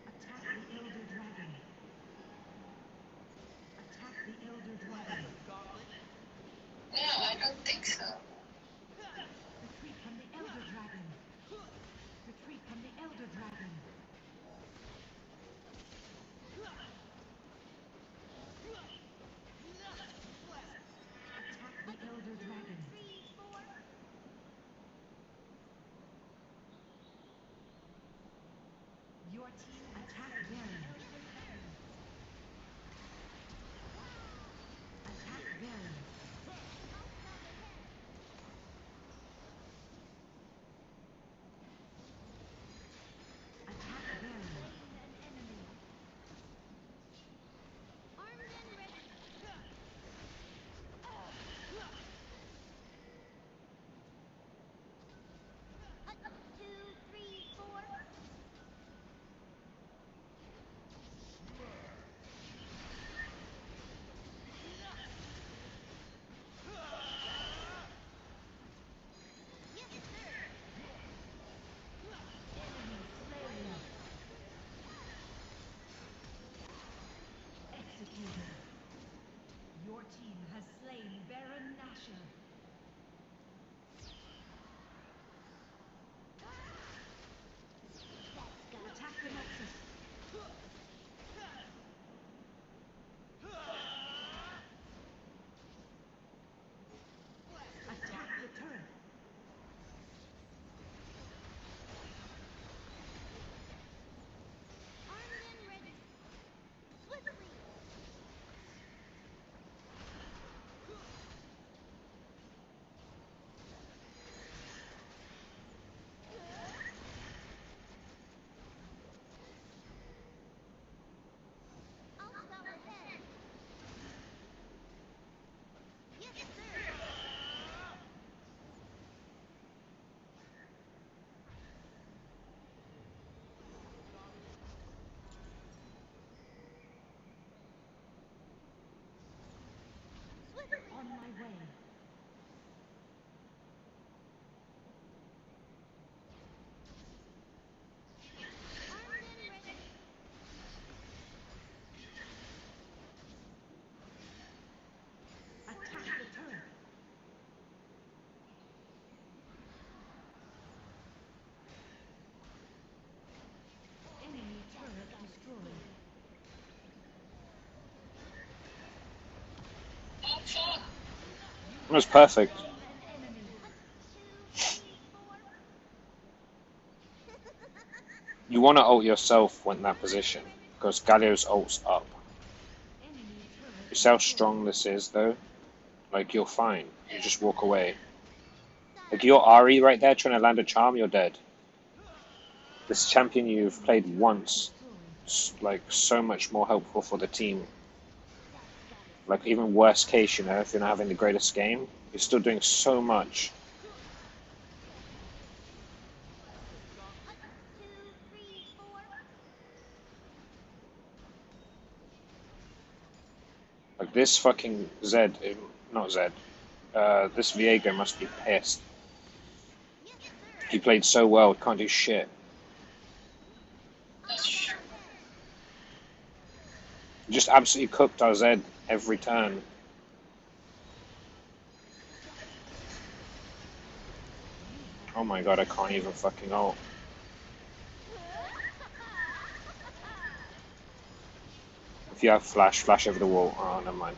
Attack the Elder Dragon. Attack the Elder Dragon. No, I don't think so. Retreat from the Elder Dragon. Retreat from the Elder Dragon. Attack the Elder Dragon. 3, 4. Your team attack Baron. Attack Baron. I'll scout ahead. Attack Baron. Slain an enemy. Armed and ready. 2, 3, 4. It was perfect. Slain an enemy. 1, 2, 3, 4. You want to ult yourself when that position, because Galio's ult's up. Enemy turret You see how destroyed. strong this is, though? Like, you're fine. You just walk away. Like, Done. your Ari right there trying to land a charm, you're dead. This champion you've played once, Destroyed. like, so much more helpful for the team. That satisfies. Like, even worst case, you know, if you're not having the greatest game, you're still doing so much. 1, 2, 3, 4. Like, this fucking Zed, not Zed, this Viego must be pissed. Yes, sir. He played so well, can't do shit. That's true. Just absolutely cooked our Zed every turn. Oh my god, I can't even fucking ult. If you have flash, flash over the wall. Oh, never mind.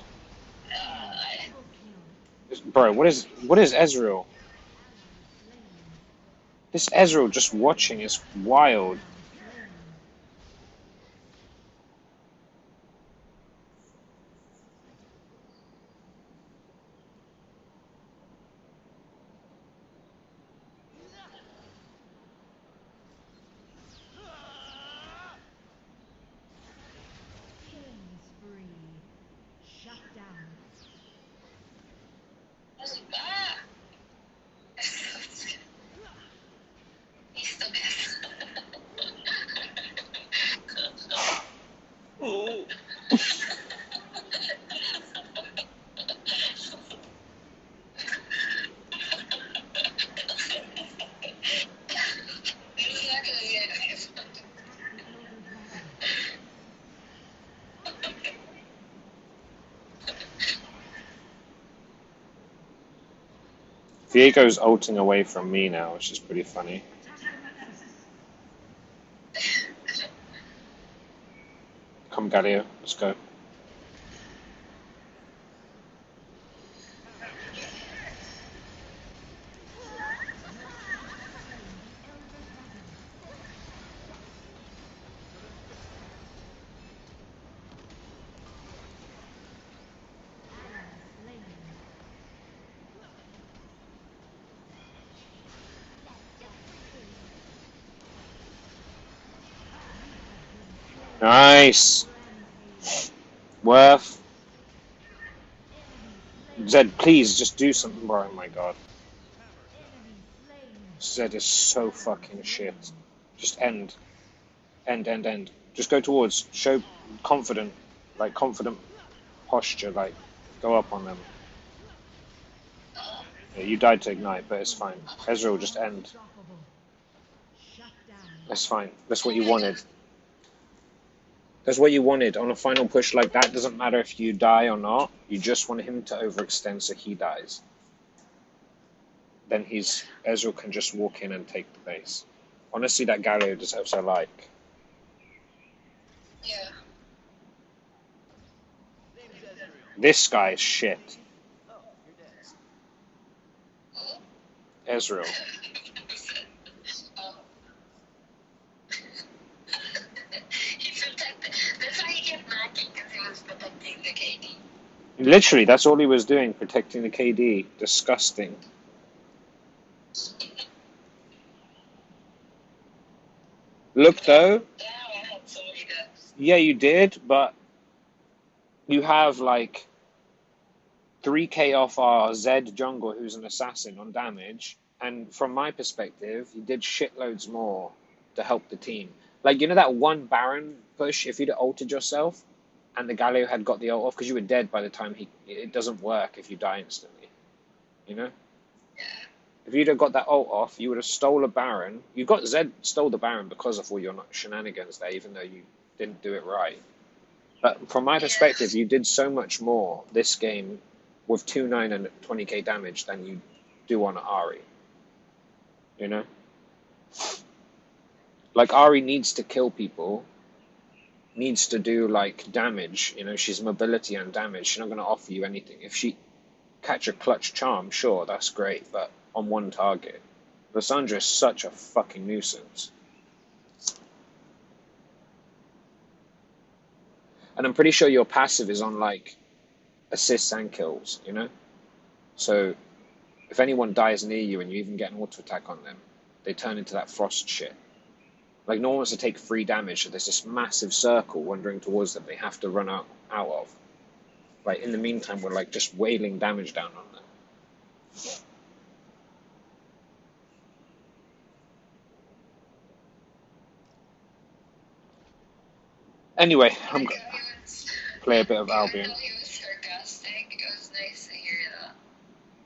Double kill. Bro, what is Ezreal? Ally slain. This Ezreal just watching is wild. Ally slain. Killing spree. Shut down. Ah! He's the best. He's not gonna get it. Attack the elder dragon. Viego's ulting away from me now, which is pretty funny. Attack the nexus. Come, Galio, let's go. Elder dragon. Ally slain. Nice! Rampage. Worth. Enemy slain. Zed, please, just do something. Oh my god. Enemy slain. Zed is so Ally fucking shit. slain. Just end. End, end, end. Just go towards. Show confident. Like, confident posture. Like, go up on them. Yeah, you died to ignite, but it's fine. Ezreal, just end. Unstoppable. Shut down. That's fine. That's what you wanted. That's what you wanted. On a final push like that, doesn't matter if you die or not. You just want him to overextend so he dies. Then Ezreal can just walk in and take the base. Honestly, that Galio deserves a like. Yeah. This guy is shit. Ezreal. Oh. He protected. That's why he kept knocking, because he was protecting the KD. Literally, that's all he was doing, protecting the KD. Disgusting. Look, though. Damn, I had so many deaths. Yeah, you did, but you have, like, 3k off our Zed jungle, who's an assassin, on damage. And from my perspective, you did shitloads more to help the team. Like, you know that one Baron push, if you'd have ulted yourself, and the Galio had got the ult off, because you were dead by the time it doesn't work if you die instantly. You know? If you'd have got that ult off, you would have stole a Baron. You got Zed stole the Baron because of all your shenanigans there, even though you didn't do it right. But from my perspective, you did so much more this game with 2-9 and 20k damage than you do on Ari. You know? Like, Ari needs to kill people, needs to do, like, damage. You know, she's mobility and damage. She's not going to offer you anything. If she catch a clutch charm, sure, that's great, but on one target. Lissandra is such a fucking nuisance. And I'm pretty sure your passive is on like assists and kills, you know? So if anyone dies near you and you even get an auto attack on them, they turn into that frost shit. Like no one wants to take 3 damage, so there's this massive circle wandering towards them they have to run out of. Like in the meantime, we're like just wailing damage down on them. Anyway, I'm gonna play a bit of Albion. He was sarcastic. It was nice to hear that.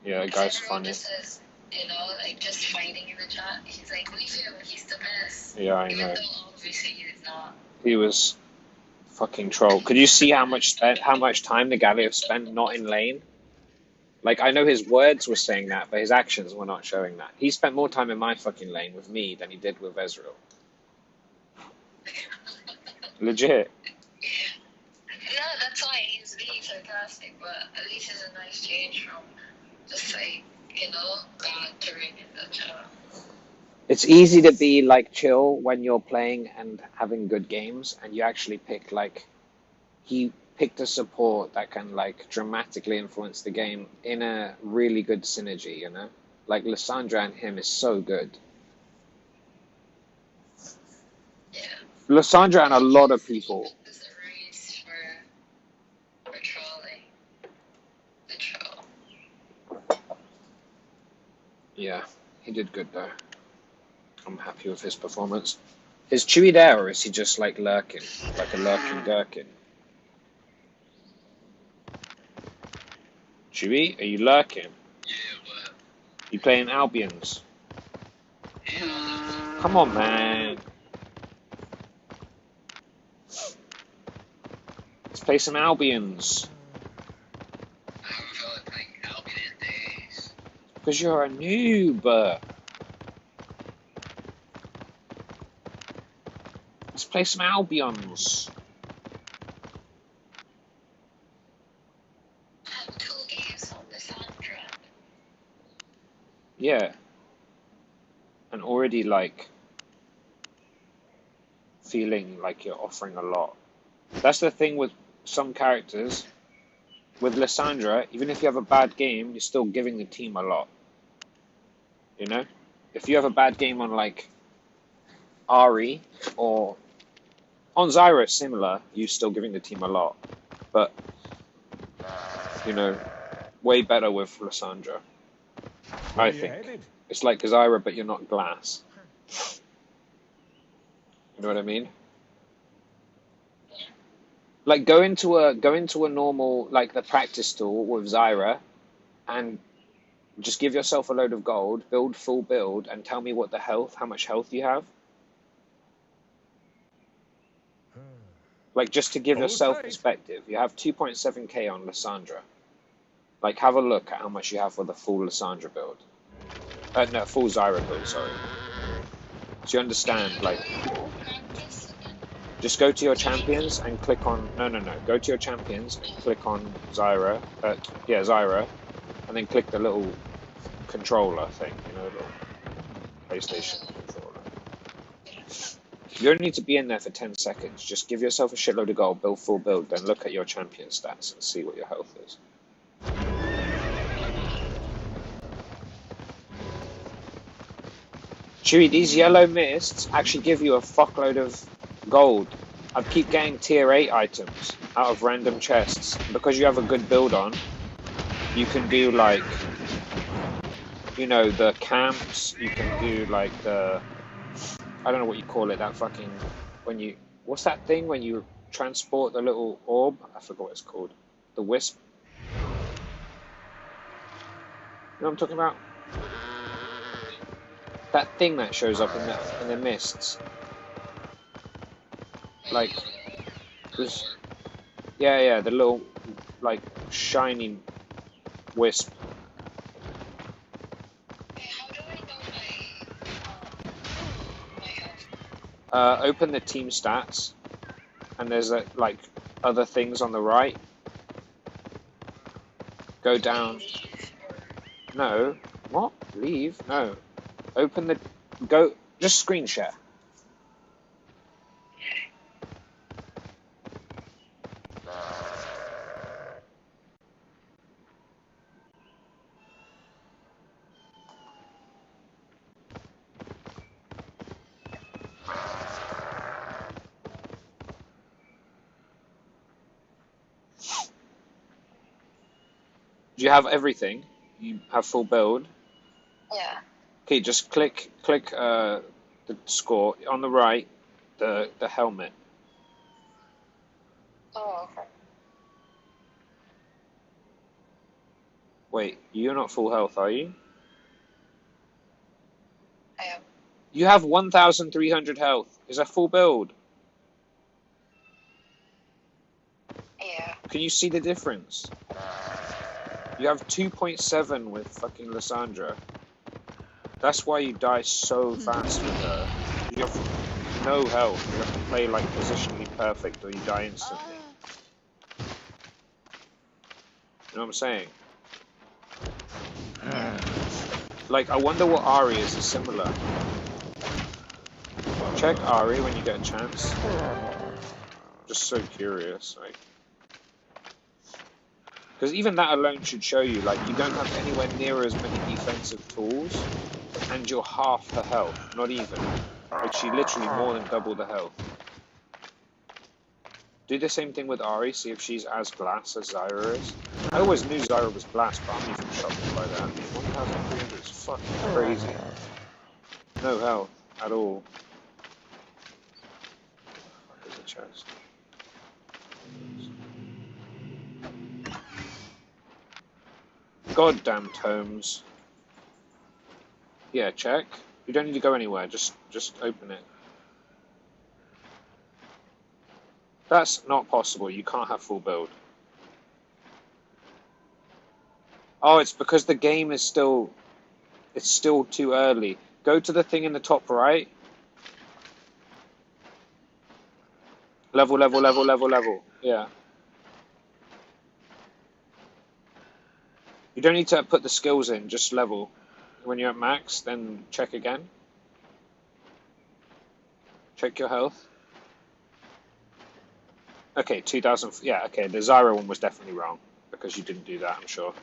Yeah, the guy's Everyone funny. just says, you know, like just fighting in the chat. He's like, leave him. He's the best. Yeah, I Even know. though obviously he's not. He was fucking troll. Could you see how much time the Galio spent not in lane? Like I know his words were saying that, but his actions were not showing that. He spent more time in my fucking lane with me than he did with Ezreal. Legit. No, that's why he's being sarcastic, but at least it's a nice change from just like, you know, bantering in the chat. It's easy to be like chill when you're playing and having good games, and you actually pick like he picked a support that can like dramatically influence the game in a really good synergy, you know? Like Lissandra and him is so good. Yeah. Lissandra and a lot of people. It's a race for trolling. The troll. Yeah, he did good though. I'm happy with his performance. Is Chewy there, or is he just like lurking? Like a lurking gherkin? Chewy, are you lurking? Yeah, what? You playing Albions? Yeah. Come on, man. Let's play some Albions. I haven't felt like playing Albion in days. Because you're a noob. Let's play some Albions. I have 2 games on the soundtrack. Yeah. And already like feeling like you're offering a lot. That's the thing with some characters. With Lissandra, even if you have a bad game, you're still giving the team a lot. You know? If you have a bad game on like Ari or on Zyra, it's similar, you're still giving the team a lot. But, you know, way better with Lissandra. I think. It's like Zyra, but you're not glass. You know what I mean? Like go into a normal like the practice tool with Zyra and just give yourself a load of gold, build full build, and tell me what the health, how much health you have. Like just to give yourself perspective, you have 2.7k on Lissandra. Like have a look at how much you have for the full Lissandra build. No, full Zyra build, sorry. So you understand, like, just go to your champions and click on, no, go to your champions and click on Zyra, Zyra, and then click the little controller thing, you know, little PlayStation controller. You don't need to be in there for 10 seconds, just give yourself a shitload of gold, build full build, then look at your champion stats and see what your health is. Chewy, these yellow mists actually give you a fuckload of gold. I keep getting tier 8 items out of random chests. Because you have a good build on, you can do like, you know, the camps, you can do like the, I don't know what you call it, that fucking, when you, what's that thing when you transport the little orb? I forgot what it's called. The wisp. You know what I'm talking about? That thing that shows up in the mists. Like, this, yeah, the little, like, shiny wisp. How do I know my health? Open the team stats, and there's like other things on the right. Go down. Leave or No. What? Leave? No. Open the... Go... Just screen share. Do you have everything? You have full build? yeah. Okay, just click the score on the right, the helmet. Oh, okay. Wait, you're not full health, are you? I am. You have 1,300 health. Is that full build? Yeah. Can you see the difference? You have 2.7 with fucking Lysandra. That's why you die so fast with her. You have no health. You have to play like positionally perfect or you die instantly. You know what I'm saying? Like, I wonder what Ari is similar. Check Ari when you get a chance. Just so curious, like. Because even that alone should show you, like, you don't have anywhere near as many defensive tools, and you're half her health. Not even. Like, she literally more than double the health. Do the same thing with Ari, see if she's as glass as Zyra is. I always knew Zyra was glass, but I'm even shocked by that. 1,300 is fucking crazy. No health at all. What the fuck is a chest? Goddamn tomes. Yeah, check. You don't need to go anywhere, just open it. That's not possible, you can't have full build. Oh, it's because the game is still... It's still too early. Go to the thing in the top right. Level, level, level, level, level. Yeah. You don't need to put the skills in, just level. When you're at max, then check again. Check your health. Okay, 2,000... Yeah, okay, the Zyra one was definitely wrong. Because you didn't do that, I'm sure.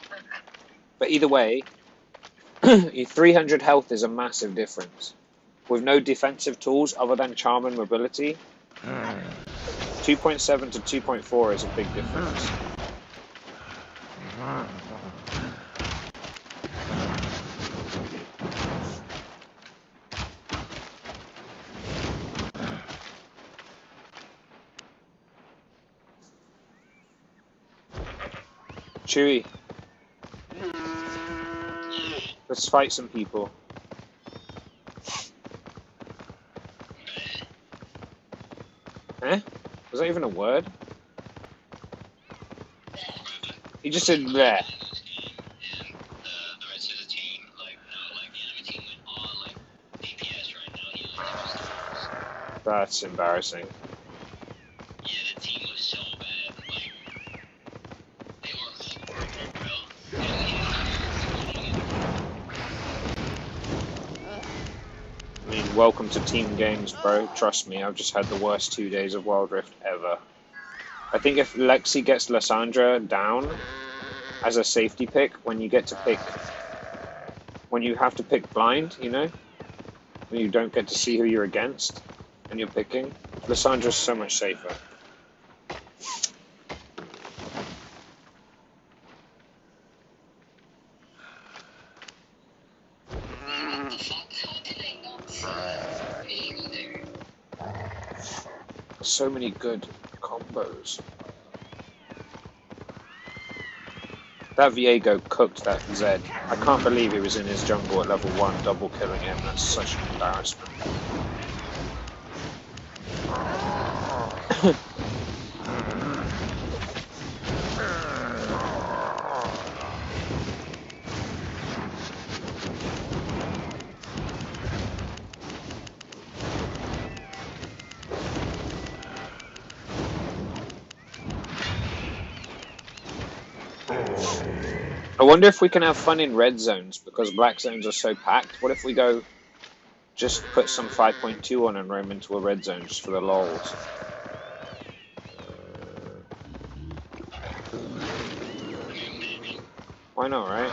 But either way, your 300 health is a massive difference. With no defensive tools other than charm and mobility, 2.7 to 2.4 is a big difference. Chewie, let's fight some people. Eh? Was that even a word? He just said bleh. The rest of the team, like, no, like, the enemy team went all, like, DPS right now. He was That's embarrassing. yeah, the team was so bad. Like, they were horrible, bro. I mean, welcome to team games, bro. Trust me, I've just had the worst 2 days of Wild Rift ever. I think if Lexi gets Lysandra down as a safety pick, when you get to pick... When you have to pick blind, you know? When you don't get to see who you're against, and you're picking, Lysandra's so much safer. What the fuck? How did I not see Viego there? So many good combos. That Viego cooked that Zed. I can't believe he was in his jungle at level 1, double killing him. That's such an embarrassment. I wonder if we can have fun in red zones because black zones are so packed. What if we go just put some 5.2 on and roam into a red zone just for the lols? Why not, right?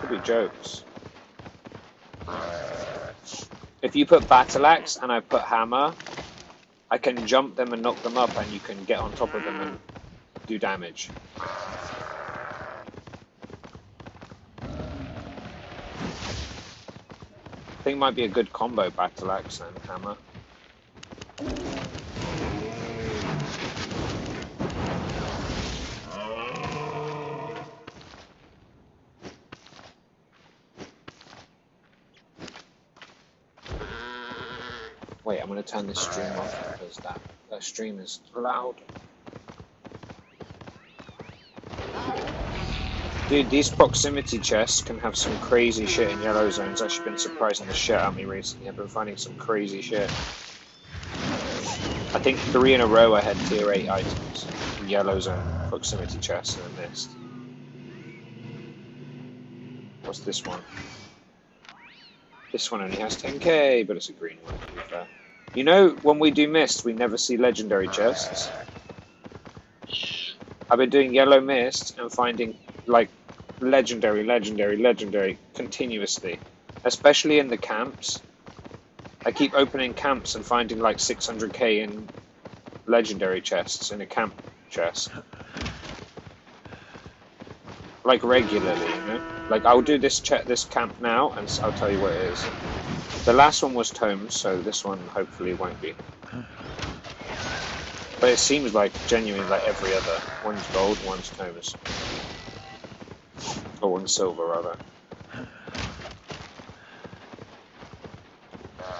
Could be jokes. If you put battle axe and I put hammer, I can jump them and knock them up, and you can get on top of them and do damage. I think it might be a good combo, battle axe and hammer. Wait, I'm gonna turn this stream off because that stream is loud. Dude, these proximity chests can have some crazy shit in yellow zones. Actually been surprising the shit out of me recently. I've been finding some crazy shit. I think 3 in a row I had tier 8 items in yellow zone proximity chests and I missed. What's this one? This one only has 10k, but it's a green one, to be fair. You know, when we do mist, we never see legendary chests. I've been doing yellow mist and finding, like, legendary continuously. Especially in the camps. I keep opening camps and finding, like, 600k in legendary chests in a camp chest. Like, regularly, you know? Like, I'll do this camp now, and I'll tell you what it is. The last one was tomes, so this one hopefully won't be. But it seems like genuinely like every other. One's gold, one's tomes. Or one's silver, rather.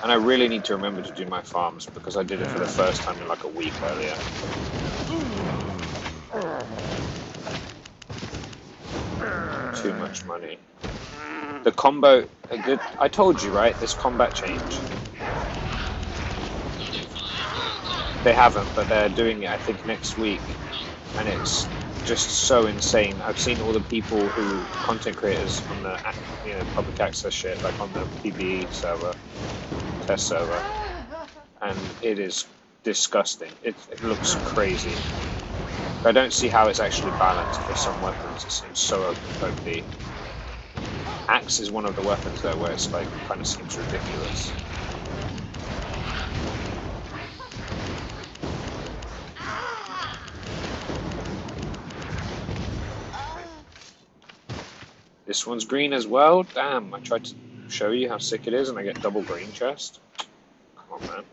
And I really need to remember to do my farms, because I did it for the first time in like a week earlier. Too much money. The combo, I told you, right? This combat change. They haven't, but they're doing it, I think, next week. And it's just so insane. I've seen all the people who, content creators on the, you know, public access shit, like on the PBE server, test server. And it is disgusting. It looks crazy. I don't see how it's actually balanced for some weapons. It seems so OP. Axe is one of the weapons though where it's like kind of seems ridiculous. This one's green as well. Damn, I tried to show you how sick it is and I get double green chest. Come on, man.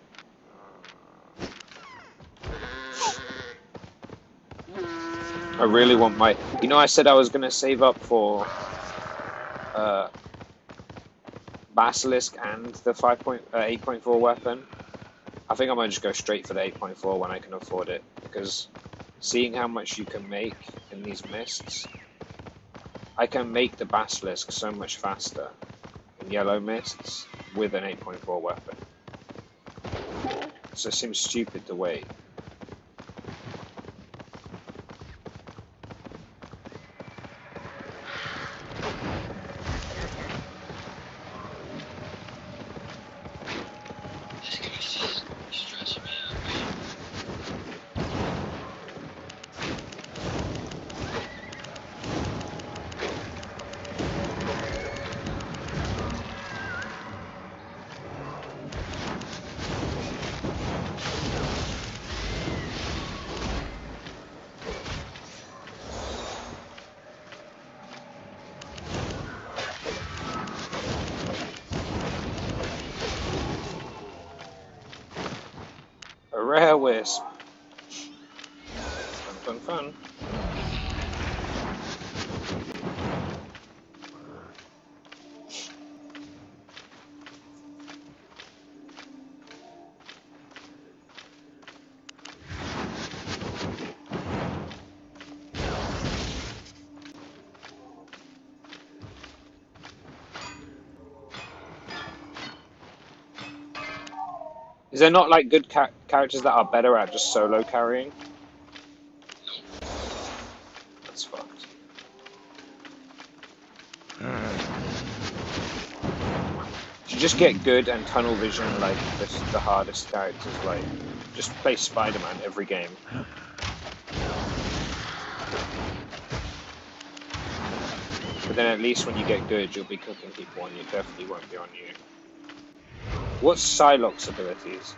I really want my... You know, I said I was going to save up for Basilisk and the 8.4 weapon. I think I might just go straight for the 8.4 when I can afford it, because seeing how much you can make in these mists, I can make the Basilisk so much faster in yellow mists with an 8.4 weapon. So it seems stupid to wait. A rare wisp. Fun, fun, fun. Is there not like good characters that are better at just solo carrying? That's fucked. just get good and tunnel vision like the hardest characters, like just play Spider-Man every game. But then at least when you get good, you'll be cooking people and you definitely won't be on you. What's Psylocke's abilities?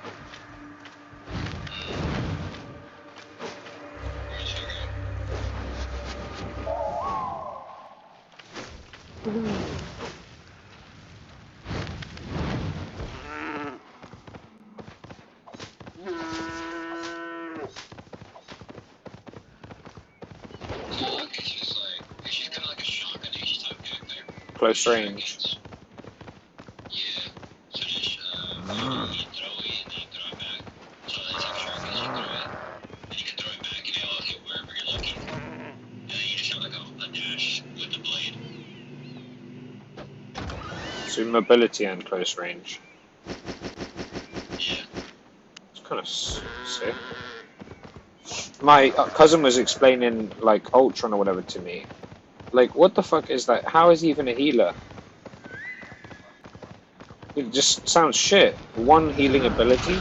Close range. Yeah. So just, you throw it and then you throw it back. So that's extra because you throw it, and you can throw it back and it'll hit wherever you're looking. And then you just have like a dash with the blade. So mobility and close range. Yeah. It's kind of sick. My cousin was explaining like Ultron or whatever to me. Like, what the fuck is that? How is he even a healer? It just sounds shit. One healing ability.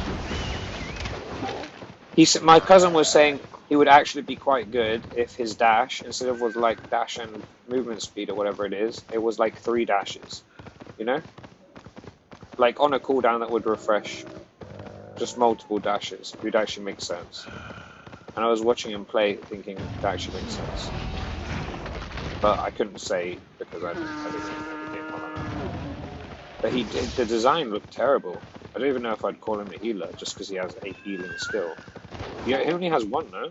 My cousin was saying he would actually be quite good if his dash, instead of with like dash and movement speed or whatever it is, it was like 3 dashes. You know? Like on a cooldown that would refresh. Just multiple dashes. It would actually make sense. And I was watching him play thinking that actually makes sense. But I couldn't say because I didn't know the game well enough. But the design looked terrible. I don't even know if I'd call him a healer just because he has a healing skill. Yeah, he only has 1, no?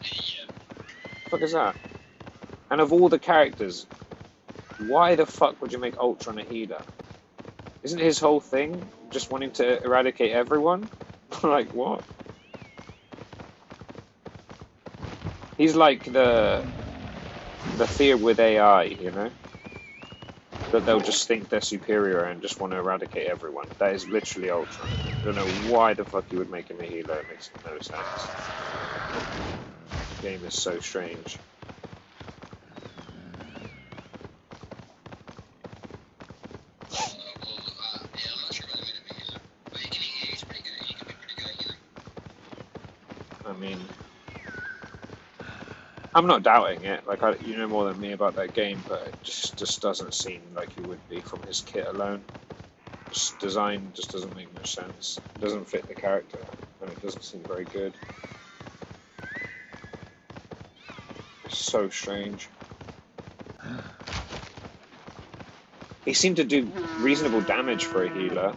Yeah. What the fuck is that? And of all the characters, why the fuck would you make Ultron a healer? Isn't his whole thing just wanting to eradicate everyone? Like, what? He's like the fear with AI, you know? That they'll just think they're superior and just want to eradicate everyone. That is literally Ultron. I don't know why the fuck you would make him a healer. It makes no sense. The game is so strange. Yeah, I'm not sure whether it is, but he's pretty good. He can be pretty good at healing. I mean, I'm not doubting it. Like, you know more than me about that game, but it just doesn't seem like he would be from his kit alone. Just design just doesn't make much sense. It doesn't fit the character, and it doesn't seem very good. It's so strange. He seemed to do reasonable damage for a healer.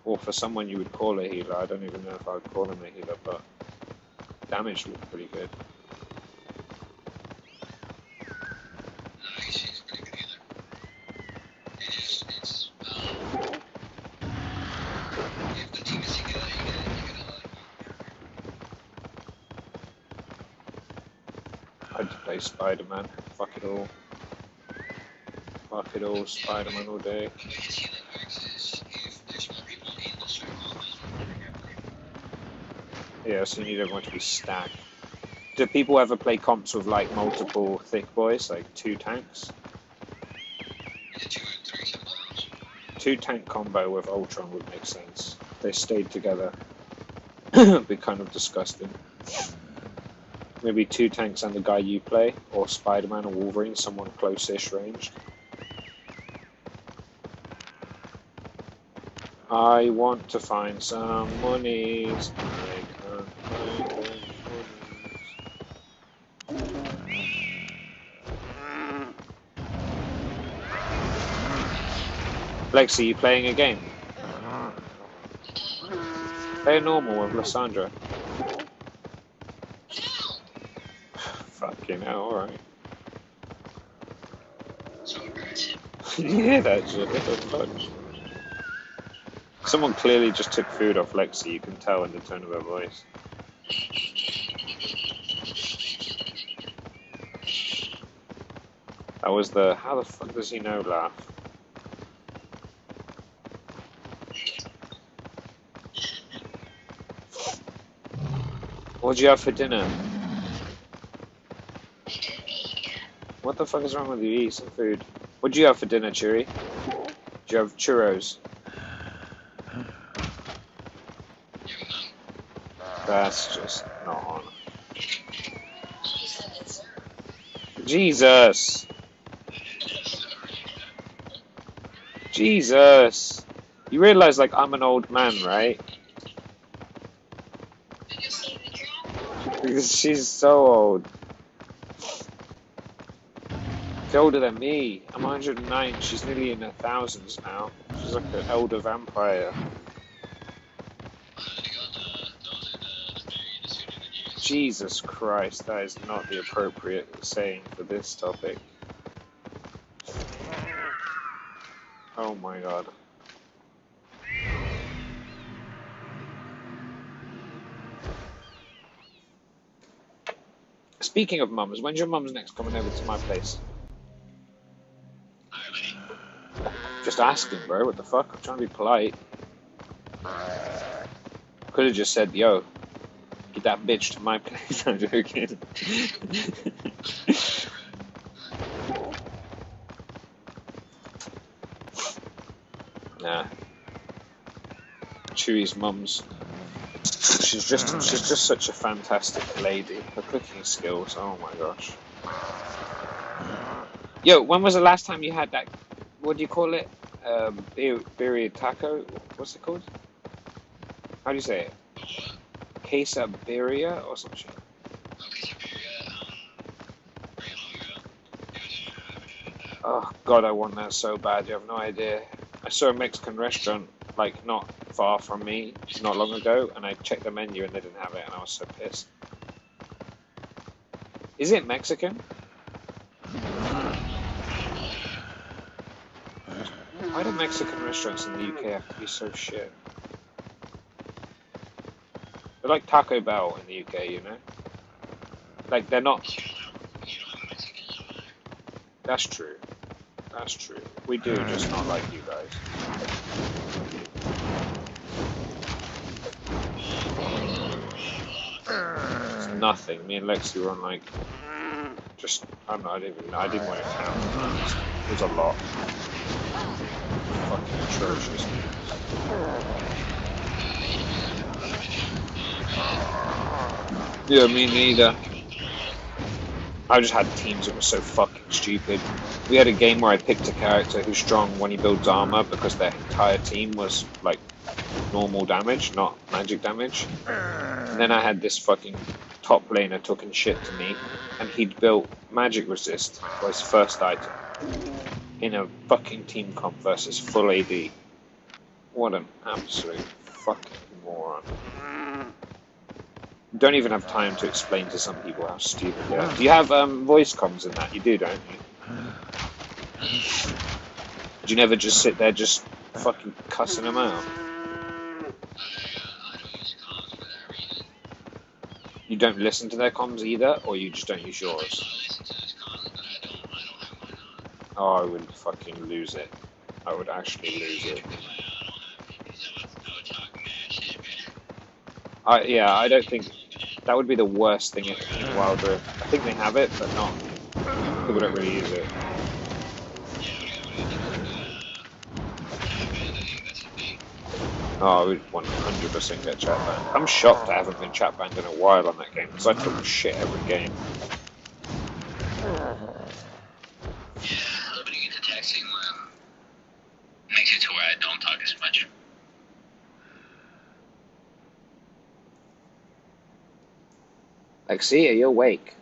Or for someone you would call a healer. I don't even know if I would call him a healer, but damage looked pretty good. No, he's pretty good healer. It's if the team is together, you get a lot. I'd play Spider-Man. Fuck it all. Fuck it all, Spider-Man all day. The way his healing works is if there's more people in the circle, there's one Yeah, so you need everyone to be stacked. Do people ever play comps with like multiple thick boys, like 2 tanks? either 2 or 3 sometimes. 2 tank combo with Ultron would make sense. If they stayed together. It'd be kind of disgusting. Maybe 2 tanks and the guy you play, or Spider-Man or Wolverine, someone close-ish ranged. I want to find some monies. I can't find those monies. Lexi, you playing a game? Play a normal with Lysandra. Fucking hell, alright. So aggressive. You hear that shit? What the fuck? Someone clearly just took food off Lexi, you can tell in the tone of her voice. That was the, how the fuck does he know laugh? What'd you have for dinner? What the fuck is wrong with you? Eat some food. What do you have for dinner, Cheery? Do you have churros? That's just not on. Jesus! Jesus! You realize, like, I'm an old man, right? Because she's so old. She's older than me. I'm 109. She's nearly in her thousands now. She's like an elder vampire. Jesus Christ, that is not the appropriate saying for this topic. Oh my god. Speaking of mums, when's your mum's next coming over to my place? Just asking, bro. What the fuck? I'm trying to be polite. Could have just said, yo, get that bitch to my place. I'm joking. Nah. Chewy's mum's. She's just such a fantastic lady. Her cooking skills, oh my gosh. Yo, when was the last time you had that? What do you call it? Birria taco? What's it called? How do you say it? Quesabirria or some shit? Oh god, I want that so bad. You have no idea. I saw a Mexican restaurant like not far from me not long ago, and I checked the menu and they didn't have it, and I was so pissed. Is it Mexican? Why do Mexican restaurants in the UK have to be so shit? They're like Taco Bell in the UK, you know? Like, they're not... That's true. That's true. We do, just not like you guys. It's nothing. Me and Lexi were on, like... Just... I don't know, I didn't want to count. It was a lot. Fucking atrocious. Yeah, me neither. I just had teams that were so fucking stupid. We had a game where I picked a character who's strong when he builds armor because their entire team was like normal damage, not magic damage. And then I had this fucking top laner talking shit to me, and he'd built magic resist for his first item in a fucking team comp versus full AD. What an absolute fucking moron. Don't even have time to explain to some people how stupid they are. Do you have voice comms in that? You do, don't you? Do you never just sit there just fucking cussing them out? You don't listen to their comms either, or you just don't use yours? Oh, I would fucking lose it. I would actually lose it. Yeah, I don't think that would be the worst thing in Wild Rift. I think they have it, but not. People don't really use it. Oh, I would 100% get chat banned. I'm shocked I haven't been chat banned in a while on that game, because I talk shit every game. Yeah, limiting it to texting makes it to where I don't talk as much. Lexi, are you awake?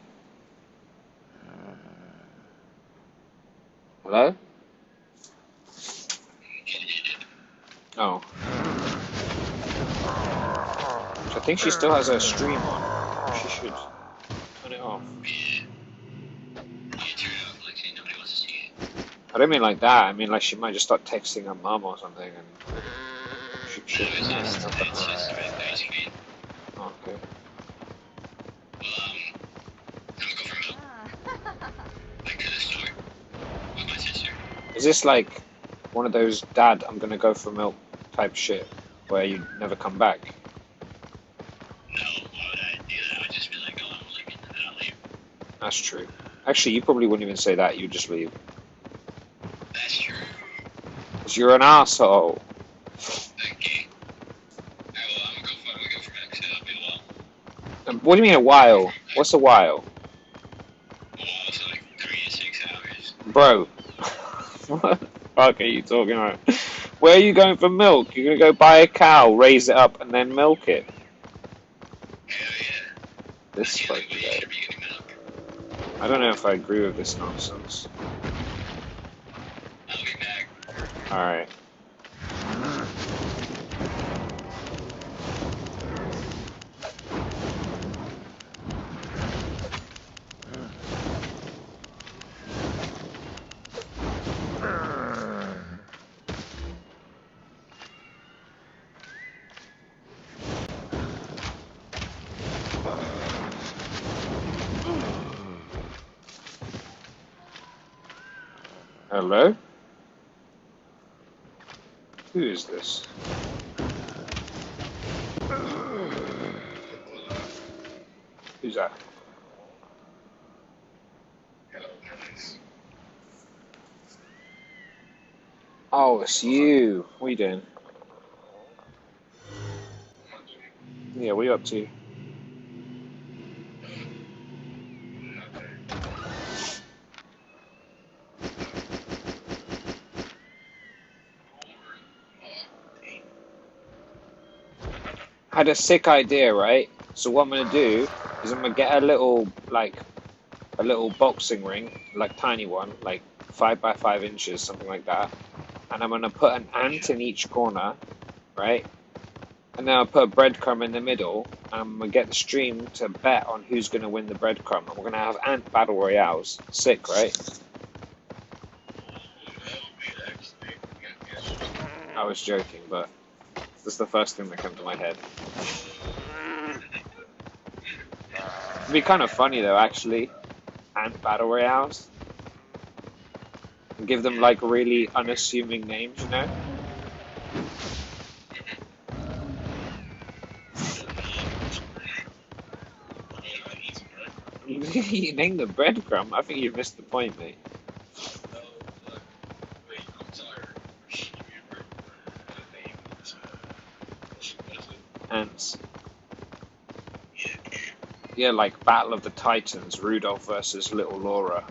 Hello? Oh. I think she still has her stream on. She should turn it off. I don't mean like that. I mean like she might just start texting her mum or something, and she should. Okay. Is this like one of those dad, I'm gonna go for milk type shit where you never come back? No, why would I do that? I would just be like, oh, I'm leaving, and then I'll leave. That's true. Actually, you probably wouldn't even say that, you'd just leave. Because you're an asshole. Okay. I'm gonna go for max. It'll be a while. What do you mean a while? What's a while? A while, so like 3 to 6 hours. Bro. What the fuck are you talking about? Where are you going for milk? You're gonna go buy a cow, raise it up, and then milk it? Hell yeah. This That's the only fucking way you guy. should be getting milk. I don't know if I agree with this nonsense. I'll be back. Alright. Hello? Who is this? Who's that? Oh, it's you. What are you doing? Yeah, what are you up to? I had a sick idea, right? So what I'm gonna do is I'm gonna get a little, like, a little boxing ring, like tiny one, like 5 by 5 inches, something like that. And I'm gonna put an ant in each corner, right? And then I'll put a breadcrumb in the middle, and I'm gonna get the stream to bet on who's gonna win the breadcrumb. And we're gonna have ant battle royales. Sick, right? I was joking, but that's the first thing that came to my head. It'd be kind of funny though, actually. Ant battle royales. And give them like really unassuming names, you know? You name the breadcrumb. I think you missed the point, mate. Ants. Yeah, like Battle of the Titans, Rudolph versus Little Laura.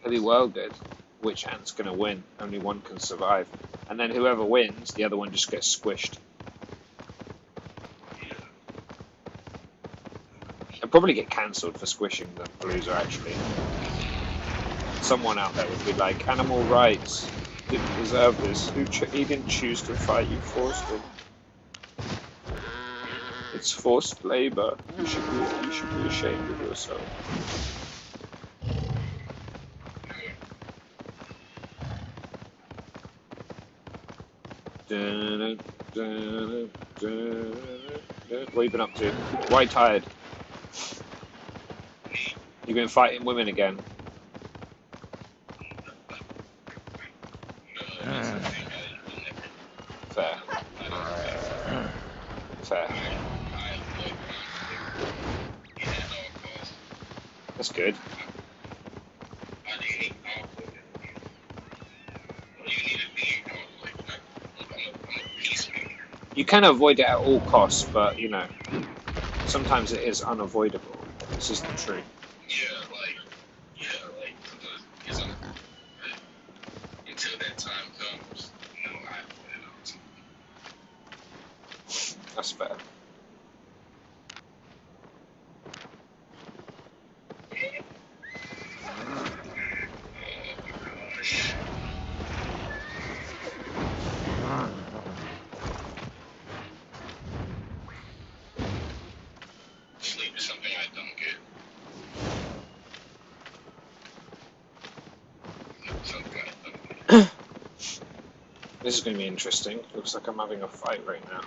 It'd be well good. Which ant's gonna win? Only one can survive. And then whoever wins, the other one just gets squished. I'd probably get cancelled for squishing the loser, actually. Someone out there would be like, animal rights. Didn't deserve this. He didn't choose to fight, you forced him. It's forced labor. You should be ashamed of yourself. What have you been up to? Why are you tired? You've been fighting women again. Fair. Fair. That's good. You can avoid it at all costs, but, you know, sometimes it is unavoidable. This is the truth. Until that time comes, you know, That's fair. sleep is something I don't get. Something I don't get. This is going to be interesting. Looks like I'm having a fight right now.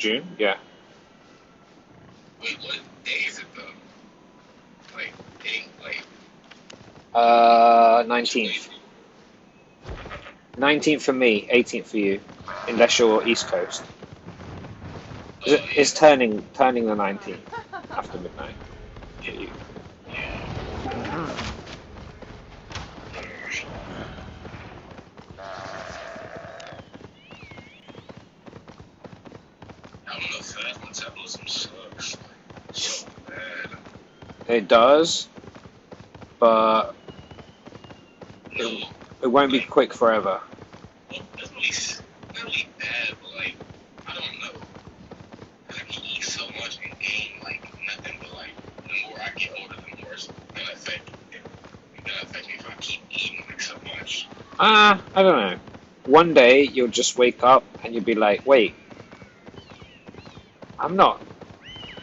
June, yeah. Wait, what day is it though? Like, any, like, 19th. 19th for me, 18th for you, unless you're East Coast. It's turning the 19th after midnight for you. I don't know, fast metabolism sucks. Like, so bad. It does, but No, it won't be like, quick forever. well, that's not really bad, but like, I don't know. Cause I can eat so much and gain like nothing, but like, the more I get older, the more it's gonna affect me if I keep eating like so much. I don't know. One day you'll just wake up and you'll be like, wait, I'm not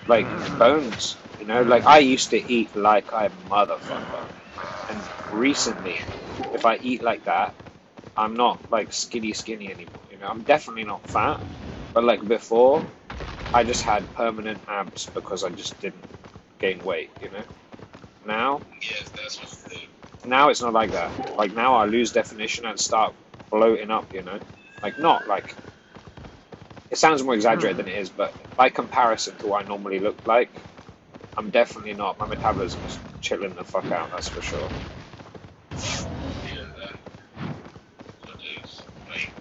like bones, you know? Like I used to eat like a motherfucker, and recently, if I eat like that, I'm not like skinny anymore. You know, I'm definitely not fat, but like before, I just had permanent abs because I just didn't gain weight. You know, now Yes, that's what's good. now it's not like that. Like now I lose definition and start bloating up. You know, like not like it sounds more exaggerated than it is, but by comparison to what I normally look like, I'm definitely not. My metabolism is chilling the fuck out. That's for sure. Yeah, that what it is. Like,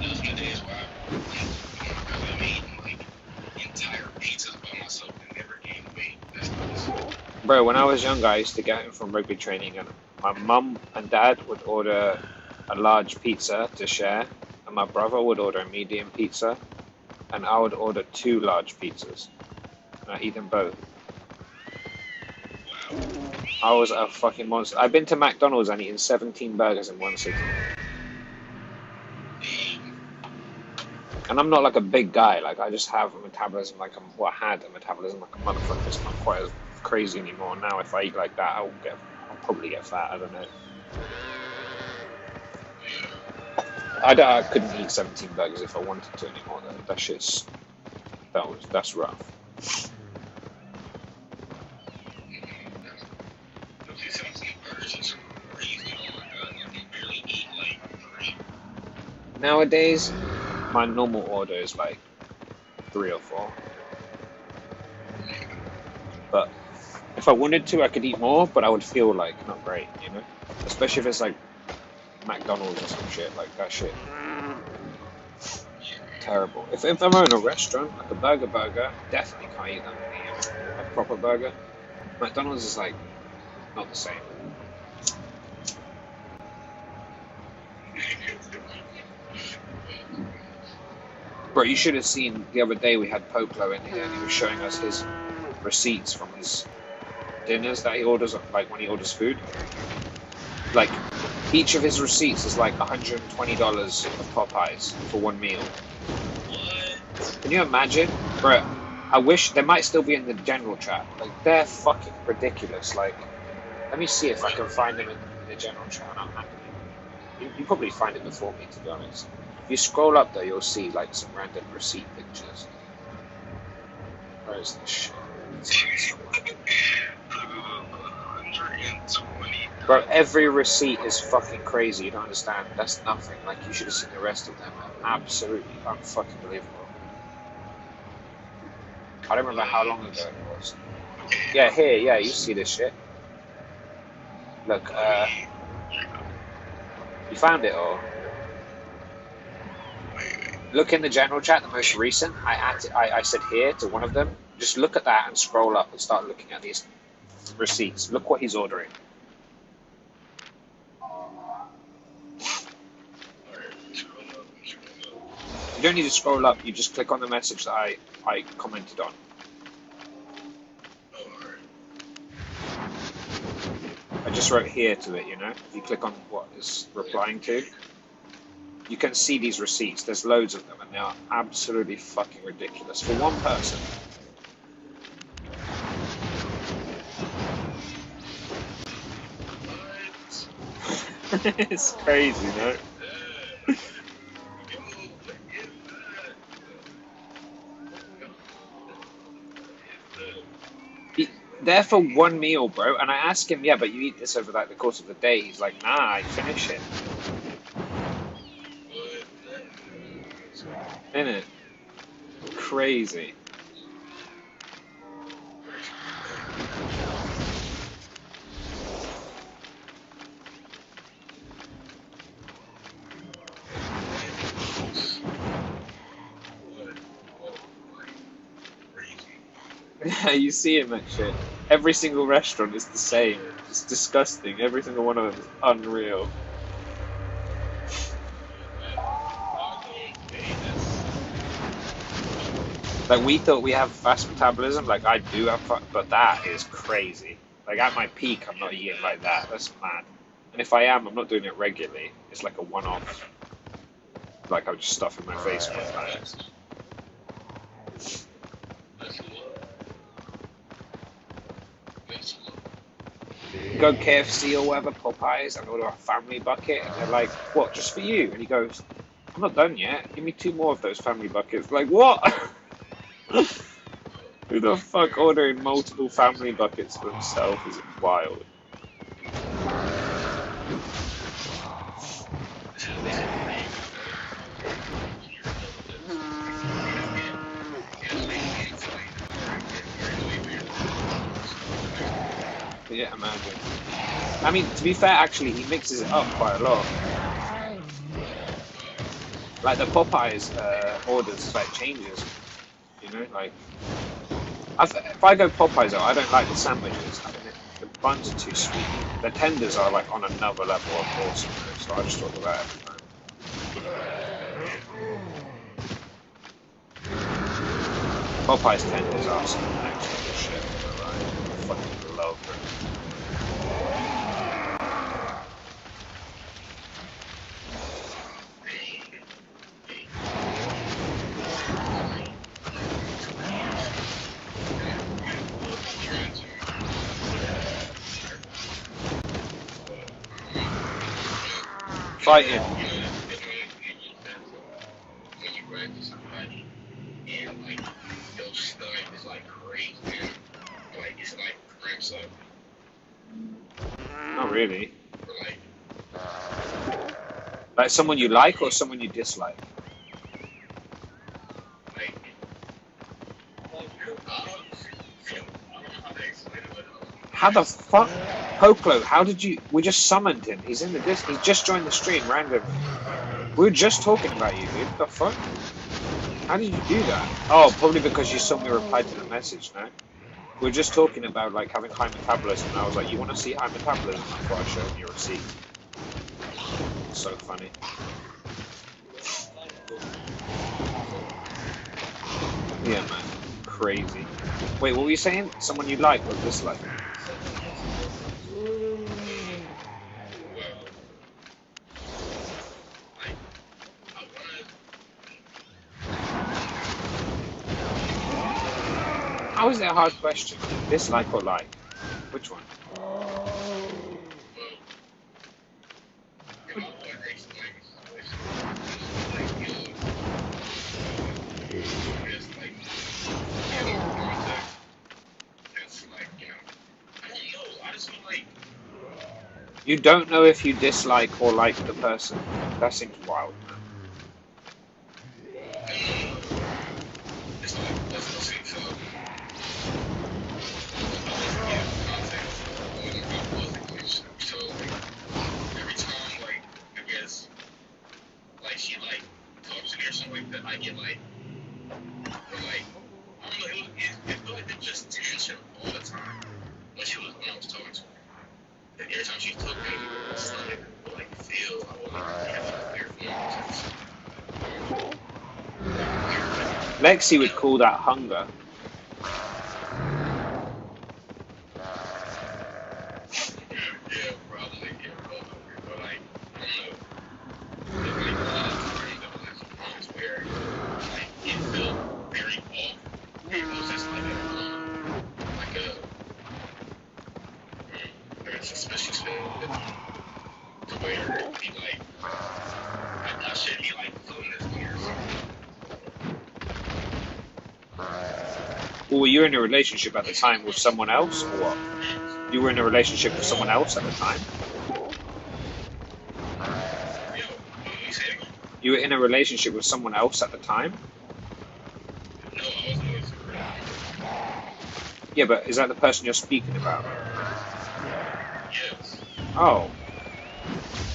there's some days where I'm eating like entire pizzas by myself and never gain weight. That's nuts. Bro, when I was younger, I used to get home from rugby training, and my mum and dad would order a large pizza to share, and my brother would order a medium pizza, and I would order 2 large pizzas, and I eat them both. I was a fucking monster. I've been to McDonald's and eaten 17 burgers in one sitting. And I'm not like a big guy. Like I just have a metabolism like I had a metabolism like a motherfucker. It's not quite as crazy anymore. Now if I eat like that, I'll probably get fat. I don't know. I couldn't eat 17 burgers if I wanted to anymore. That's rough. Nowadays, my normal order is like 3 or 4. But if I wanted to, I could eat more, but I would feel like not great, you know? Especially if it's like McDonald's or some shit, like that shit. Terrible. If I'm in a restaurant, like a burger, definitely can't eat that many, you know? A proper burger. McDonald's is like not the same. Bro, you should have seen the other day we had Poklo in here and he was showing us his receipts from his dinners that he orders, like when he orders food. Like, each of his receipts is like $120 of Popeyes for one meal. Can you imagine? Bro, I wish they might still be in the general chat. Like, they're fucking ridiculous. Like, let me see if I can find them in the general chat. You probably find it before me, to be honest. If you scroll up though, you'll see like some random receipt pictures. Where is this shit? Bro, every receipt is fucking crazy. You don't understand. That's nothing. Like you should have seen the rest of them. Absolutely unfucking believable. I don't remember how long ago it was. Yeah, here. Yeah, you see this shit. Look, you found it or? Look in the general chat, the most recent. I said here to one of them. Just look at that and scroll up and start looking at these receipts. Look what he's ordering. You don't need to scroll up. You just click on the message that I commented on. I just wrote here to it, you know. If you click on what is replying to, you can see these receipts. There's loads of them, and they are absolutely fucking ridiculous for one person. It's crazy, no? there for one meal, bro. And I ask him, yeah, but you eat this over like the course of the day. He's like, nah, I finish it. Innit? Crazy. Yeah, you see him at shit. Every single restaurant is the same. It's disgusting. Every single one of them is unreal. Like, we thought we have fast metabolism. Like, I do have but that is crazy. Like, at my peak, I'm not eating like that. That's mad. And if I am, I'm not doing it regularly. It's like a one-off. Like, I'm just stuffing my face with times. You go KFC or whatever, Popeyes, and order a family bucket, and they're like, what, just for you? And he goes, I'm not done yet. Give me 2 more of those family buckets. Like, what? Who the fuck ordering multiple family buckets for himself is wild. Yeah, imagine. I mean, to be fair, actually, he mixes it up quite a lot. Like the Popeyes orders, like changes. You know, like if I go Popeyes, I don't like the sandwiches. I think the buns are too sweet. The tenders are like on another level of awesome. So I just talk about it every time. Popeyes tenders are some actual shit. Right? I fucking love them. Fighting. Not really. Like someone you like or someone you dislike? How the fuck? Poklo, how did you... We just summoned him. He's in the disc. He just joined the stream randomly. We were just talking about you, dude. What the fuck? How did you do that? Oh, probably because you saw me reply to the message, no? We were just talking about, like, having high metabolism, and I was like, you want to see high metabolism? Before I showed him your receipt. So funny. Yeah, man. Crazy. Wait, what were you saying? Someone you like or dislike? How is that a hard question? Dislike or like? Which one? You don't know if you dislike or like the person. That seems wild, man. Lexi would call that hunger. Or were you in a relationship at the time with someone else, or what? You were in a relationship with someone else at the time? You say it again? You were in a relationship with someone else at the time? No, I wasn't with her. Yeah, but is that the person you're speaking about? Yes. Oh.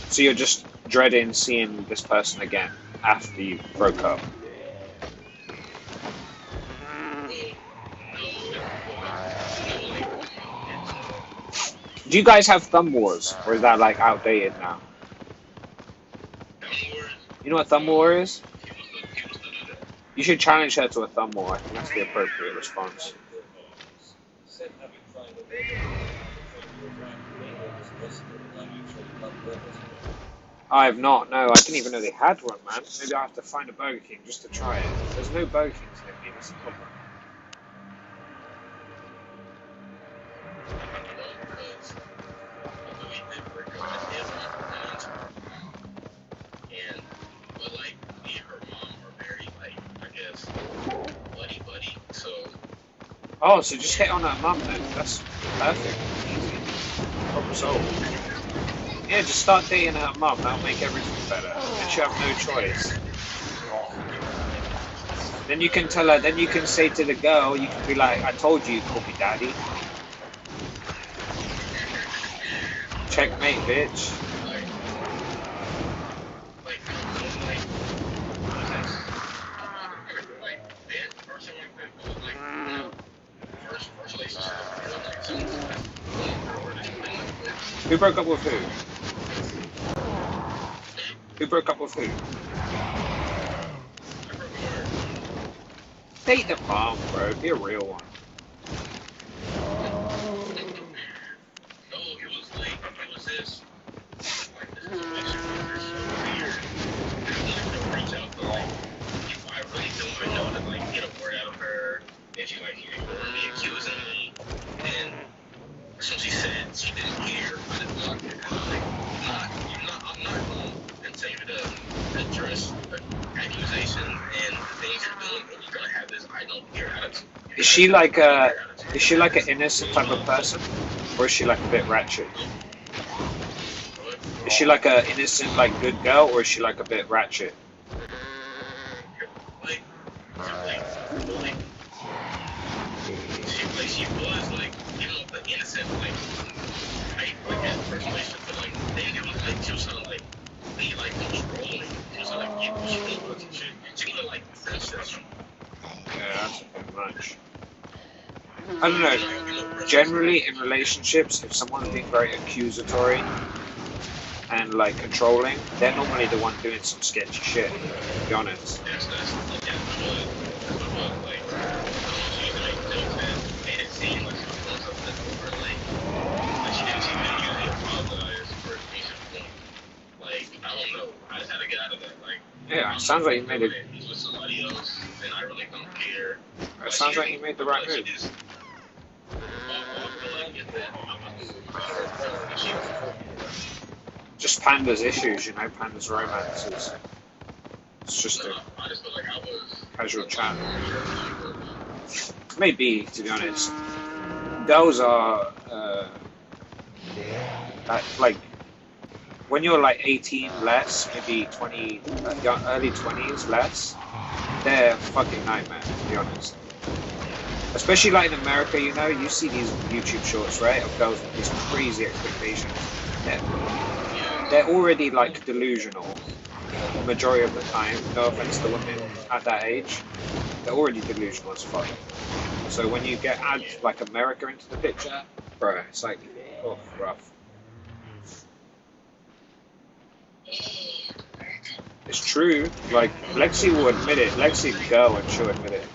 So you're just dreading seeing this person again after you broke up? Do you guys have thumb wars, or is that like outdated now? You know what thumb war is? You should challenge her to a thumb war. I think that's the appropriate response. Said having tried a burger trying to attract Mabel is possible that I actually love burgers. I have not. No, I didn't even know they had one, man. Maybe I have to find a Burger King just to try it. There's no Burger Kings near me. That's the problem. But like me and her mom are very like I guess buddy. So Oh, so just hit on her mum then. That's perfect. Easy. Problem solved. Yeah, just start dating her mum. That'll make everything better. And she'll have no choice. Then you can tell her, then you can say to the girl, you can be like, I told you call me daddy. Checkmate, bitch. Who broke up with who? Who broke up with who? Date the mom, bro. Be a real one. no, it was like it was this like this situation where it's so weird. I wanted to reach out to like if I really don't even know to like get a word out of her and she like ignored me, accusing me, and so she said she didn't hear. I just blocked her. I'm like, I'm not going to continue to address the accusations and the things you're doing. And you're gonna have this I don't care attitude. Is she like an innocent type of person? Or is she like a bit ratchet? Is she like a innocent, like good girl, or is she like a bit ratchet? Like she was like, you know, the innocent, like at first relationship, but like then it was like she was trying to like be like controlling. She was like, yeah, she didn't shit. She looked like the princess. Yeah, that's a bit much. I don't know. Generally, in relationships, if someone's being very accusatory and like controlling, they're normally the one doing some sketchy shit. To be honest. That's what like. She like jokes and made it seem like she was doing something over like she didn't usually apologize for a decent point. Like I don't know. I just had to get out of that. Like Yeah, it sounds like you made it. He's with somebody else, and I really don't care. It sounds like you made the right move. Just Panda's issues, you know, Panda's romances. It's just a casual chat. Maybe, to be honest. Girls are, like, when you're like 18 less, maybe 20, early 20s less, they're fucking nightmare, to be honest. Especially like in America, you know, you see these YouTube shorts, right, of girls with these crazy expectations. They're already like delusional the majority of the time. No offense to women at that age, they're already delusional as fuck. So when you add like America into the picture, bro, it's like, oh, rough. It's true. Like Lexi will admit it. Lexi's a girl and she'll admit it.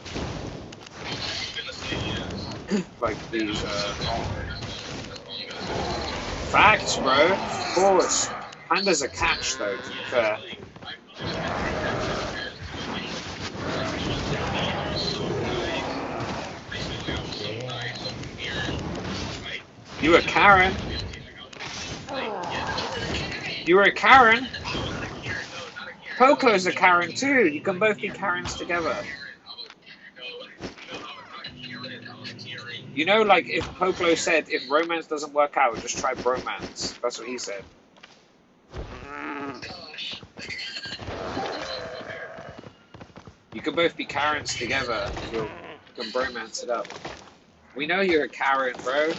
Like these facts, bro. Of course. Panda's a catch, though, to be fair. You were Karen. You were a Karen. Poco's a Karen too. You can both be Karens together. You know, like if Poklo said, if romance doesn't work out, just try bromance. That's what he said. Gosh. You can both be Karens together. You can bromance it up. We know you're a Karen, bro. The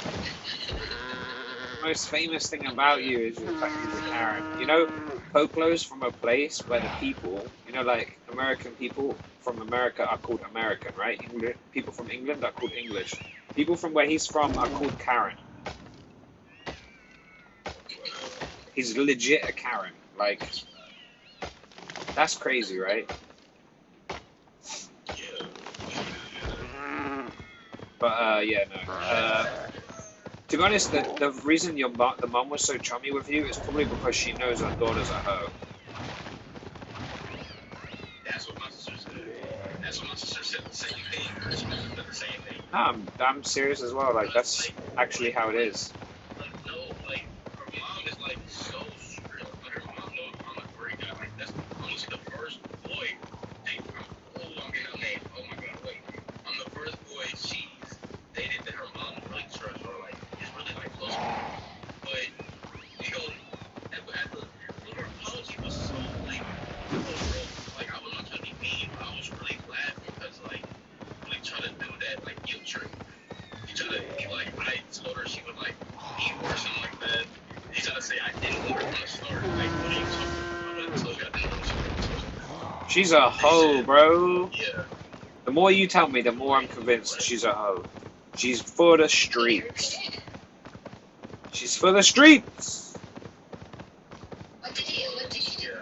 most famous thing about you is the fact you're a Karen. You know, Poklo's from a place where the people, you know, like American people from America are called American, right? People from England are called English. People from where he's from are called Karen. He's legit a Karen. Like, that's crazy, right? But yeah, no. To be honest, the reason the mom was so chummy with you is probably because she knows her daughter's a hoe. That's what my sister said. That's what my sister said. The same thing. She said the same thing. No, I'm serious as well. Like, that's actually how it is. No, like her mom is like so strict. Like her mom knows I'm a great guy. Like that's honestly the first boy. I'm getting her name. Oh my god, wait. I'm the first boy she's dated that her mom really trusts or like is really like close with. But you know, at the her apology was so like I was not trying to be mean, but I was really glad because like really try to do that like guilt trip. You try to be like I told her she would like eat or something like that. You try to say I didn't want her from the start. Like what are you talking about? I would have told you I didn't want her from the start. She's a hoe, bro. Yeah. The more you tell me, the more I'm convinced she's a hoe. She's for the streets. She's for the streets. What did she do?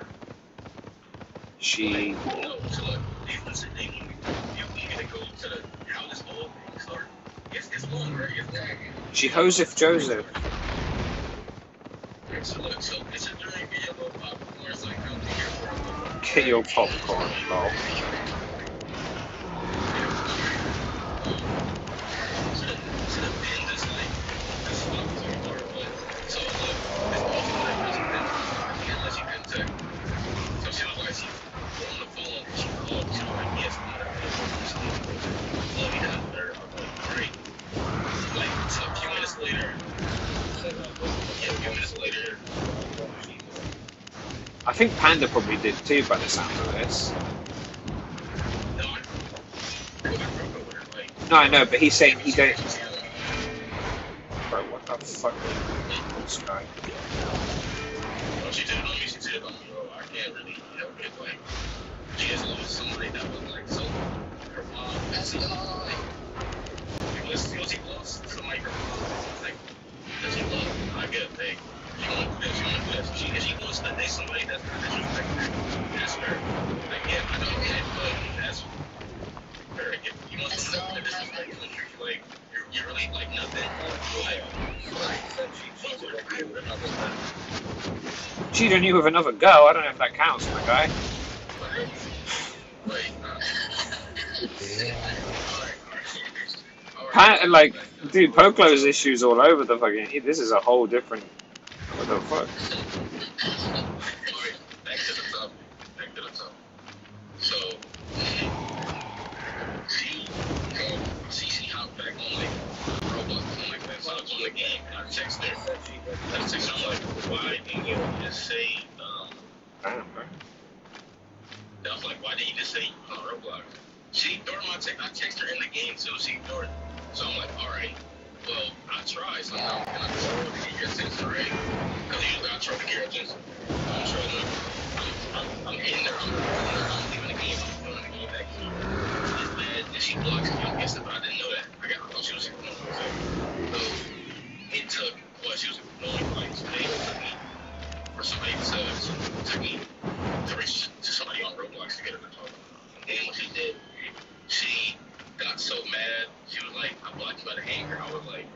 She. No, so look, listen, you need to go to the how this whole thing started. It's long, right? It's long. She Joseph Joseph. So look, so it's a during video popcorn. It's like come here for a little. Get your popcorn, lol. I think Panda probably did too, by the sound of this. No, I know, but he's saying he don't. Bro, what the fuck? This guy. She did on me, bro. I can't really, get like, she has lost somebody that was like so. Her mom, that's it. Like, she lost somebody, her mom, like, that she loved. I get it, hey. She wants this. She wants to date somebody that's not disrespectful. That's her. Like, yeah, I know that, but that's her. If you want somebody that's disrespectful and treat you like you're really like nothing, Cheat on you with another girl? I don't know if that counts, my guy. Like, dude, Poklo's issues all over the fucking. This is a whole different. What the fuck? Back to the top. So, she hopped back on like Roblox and like that. So I was on the game and I texted her. I'm like, why didn't you just say, Damn, bro. I was like, why didn't you just say on Roblox? She ignored my text. I texted her in the game too. She ignored it. So I'm like, alright. Well, I tried somehow, and I just wanted to get your attention, right? Because usually I try to get your attention. I'm sure I'm hitting her, I'm leaving the game, I'm throwing the game back to her. It's bad, and she blocks me, I'm guessing, but I didn't know that. I thought she was ignoring me. So, it took, she was ignoring me, like, 2 days it took me for somebody to me to reach to somebody on Roblox to get her to talk. And then what she did, she got so mad. She was like, I blocked you out of anger. I was like,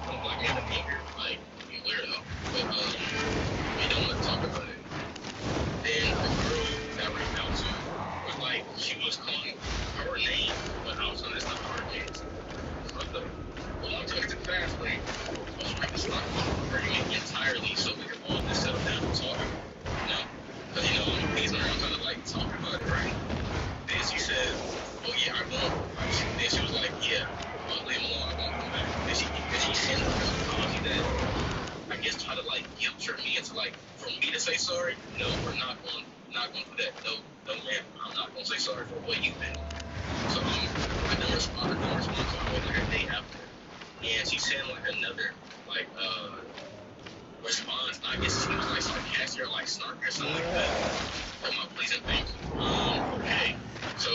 don't block me out of anger. Like, you weirdo. But, we don't want to talk about it. Then the girl that I reached out to was like, she was calling her name, but I was on this not her name. So long time to fast, like, I was trying to stop arguing entirely so we could all just settle down and talk. You know? Because, you know, these are all trying to, like, talk about it, right? Then she said, oh yeah, I won't. Then she was like, yeah, I'll leave him alone. I won't come Is she saying that because of policy that I guess try to like guilt trip me into like for me to say sorry? No, we're not going to do that. No, man, I'm not going to say sorry for what you've been. So I don't respond. So I wait like a day after, and she sent like another like response. I guess she was like sarcastic or like snark or something like that. On my please and thank you. Okay. So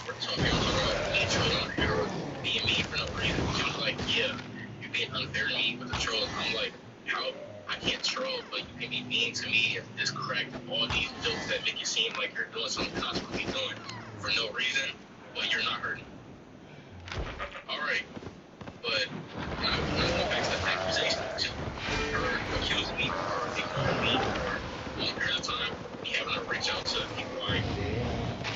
we're talking about me trolling on her, being mean for no reason. She was like, yeah, you're being unfair to me with the trolls. I'm like, how? I can't troll, but you can be mean to me and just crack all these jokes that make you seem like you're doing something you're not supposed to be doing for no reason, but you're not hurting. Alright, but I'm going back to the accusation to her accusing me or ignoring me for a long period of time, me having to reach out to people I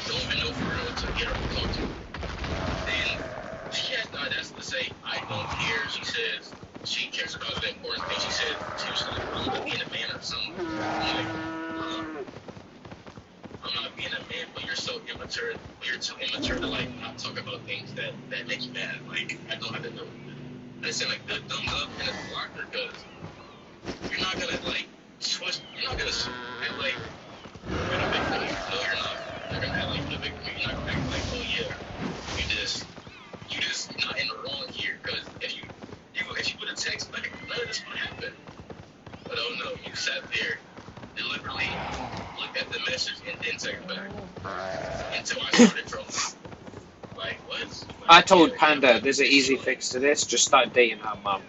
don't even know for real to get her to talk to. Then she has the audacity to say, I don't care. She says she cares about the important thing. She said she was like, I'm not being a man or something. I'm like, I'm not being a man, but you're so immature. You're too immature to like not talk about things that make you mad. Like I don't have to know. I said like the thumbs up and a blocker because you're not gonna like switch. You're not gonna act like you're the victim. No, you're not. You're gonna act like you're the victim. You're not gonna act like, oh yeah, you just not in the wrong here. Because if you would have texted back, none of this would happen. But oh no, you sat there, deliberately looked at the message and didn't text back until I started trolling. Like what? I told Panda there's an easy fix to this. Just start dating her mum.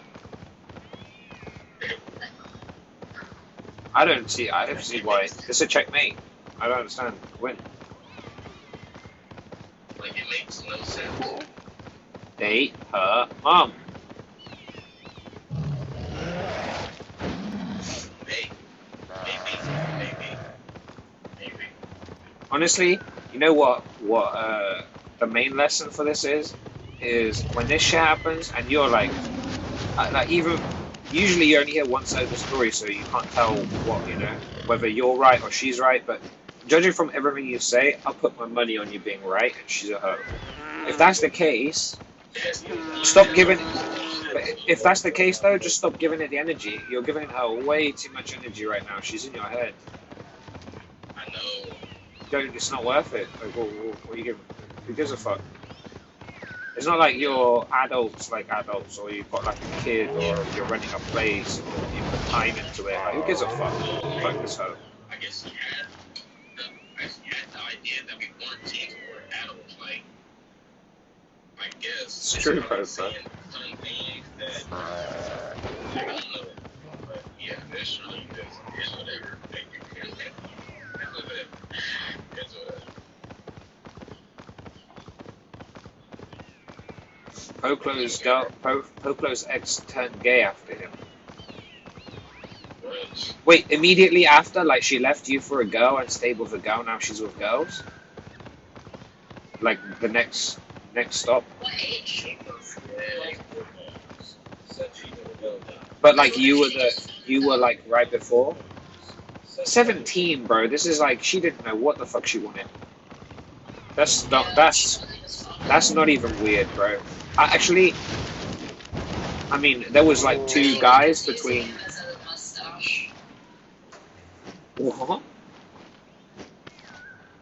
I don't see why. It's a checkmate. I don't understand. Win. Like it makes no sense. Date her mum. Maybe. Honestly, you know what the main lesson for this is when this shit happens and you're like even usually you only hear one side of the story, so you can't tell whether you're right or she's right. But judging from everything you say, I'll put my money on you being right and she's a hoe. If that's the case, stop giving. If that's the case, though, just stop giving it the energy. You're giving her way too much energy right now. She's in your head. I know. It's not worth it. Like, what are you giving? Who gives a fuck? It's not like you're adults, or you've got like a kid, or you're running a place, or you put time into it. Like, who gives a fuck? Fuck this hoe. I guess you had the idea that we weren't teens or adults. Like, I guess It's true, bro. some things that I don't know. But yeah, that's really just it's whatever. It's whatever. It's whatever. Poklo's ex turned gay after him. But Wait, immediately after, like she left you for a girl and stayed with a girl. Now she's with girls. Like the next stop. What age? But like you were like right before. 17, bro. This is like she didn't know what the fuck she wanted. That's not even weird, bro. I mean, there was like two guys between. What?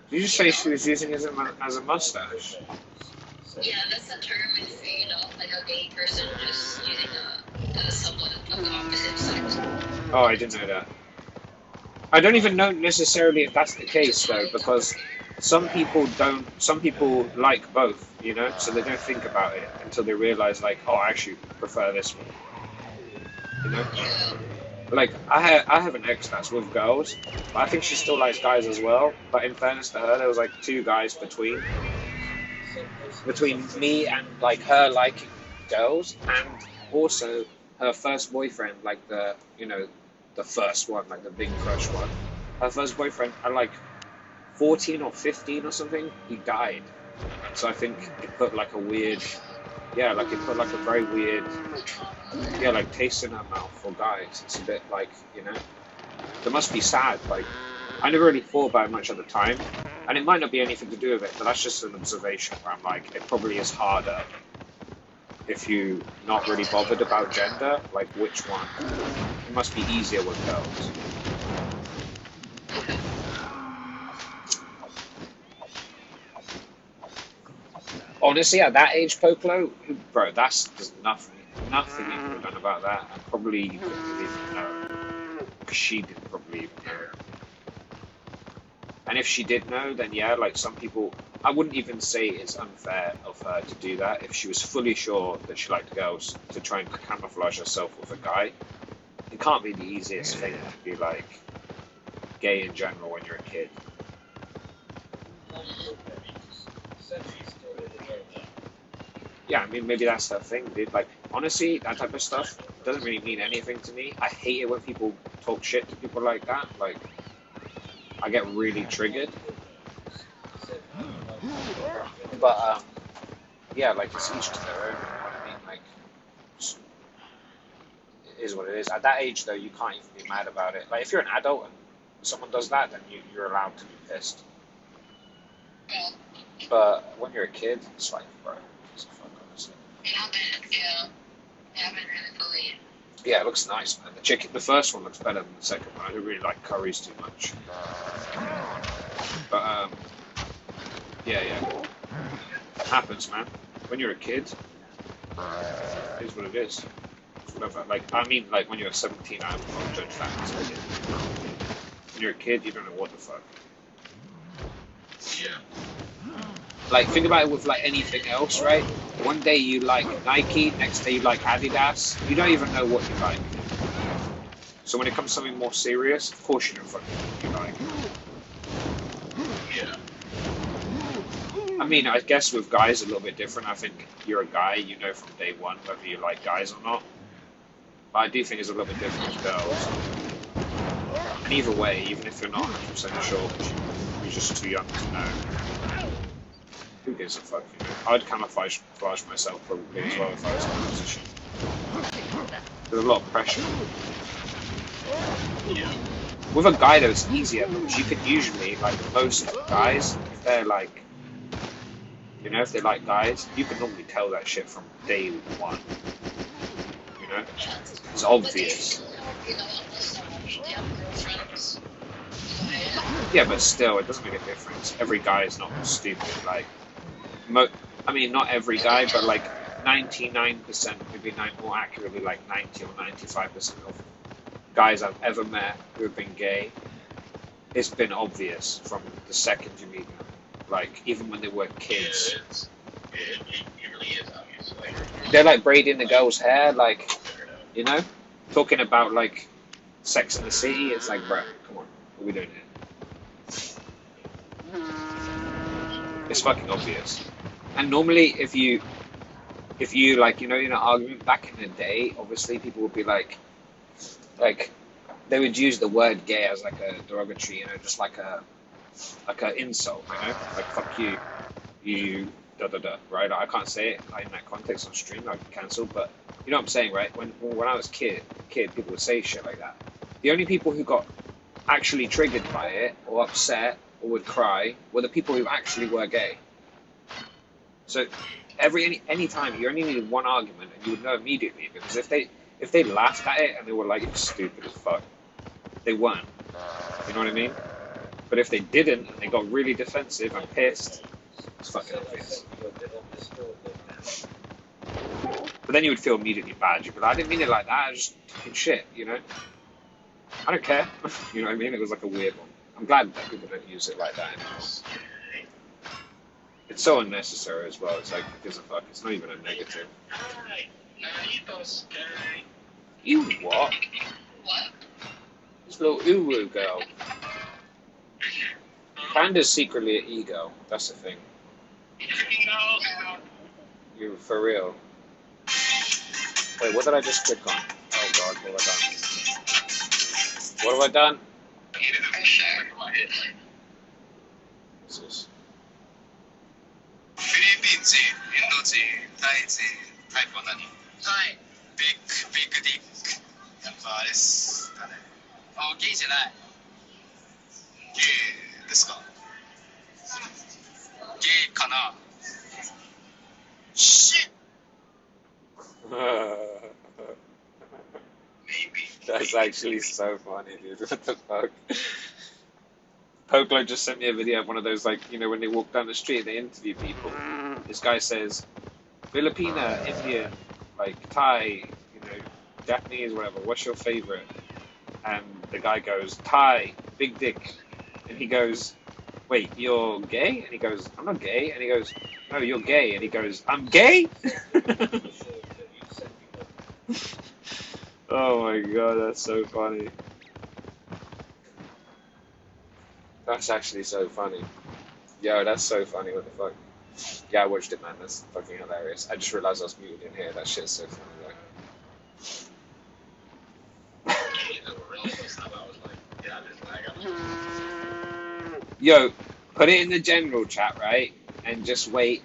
Did you just say she was using it as a mustache? Yeah, that's a term if like a gay person just using someone of the opposite sex. Oh, I didn't know that. I don't even know necessarily if that's the case though, because some people like both, so they don't think about it until they realize like, oh, I actually prefer this one, Like I have an ex that's with girls, but I think she still likes guys as well. But in fairness to her, there was like two guys between me and like her liking girls, and also her first boyfriend, like the first one, like the big crush one. Her first boyfriend at like 14 or 15 or something, he died. So I think it put like a weird, it put like a very weird, like taste in her mouth for guys. It's a bit like, they must be sad. Like, I never really thought about it much at the time, and it might not be anything to do with it, but that's just an observation where I'm like, it probably is harder if you not really bothered about gender, like which one? It must be easier with girls. Honestly, at that age, Poklo, bro, there's nothing you could have done about that, and probably you couldn't have even known. She didn't probably even know. And if she did know, then yeah, like some people, I wouldn't even say it's unfair of her to do that. If she was fully sure that she liked girls, to try and camouflage herself with a guy, it can't be the easiest thing to be like gay in general when you're a kid. Yeah, I mean, maybe that's her thing, dude. Like, honestly, that type of stuff doesn't really mean anything to me. I hate it when people talk shit to people like that. Like, I get really triggered. But, yeah, like, it's each to their own, you know what I mean? Like, it is what it is. At that age, though, you can't even be mad about it. Like, if you're an adult and someone does that, then you're allowed to be pissed. But when you're a kid, it's like, bro, it's a fuck, honestly. Yeah. I haven't really fully. Yeah, it looks nice, man. The first one looks better than the second one. I don't really like curries too much. But, yeah. It happens, man. When you're a kid, it is what it is. It's whatever. Like, I mean, like, when you're 17, I won't judge that as a kid. When you're a kid, you don't know what the fuck. Yeah. Like, think about it with, like, anything else, right? One day you like Nike, next day you like Adidas. You don't even know what you like. So when it comes to something more serious, of course you don't fucking know what you like. Yeah. I mean, I guess with guys a little bit different. I think you're a guy, you know from day one whether you like guys or not. But I do think it's a little bit different with girls. And either way, even if you're not 100% sure, you're just too young to know. Who gives a fuck, you know? I'd camouflage myself probably as well if I was in that position. There's a lot of pressure. Yeah. With a guy though, it's easier because you can usually, like most guys, if they're like, you know, if they like guys, you can normally tell that shit from day one. You know? It's obvious. Yeah, but still, it doesn't make a difference. Every guy is not stupid. Like, I mean, not every guy, but like 99%, maybe more accurately, like 90 or 95% of guys I've ever met who have been gay, it's been obvious from the second you meet them. Like, even when they were kids. It really is obvious. Like, They're like braiding the girl's hair, like, you know? Talking about, like, Sex in the City. It's like, bro, come on. What are we doing here? It's fucking obvious. And normally, if you like, you know, in an argument back in the day, obviously people would be like, they would use the word gay as like a derogatory, you know, just like a insult, you know, like fuck you, you da da da, right? I can't say it in that context on stream, I'd be cancelled, but you know what I'm saying, right? When I was kid, people would say shit like that. The only people who got actually triggered by it or upset or would cry were the people who actually were gay. So any time you only needed one argument and you would know immediately, because if they laughed at it and they were like, it's stupid as fuck, they weren't. You know what I mean? But if they didn't and they got really defensive and pissed, it's fucking obvious. But then you would feel immediately bad. You'd be like, I didn't mean it like that, I was just talking shit, you know? I don't care. You know what I mean? It was like a weird one. I'm glad that people don't use it like that anymore. It's so unnecessary as well. It's like, who gives a fuck? It's not even a negative. You what? What? This little Uru girl. Panda's secretly an ego. That's the thing. You for real. Wait, what did I just click on? Oh god, what have I done? What have I done? What's this? フィリピン人、インド人、タイ人、タイプは何？はい。ビッグディック。やっぱあれっすかね。あ、ゲイじゃない。ゲイですか？ゲイかな？シッ Maybe. That's actually so funny, dude. What the fuck? Poklo just sent me a video of one of those, like, you know, when they walk down the street and they interview people. This guy says, Filipina, Indian, like Thai, you know, Japanese, whatever. What's your favorite? And the guy goes, Thai, big dick. And he goes, wait, you're gay? And he goes, I'm not gay. And he goes, no, you're gay. And he goes, I'm gay? Oh my god, that's so funny. That's actually so funny. Yo, that's so funny. What the fuck? Yeah, I watched it, man. That's fucking hilarious. I just realized I was muted in here. That shit's so funny, though. Yo, put it in the general chat, right? And just wait.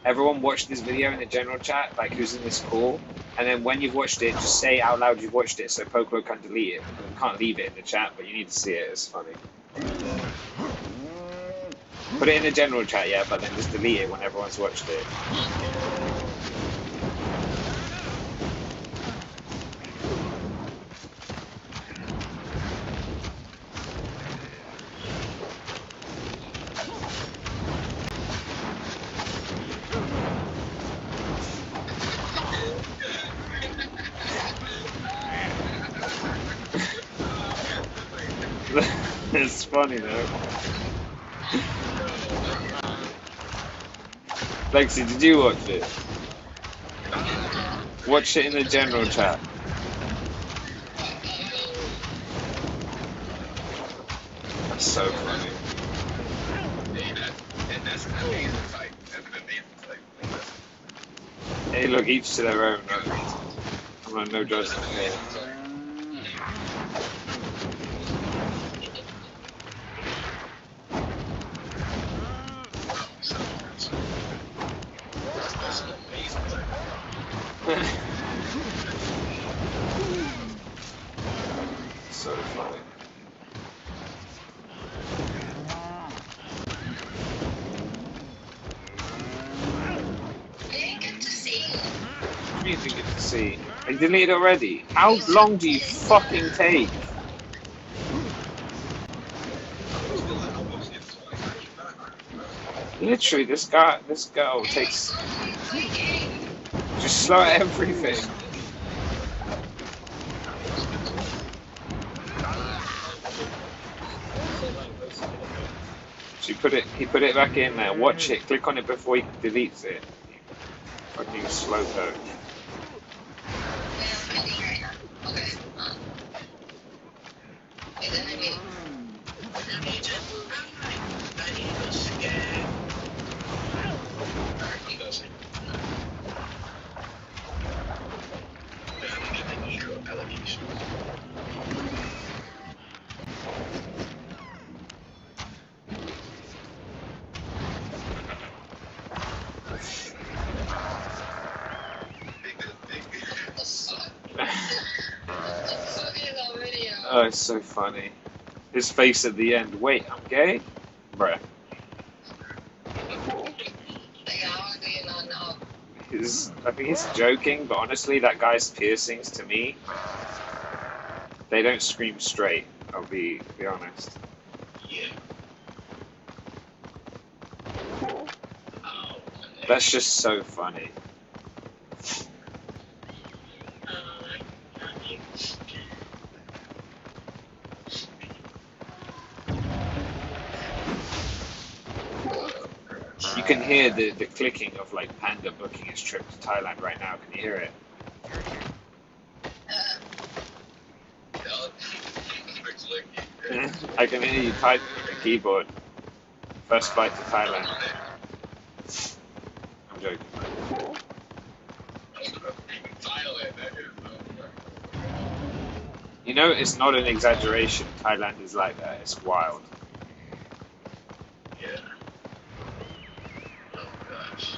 Everyone watch this video in the general chat, like who's in this call. And then when you've watched it, just say out loud you've watched it so Poklo can't delete it. You can't leave it in the chat, but you need to see it. It's funny. Put it in the general chat, yeah, but then just delete it when everyone's watched it. It's funny though. Lexi, did you watch it? Watch it in the general chat. That's so funny. Hey, look, each to their own. I'm on no judgment here. So funny. I didn't get to see. What do you think it's to see? I deleted already. How long do you fucking take? Literally, this girl takes just slow at everything. He put it back in there. Watch it. Click on it before he deletes it. Fucking slow code. Oh, it's so funny. His face at the end. Wait, I'm gay? Bruh. I think he's joking, but honestly, that guy's piercings, to me, they don't scream straight. I'll be honest. Yeah. That's just so funny. You can hear the clicking of like Panda booking his trip to Thailand right now. Can you hear it? I can hear you typing on the keyboard. First flight to Thailand. I'm joking. You know, it's not an exaggeration. Thailand is like that. It's wild. Yeah. Oh gosh.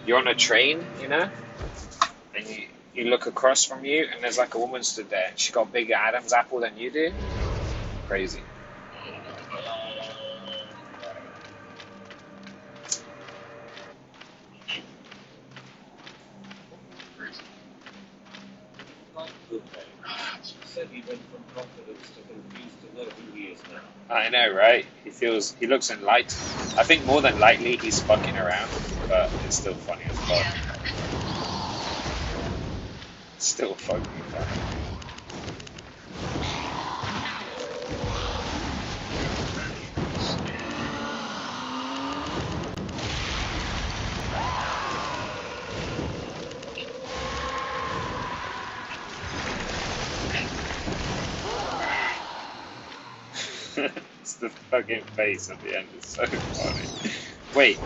You're on a train, you know, and you look across from you, and there's like a woman stood there, and she got bigger Adam's apple than you do. Crazy. Like Google said he went from confidence to confused to know who he is now. I know, right? He looks enlightened. I think more than likely he's fucking around, but it's still funny as fuck. It's still fucking funny. It's the fucking face at the end. It's so funny. Wait.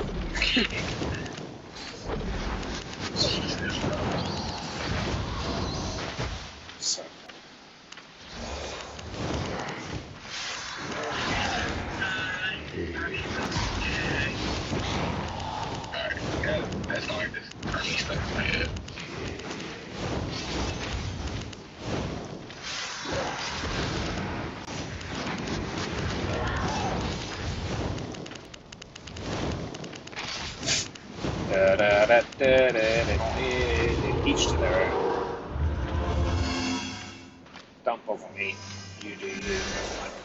So. That's not like this. I'm stuck in my head. Each to their own. Don't bother me. You do you.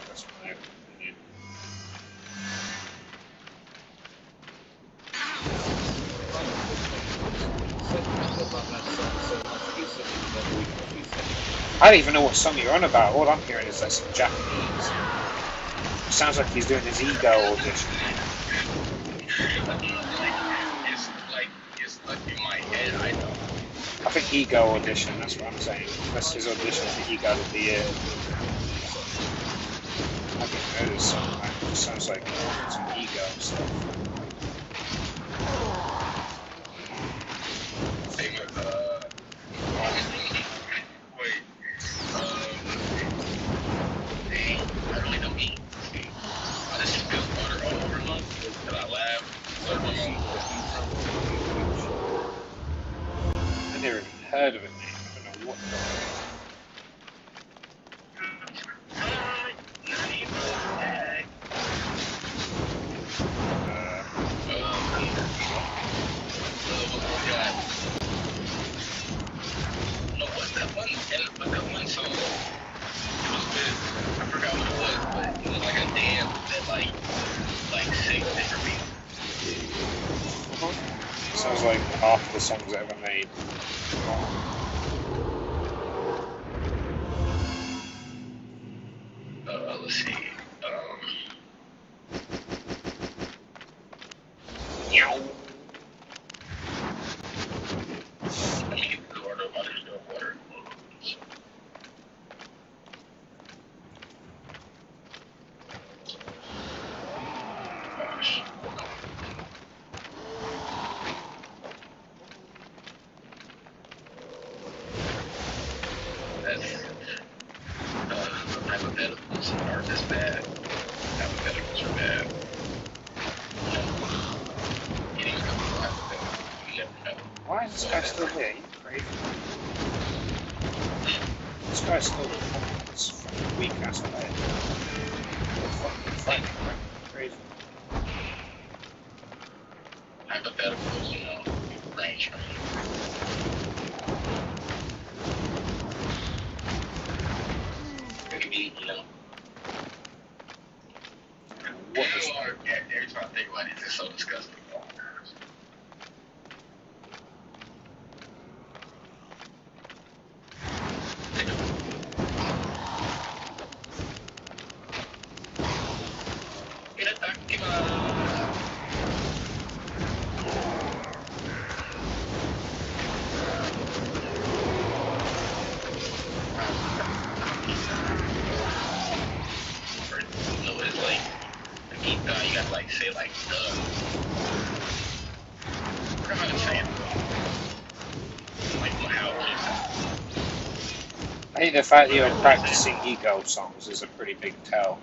That's my opinion. I don't even know what song you're on about. All I'm hearing is like some Japanese. It sounds like he's doing his ego audition. It's stuck in my head, I know. I think ego audition, that's what I'm saying. That's his audition for ego of the year. I didn't know this song, man. It just sounds like some ego stuff. Same with, wait, dang, I really don't eat. I just spilled water all over me, and I laughed. So my mom I never even heard of it, mate. I don't know what the that one song, it was good. I forgot what it was, but it was like a dance that like 6 different people. sounds like half the songs ever made. Let's see. Let me get the door to water. Gosh. That's hypotheticals are just bad. Hypotheticals are bad. Getting a couple of hypotheticals, you never know. Why is this guy still here? You crazy. This guy's still this fucking weak ass player. Fucking fighting crazy. Hypotheticals, you know, range from it could be, you know. What is every time I think about it, it's just so disgusting. You gotta like say like I forgot how to say it. Like how I think the fact that you're practicing ego songs is a pretty big tell.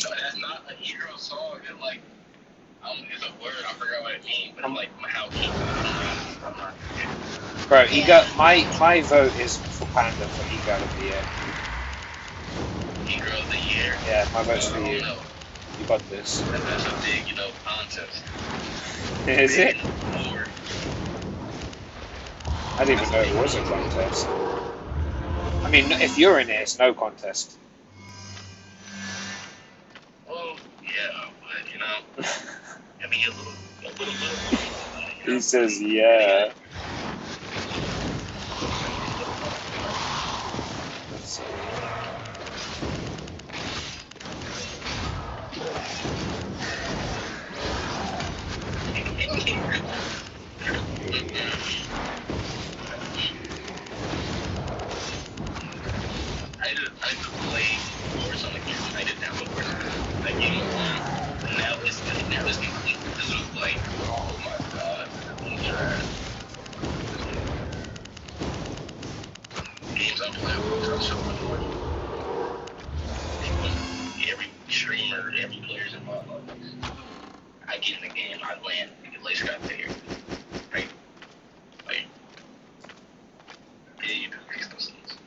No, that's not an ego song. It's like it's a word. I forgot what it means, but it's like how Bro, ego. My vote is for Panda for ego of the year. Ego of the year. Yeah, my vote's for you. No. You got this. That's a big, you know, contest. Is it? Award. I didn't even know it was a contest. I mean, if you're in it, it's no contest. Well, yeah, but you know, I mean, a little. He says, yeah. Let's see. I just played Wars on the game. I didn't have a Wars. Like game one. And now it's complete because it was like, oh my god, I'm trash. Games I'm playing with are so annoying. Every streamer, every player's involved. I get in the game, I land, and the lace got there. Right? Like, yeah, you just makes no sense.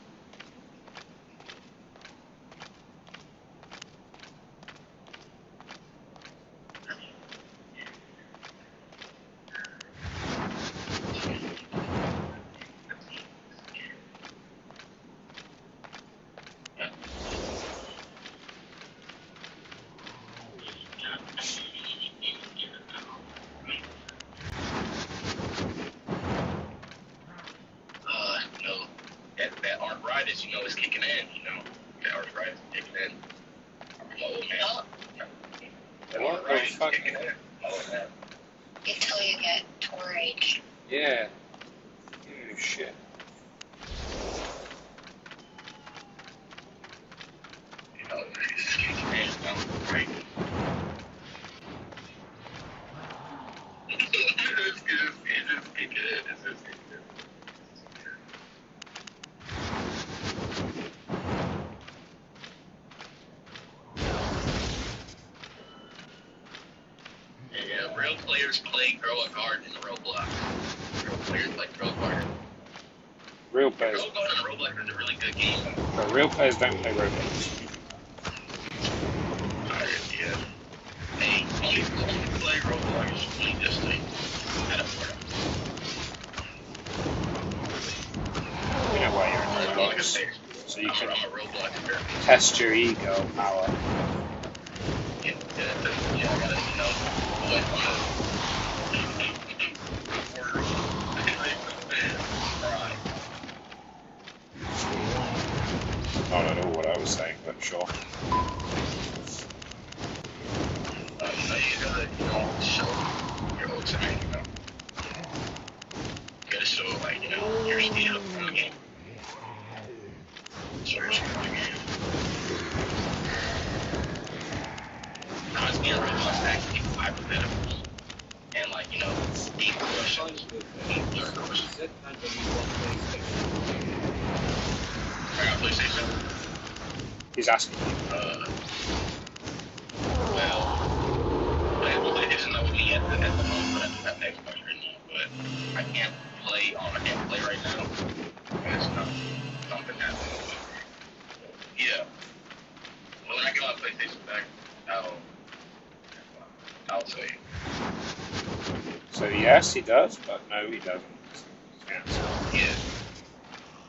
No, that arthritis, you know, is kicking in, you know. That arthritis is kicking in. I'm old, man. That arthritis is kicking in. Oh, man. Until you get Tourage. Yeah. Oh, shit. You know, it's just kicking in, you know, right? It's just kicking in. It's just kicking in. Yeah, real players play Grow a Garden in Roblox. Real players play Grow a Garden. Real players. Grow a Garden in Roblox is a really good game. But real players don't play Roblox. Yeah. Hey, only play Roblox is really just like, I don't know. We know why you're in I'm like a Roblox. So you can I'm a Roblox player. test your ego power. Yeah, I gotta, you know, what I don't know what I was saying, but sure. you gotta, you know, show your ultimate, you know. You gotta show, like, you know, your skill in the game. Show your skill in the game. Honestly, in Roblox, actually, 5% of us. And, like, you know, deep questions. Deep questions. Said Anthony on PlayStation. I got PlayStation. He's asking. Well, I didn't know me at the moment, but I do have Xbox right now. But I can't play right now. It's not something happening. Yeah. Well, when I get my PlayStation back, I'll tell you. So yes, he does, but no, he doesn't.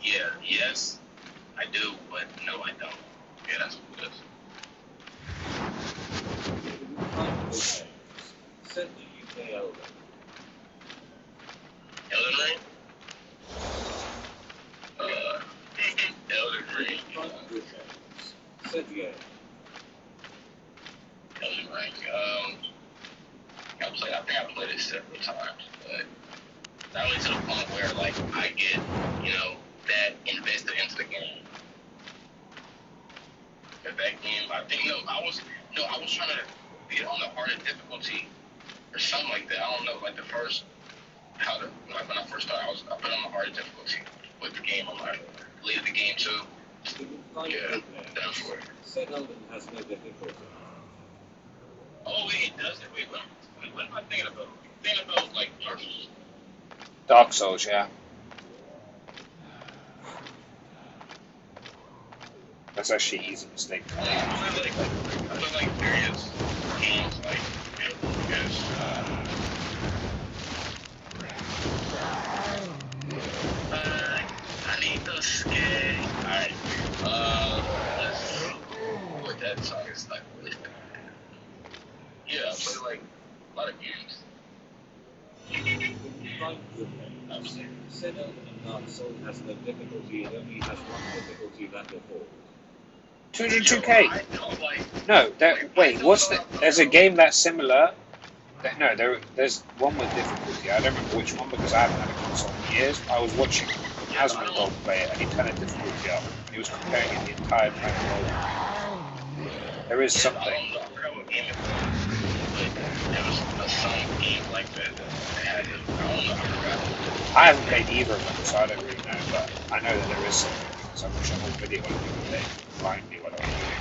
Yeah, yes, I do, but no, I don't. Yeah, that's what it is. Said the UK Elder. Elden Ring? Elden Ring. Said yeah. Elden Ring. I think I played it several times, but not only to the point where, like, I get, you know, that invested into the game. That game, I think, I was trying to get on the harder difficulty or something like that. I don't know, like the first, like when I first started, I put on the harder difficulty with the game. I'm like, leave the game too. Yeah, done for it. Said Elden has no difficulty. Oh, wait, it does. Wait, what am I thinking about? I'm thinking about, like, Dark Souls. Dark Souls, yeah. That's actually an easy mistake. I feel like various games, like, because, Okay. Alright. Let's see what that song is like. Yeah, I play like a lot of games. Find good names. Said Elden Dark Soul has no difficulty, it only has one difficulty that default. 202K. I don't like. No, wait, what's the? There's a game that's similar. No, there's one with difficulty. I don't remember which one because I haven't had a console in years. I was watching Asmongold play it and he turned the difficulty up. He was comparing it the entire time. There is something. I don't know what game it was, but there was some game like that had it. I don't know. I forgot. I haven't played either of them, so I don't really know. But I know that there is something. So I'm watching a whole video on it the other day. Find me what I'm doing.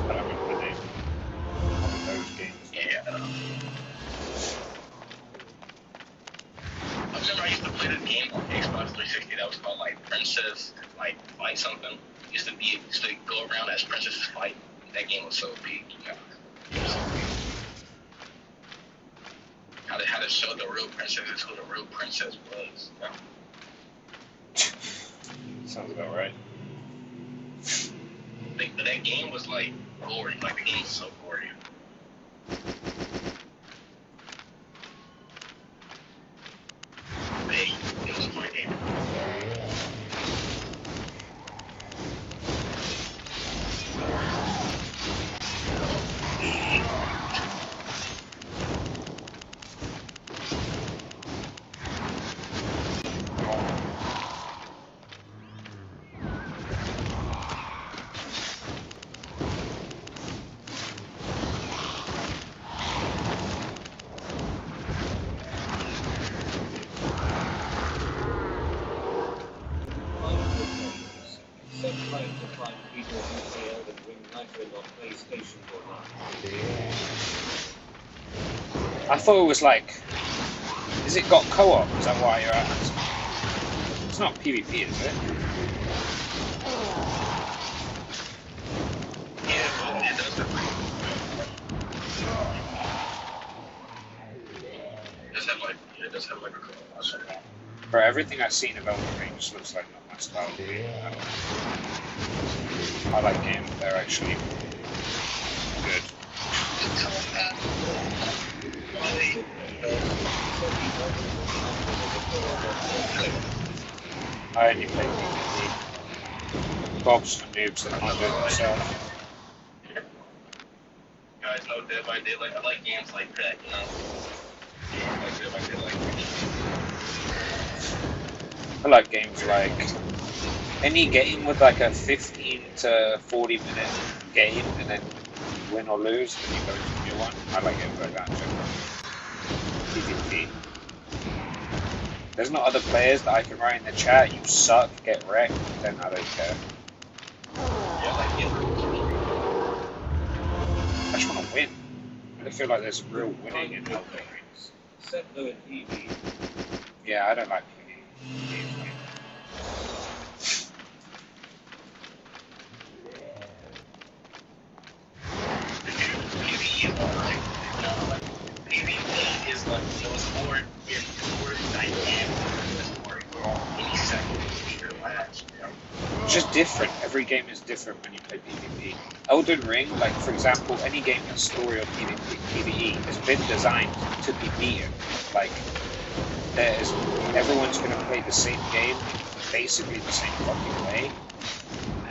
I don't remember the name of those games. Yeah. I remember I used to play this game on Xbox 360 that was called like Princess like Fight something. Used to go around as Princesses Fight. That game was so big. Yeah. It was so big. How to show the real princesses who the real princess was. Yeah. Sounds about right. But that game was like gory. Like the game was so gory. Hey, it was a fun game. Said trying to find people who play Elden Ring Nitro on PlayStation or not. I thought it was like, is it got co-op? Is that why you're asking? It's not PvP, is it? Yeah, it does have it does have like a co-op. For everything I've seen of Elden Ring, just looks like not my style. I like games that are actually good. I only play PvP. Bob's for noobs that can't do it themselves. You guys know Dead by Daylight. I like games like that, you know? I like Dead by Daylight. I like games like any game with like a 15 to 40 minute game and then you win or lose and you go into a new one. I like games like that. PvP. There's not other players that I can write in the chat, you suck, get wrecked, then I don't care. I just want to win. I feel like there's real winning in Elden Rings. Said no in PvP. Yeah, I don't like PvP. PvP is like, it was more dynamic. It was more any second feature last. It's just different. Every game is different when you play PvP. Elden Ring, like for example, any game that's story or PvE has been designed to be beaten. Like, everyone's going to play the same game basically the same fucking way,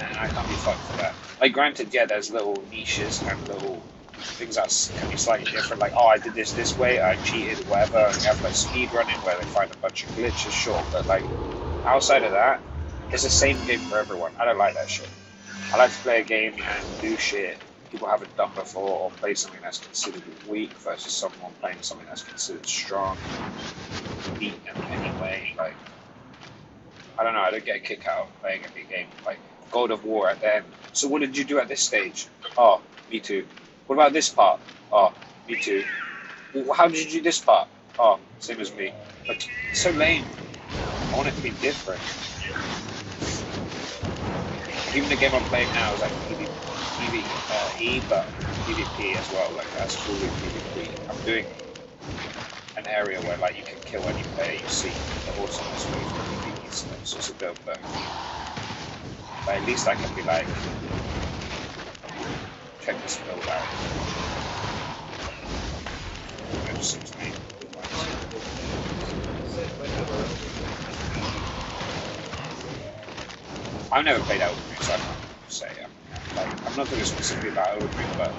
and I can't be fucked for that. Like, granted, yeah, there's little niches and little things that can be slightly different, like, oh, I did this way, I cheated, whatever, and you have like speed running where they find a bunch of glitches, sure, but like, outside of that, it's the same game for everyone. I don't like that shit. I like to play a game and do shit people haven't done before, or play something that's considered weak versus someone playing something that's considered strong, beat them anyway. Like, I don't know, I don't get a kick out of playing a big game. Like, God of War at the end. So what did you do at this stage? Oh, me too. What about this part? Oh, me too. Well, how did you do this part? Oh, same as me. Like, it's so lame. I want it to be different. Even the game I'm playing now is like PvE, but PvP as well. Like, that's fully PvP. I'm doing an area where like you can kill any player you see. The also this way is really easy, so it's just a bit of both. But at least I can be like, check this build out. It just seems to me. I've never played Elden Ring, so I can't say. I'm not talking specifically about Elden Ring, but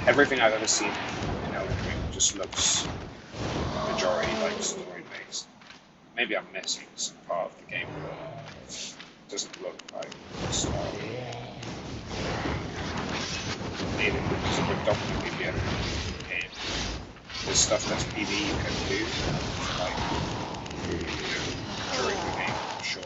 everything I've ever seen in Elden Ring just looks majority like story based. Maybe I'm missing some part of the game, but it doesn't look like story. Maybe it's a predominantly the other game. There's stuff that's PvE you can do, like during the game, for sure.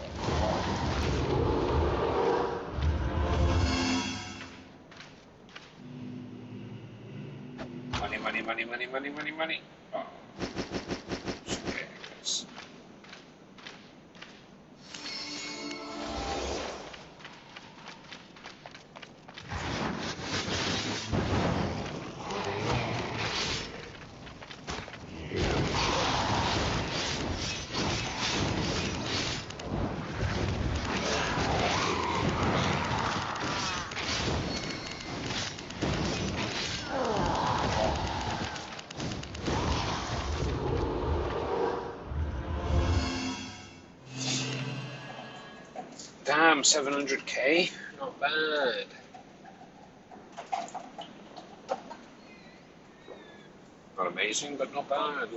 Money. Oh. Okay, I guess. Damn, 700k? Not bad. Not amazing, but not bad.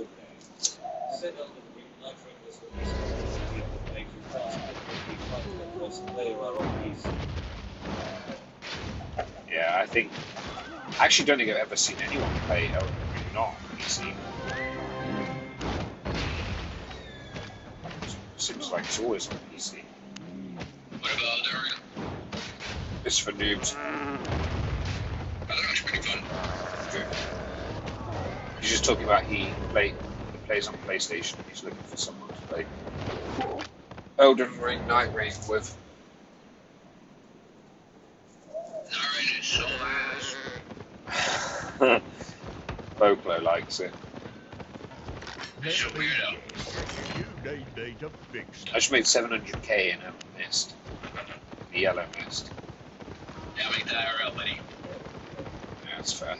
Said Elden Ring Nitro was released on the 20th of May 2015 by the player are on PC. Yeah, I actually don't think I've ever seen anyone play Elden Ring not on PC. Seems like it's always on PC. What about Elden Ring? It's for noobs. I thought it was pretty fun. Good. He's just talking about he plays on PlayStation. He's looking for someone to play Elden Ring Night Rain with. Night Rain is so ass. Boklo likes it. It's so weird out. I just made 700k in a mist. The yellow mist. Yeah, make that IRL, buddy. Yeah, that's fair.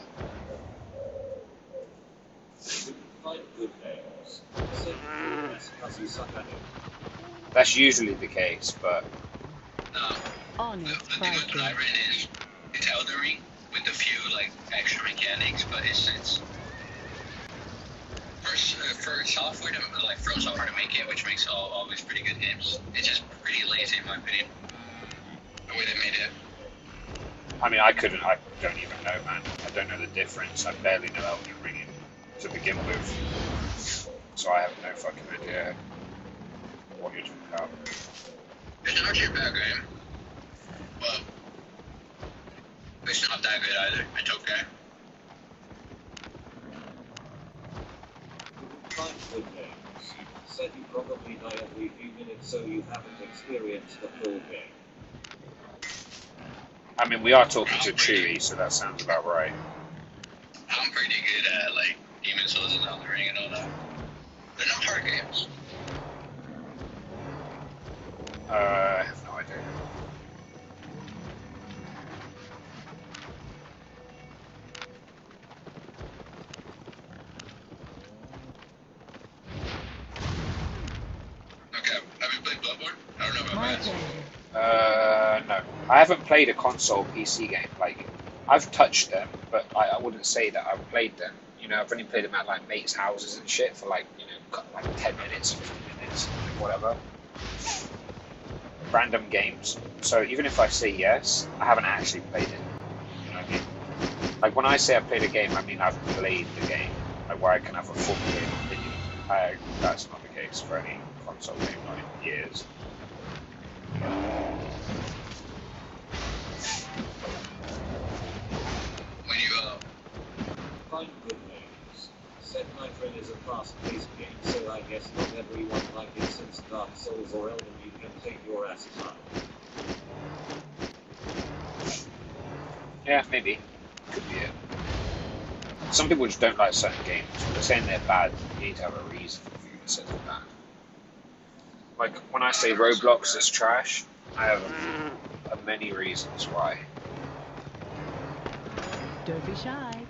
Find good names. Said because you suck at it. That's usually the case, but No. The thing with Night Rain is, it's Elden Ring with a few like extra mechanics, but it's for software to like from software to make it, which makes always pretty good games. It's just pretty lazy in my opinion. The way they made it. I mean, I don't even know, man. I don't know the difference. I barely know Elden Ring to begin with, so I have no fucking idea what you're talking about. It's not actually a bad game, but it's not that good either. It's okay. Find good names. Said you probably die every few minutes, so you haven't experienced the full game. I mean, we are talking to Chewie, so that sounds about right. I'm pretty good at like Demon Souls and Elden Ring and all that. They're not hard games. I have no idea. Okay, have you played Bloodborne? I don't know about My that. turn. No. I haven't played a console PC game. Like, I've touched them, but I wouldn't say that I've played them. You know, I've only played them at like mates' houses and shit for like, you know, like 10 minutes, 15 minutes, whatever. Random games. So even if I say yes, I haven't actually played it. You know what I mean? Like when I say I've played a game, I mean I've played the game. Like where I can have a full game opinion. That's not the case for any console game, not in years. When you Find good names. Said Night Rain is a fast-paced game, so I guess not everyone like it since Dark Souls or Elden Ring can take your ass time. Yeah, maybe. Could be it. Some people just don't like certain games. They're saying they're bad. You need to have a reason for you to say they're bad. Like when I say Roblox is trash, I have many reasons why. Don't be shy.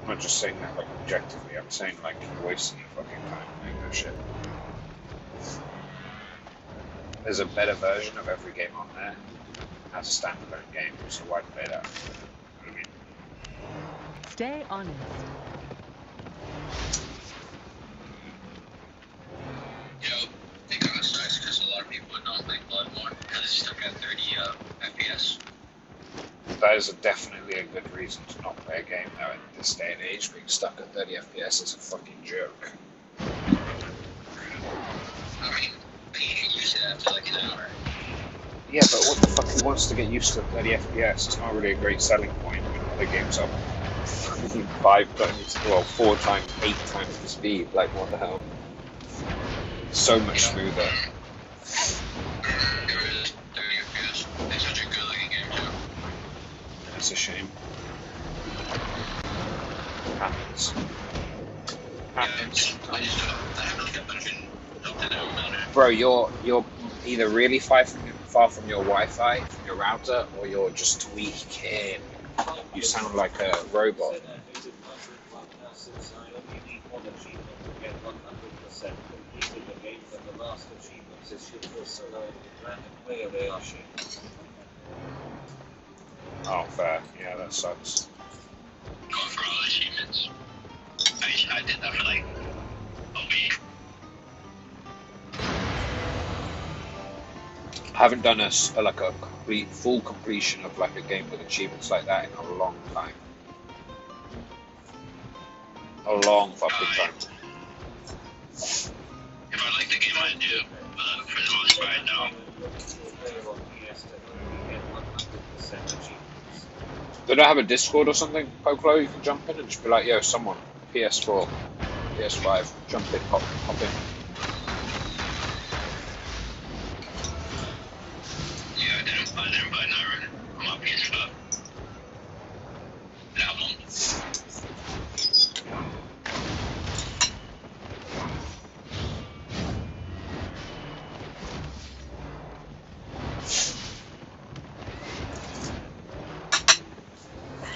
I'm not just saying that like objectively. I'm saying like you're wasting your fucking time doing that shit. There's a better version of every game on there as a standalone game, so why play that? You know what I mean? Stay honest. You know, it kind of sucks because a lot of people would not play Bloodborne because it's stuck at 30 FPS. That is definitely a good reason to not play a game now in this day and age. Being stuck at 30 FPS is a fucking joke. I mean, you get used to that after like an hour. Yeah, but what the fuck who wants to get used to 30 FPS? It's not really a great selling point when other games are 5 times, well, 4 times, 8 times the speed. Like, what the hell? So much smoother. There is 30 FPS. It's such a good looking game too. That's a shame. Happens. Happens. I haven't looked up anything about it. Bro, you're either really far from your Wi-Fi, from your router, or you're just tweaking. You sound like a robot. Said I hated my now since I only need one achievement to get 100% completed the game, but the last achievements is shit for solo and random player they are shit. Oh, fair. Yeah, that sucks. Going for all the achievements. I did that for like a week. I haven't done a full completion of like a game with achievements like that in a long time. A long fucking time. If I like the game, I do. But for the most part, no. They don't have a Discord or something, Poklo? You can jump in and just be like, yo, someone, PS4, PS5, jump in, hop in. Yeah, I didn't buy that on my PS5. That one.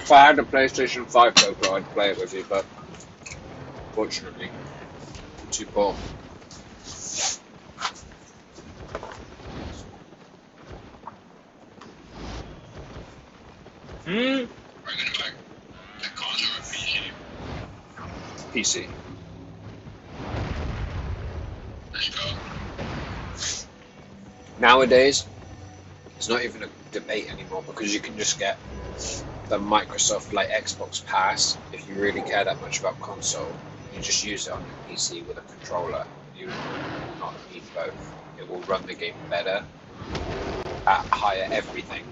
If I had a PlayStation 5 Poklo, I'd play it with you, but fortunately, I'm too poor. We're gonna buy the console or PC. PC. Let's go. Nowadays, it's not even a debate anymore because you can just get the Microsoft like Xbox Pass if you really care that much about console. You just use it on your PC with a controller. You will not need both. It will run the game better at higher everything,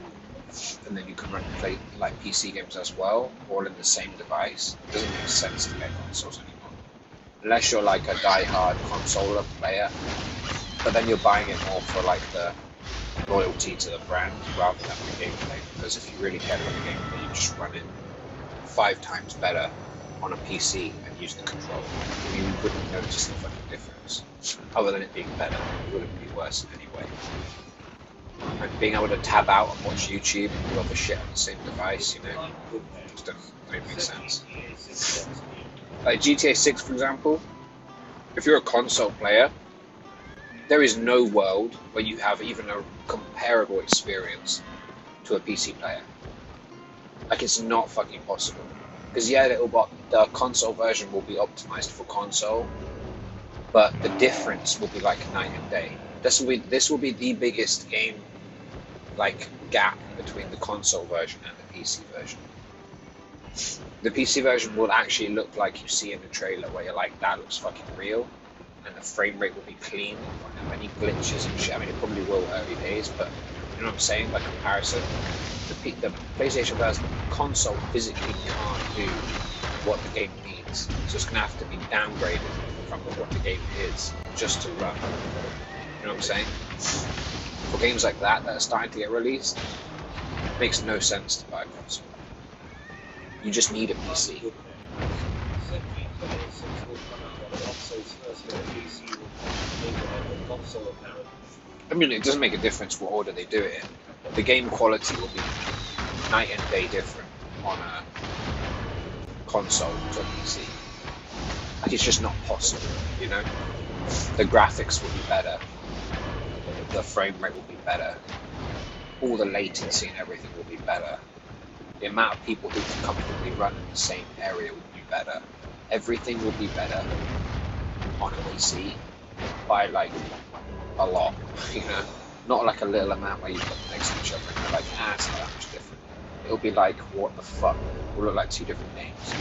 and then you can run play like PC games as well, all in the same device. It doesn't make sense to get consoles anymore, unless you're like a die-hard consoler player. But then you're buying it more for like the loyalty to the brand rather than the gameplay. Because if you really care about the gameplay, you just run it 5 times better on a PC and use the controller. You wouldn't notice the fucking difference. Other than it being better, it wouldn't be worse anyway. And being able to tab out and watch YouTube and do other shit on the same device, you know, just don't make sense. Like GTA 6, for example, if you're a console player, there is no world where you have even a comparable experience to a PC player. Like, it's not fucking possible. Because yeah, the console version will be optimized for console, but the difference will be like night and day. This will be the biggest game like gap between the console version and the PC version. The PC version will actually look like you see in the trailer, where you're like, that looks fucking real, and the frame rate will be clean, won't have any glitches and shit. I mean, it probably will early days, but you know what I'm saying? By comparison, the PlayStation version console physically can't do what the game needs, so it's gonna have to be downgraded from what the game is just to run. You know what I'm saying? For games like that are starting to get released, it makes no sense to buy a console. You just need a PC. reminiscence will come out on consoles first, and the PC will come later on the console apparently. I mean, it doesn't make a difference what order they do it in. The game quality will be night and day different on a console to a PC. Like, it's just not possible, you know? The graphics will be better, the frame rate will be better, all the latency and everything will be better. The amount of people who can comfortably run in the same area will be better. Everything will be better on a PC by like a lot, you know? Not like a little amount where you put them next to each other and you're like, it's not that much different. It'll be like, what the fuck? It'll look like two different games.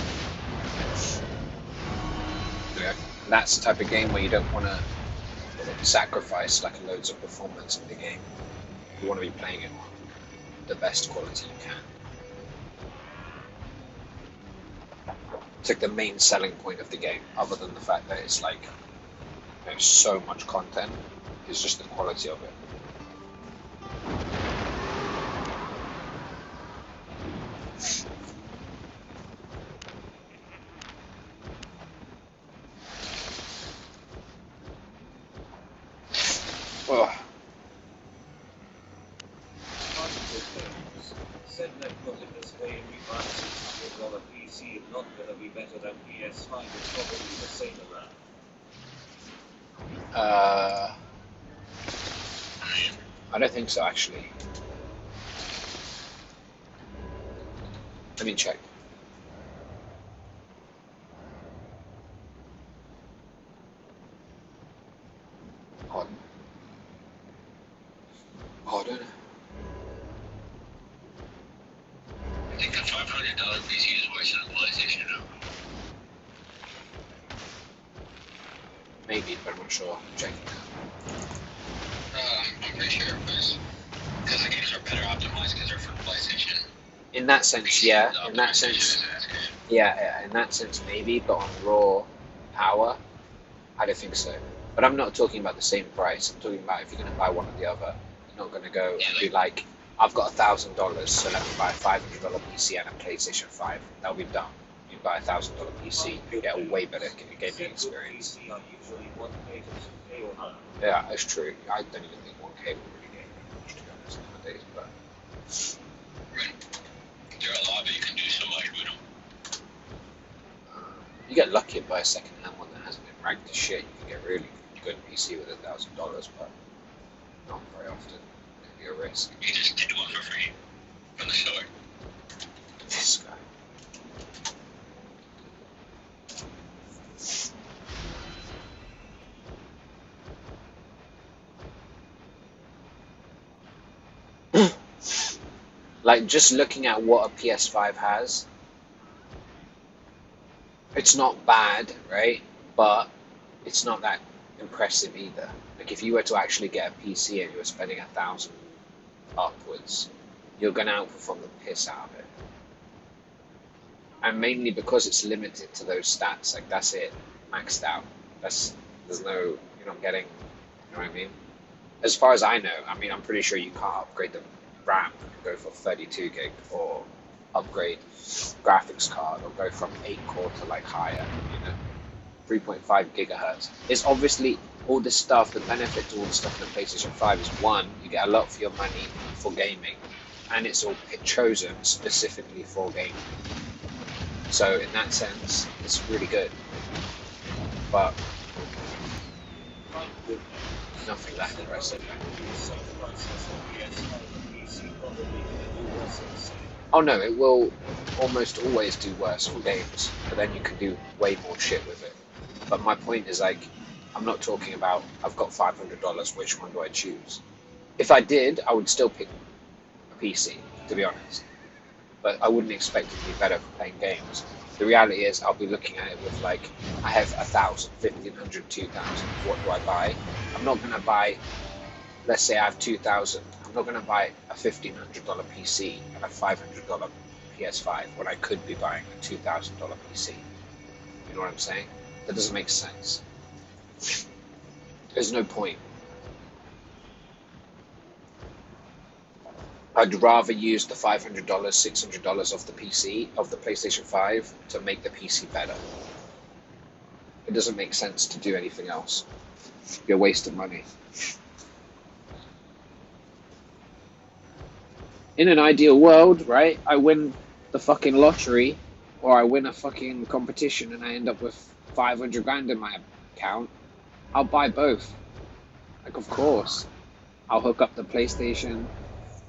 Yeah. That's the type of game where you don't want to sacrifice like loads of performance in the game. You want to be playing it the best quality you can. It's like the main selling point of the game, other than the fact that it's like there's so much content. It's just the quality of it. Oh. Said that put it this way, every $600 PC is not going to be better than PS5, it's probably the same amount. I don't think so, actually. Let me check. Pardon. Pardon? I think the $500 PC is worse than a PlayStation now. Maybe, but I'm not sure. I'm checking now. I'm pretty sure it was. Because the games are better optimized because they're for PlayStation. In that sense, yeah. In that Optimization sense, isn't as good. yeah. In that sense, maybe. But on raw power, I don't think so. But I'm not talking about the same price. I'm talking about if you're going to buy one or the other. You're not going to go and be like, I've got $1,000, so let me buy a $500 PC and a PlayStation 5. That'll be dumb. You buy a $1,000 PC, you get a way better gaming experience. PC are usually 1K to 2K or higher. Yeah, that's true. I don't even think 1K will really game very much, to be honest, nowadays. But Right. There are a lot, but you can do so much with them. you get lucky and buy a second-hand one that hasn't been ranked to shit. You can get really good PC with $1,000, but not very often. It'd be a risk. You just did one for free from the store. This guy. Like, just looking at what a PS5 has, it's not bad, right? But it's not that impressive either. Like, if you were to actually get a PC and you were spending $1,000 upwards, you're gonna outperform the piss out of it. And mainly because it's limited to those stats. Like, that's it, maxed out. There's no, you're not getting, you know what I mean? As far as I know, I mean, I'm pretty sure you can't upgrade the RAM and go for 32 gig, or upgrade graphics card, or go from 8 core to like higher, you know, 3.5 gigahertz. It's obviously all this stuff, the benefit to all the stuff in the PlayStation 5 is, one, you get a lot for your money for gaming, and it's all chosen specifically for gaming. So in that sense, it's really good. But nothing that impressive. Oh no, it will almost always do worse for games, but then you can do way more shit with it. But my point is, like, I'm not talking about, I've got $500, which one do I choose? If I did, I would still pick a PC, to be honest. But I wouldn't expect it to be better for playing games. The reality is, I'll be looking at it with, like, I have 1,000, 1,500, 2,000. What do I buy? I'm not going to buy, let's say I have 2,000. I'm not going to buy a $1,500 PC and a $500 PS5 when I could be buying a $2,000 PC. You know what I'm saying? That doesn't make sense. There's no point. I'd rather use the $500, $600 of the PC, of the PlayStation 5, to make the PC better. it doesn't make sense to do anything else. You're wasting money. In an ideal world, right, I win the fucking lottery, or I win a fucking competition and I end up with 500 grand in my account, I'll buy both. Like, of course. I'll hook up the PlayStation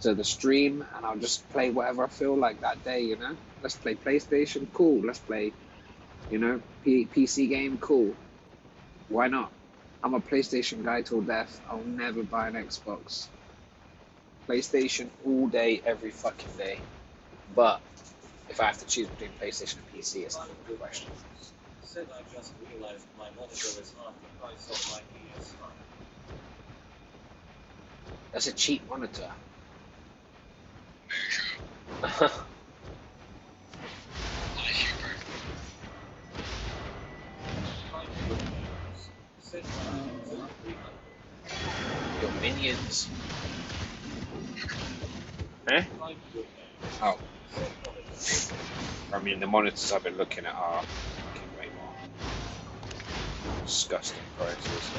to the stream and I'll just play whatever I feel like that day, you know? Let's play PlayStation, cool. Let's play, you know, PC game, cool. Why not? I'm a PlayStation guy till death. I'll never buy an Xbox. PlayStation all day, every fucking day. But if I have to choose between PlayStation and PC, it's not a good question. Said I just realized my monitor is half the price of my PS5. That's a cheap monitor. Very true. A lot cheaper. Said my minions are 300. Your minions. Eh? Oh. I mean, the monitors I've been looking at are fucking way more disgusting prices.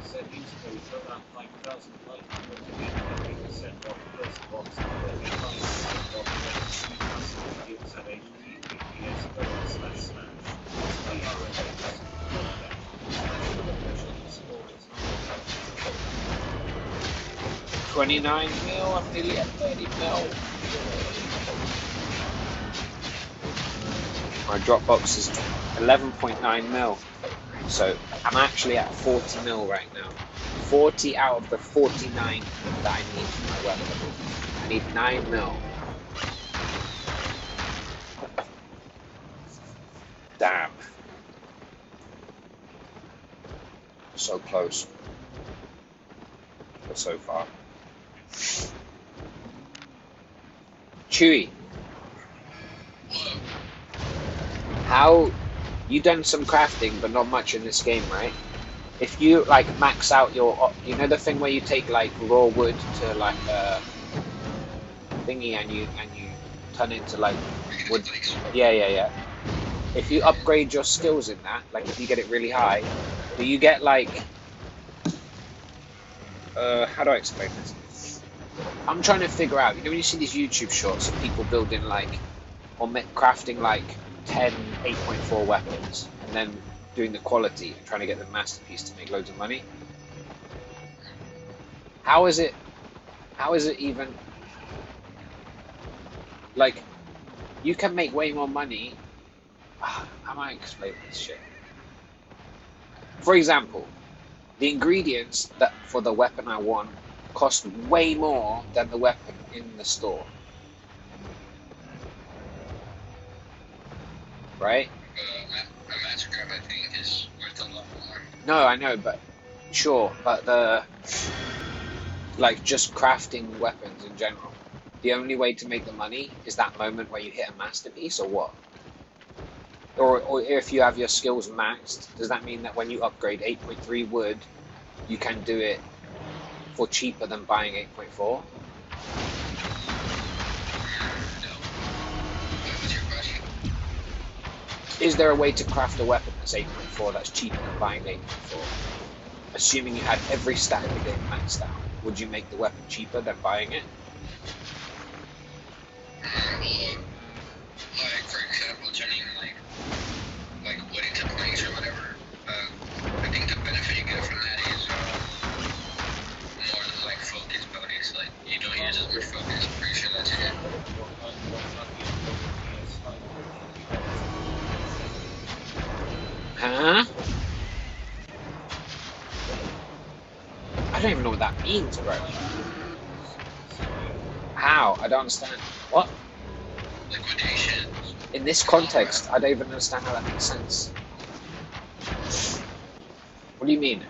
Said he's going to around 5,900 to get 50% off first box and 35% off next games at https:// $29 mil, I'm nearly at 30 mil. My Dropbox is 11.9 mil. So I'm actually at 40 mil right now. 40 out of the 49 that I need for my weapon. I need 9 mil. Damn. So close. But so far. Chewy. How you done some crafting but not much in this game, right? If you like max out your, you know the thing where you take like raw wood to like a thingy and you turn it into like wood. Yeah. If you upgrade your skills in that, like if you get it really high, do you get like how do I explain this? I'm trying to figure out, you know when you see these YouTube shorts of people building like or crafting like 10 8.4 weapons and then doing the quality and trying to get the masterpiece to make loads of money. How is it even like you can make way more money? How am I explaining this shit? For example, the ingredients that for the weapon I want cost way more than the weapon in the store. Right? A Mastercraft, I think, is worth a lot more. No, I know, but sure, but the like just crafting weapons in general. The only way to make the money is that moment where you hit a masterpiece, or what? Or if you have your skills maxed, does that mean that when you upgrade 8.3 wood, you can do it for cheaper than buying 8.4? Is there a way to craft a weapon that's 8.4 that's cheaper than buying 8.4? Assuming you had every stat in the game maxed out, would you make the weapon cheaper than buying it? Like, for example, turning like wood into planks or whatever. I think the benefit you get from that is more like focus bonus. Like you don't use as much focus. I'm pretty sure that's it. Huh? I don't even know what that means, bro. How? I don't understand. What? Liquidation. in this context, I don't even understand how that makes sense. What do you mean?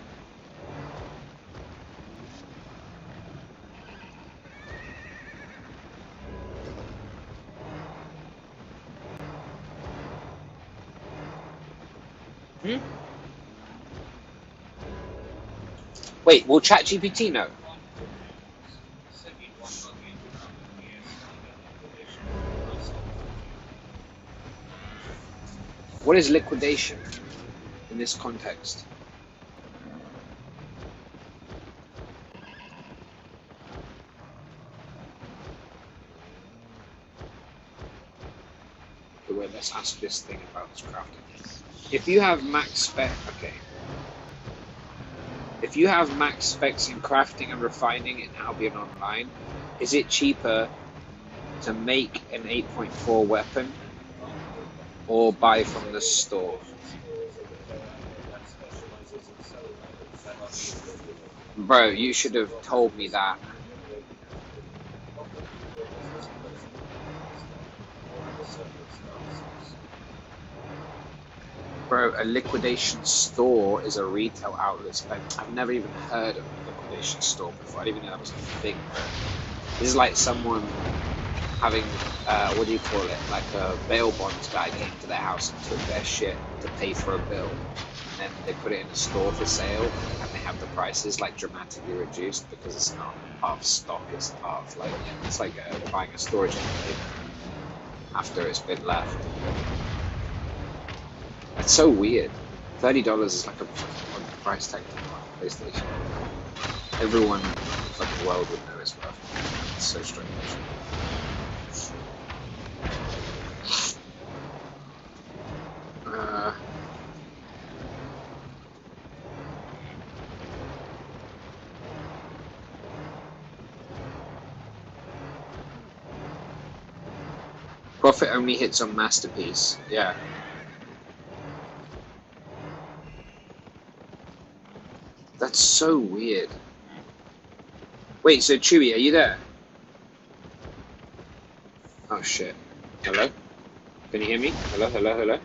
Hmm? Wait, will ChatGPT know? What is liquidation in this context? Okay, wait, let's ask this thing about this crafting. If you have max spec, okay. If you have max specs in crafting and refining in Albion Online, is it cheaper to make an 8.4 weapon or buy from the store? Bro, you should have told me that. Bro, a liquidation store is a retail outlet spec. I've never even heard of a liquidation store before. I didn't even know that was a thing, bro. This is like someone having, what do you call it? Like a bail bonds guy came to their house and took their shit to pay for a bill. And then they put it in a store for sale, and they have the prices like dramatically reduced because it's not part of stock, it's part of like, it's like buying a storage unit after it's been left. It's so weird. $30 is like a price tag to PlayStation. Everyone in the fucking world would know it's worth. It's so strange. Profit only hits on Masterpiece. Yeah. That's so weird. Wait, so Chewy, are you there? Oh shit. Hello? Can you hear me? Hello, hello, hello?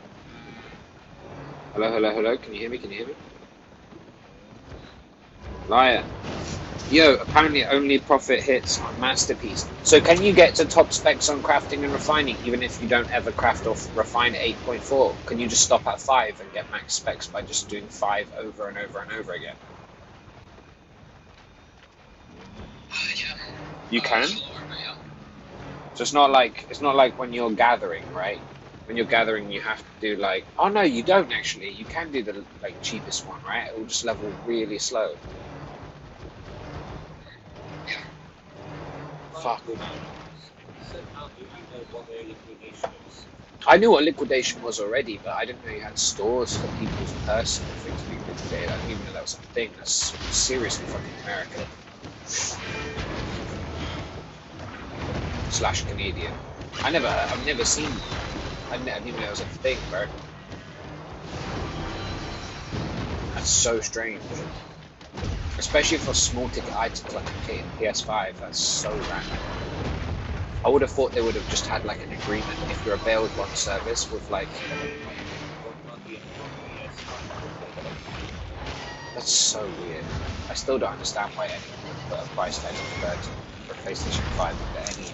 Hello, hello, hello? Can you hear me? Can you hear me? Liar. Yo, apparently only profit hits on Masterpiece. So can you get to top specs on crafting and refining even if you don't ever craft or refine 8.4? Can you just stop at 5 and get max specs by just doing 5 over and over and over again? Yeah. You can? Yeah. So it's not like when you're gathering, right? When you're gathering, you have to do like, oh no, you don't actually. You can do the like cheapest one, right? It will just level really slow. Yeah. Fuck. So how do you know what their liquidation is? I knew what liquidation was already, but I didn't know you had stores for people's personal things being liquidated. I didn't even know that was a thing. That's seriously fucking American. / Canadian. I've never seen one. I didn't even know it was a thing, bro. That's so strange. Especially for small ticket items like a PS5, that's so random. I would have thought they would have just had like an agreement if you're a bailed one service with like. That's so weird. I still don't understand why anyone would put a price tag on 30 for PlayStation 5 under any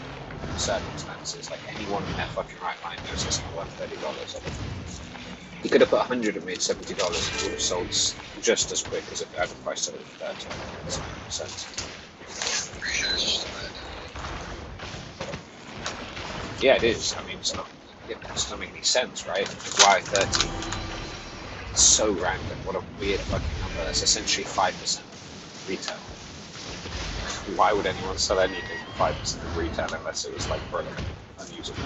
circumstances. Like anyone in their fucking right mind knows it's not worth $30. You could have put 100 and made $70 and it would have sold just as quick as if it had a price tag of 30. Doesn't make sense. Pretty sure it's just Yeah, it is. I mean, it doesn't make any sense, right? Why 30? It's so random. What a weird fucking number. That's essentially 5% retail. Why would anyone sell anything for 5% of retail unless it was like broken, unusable?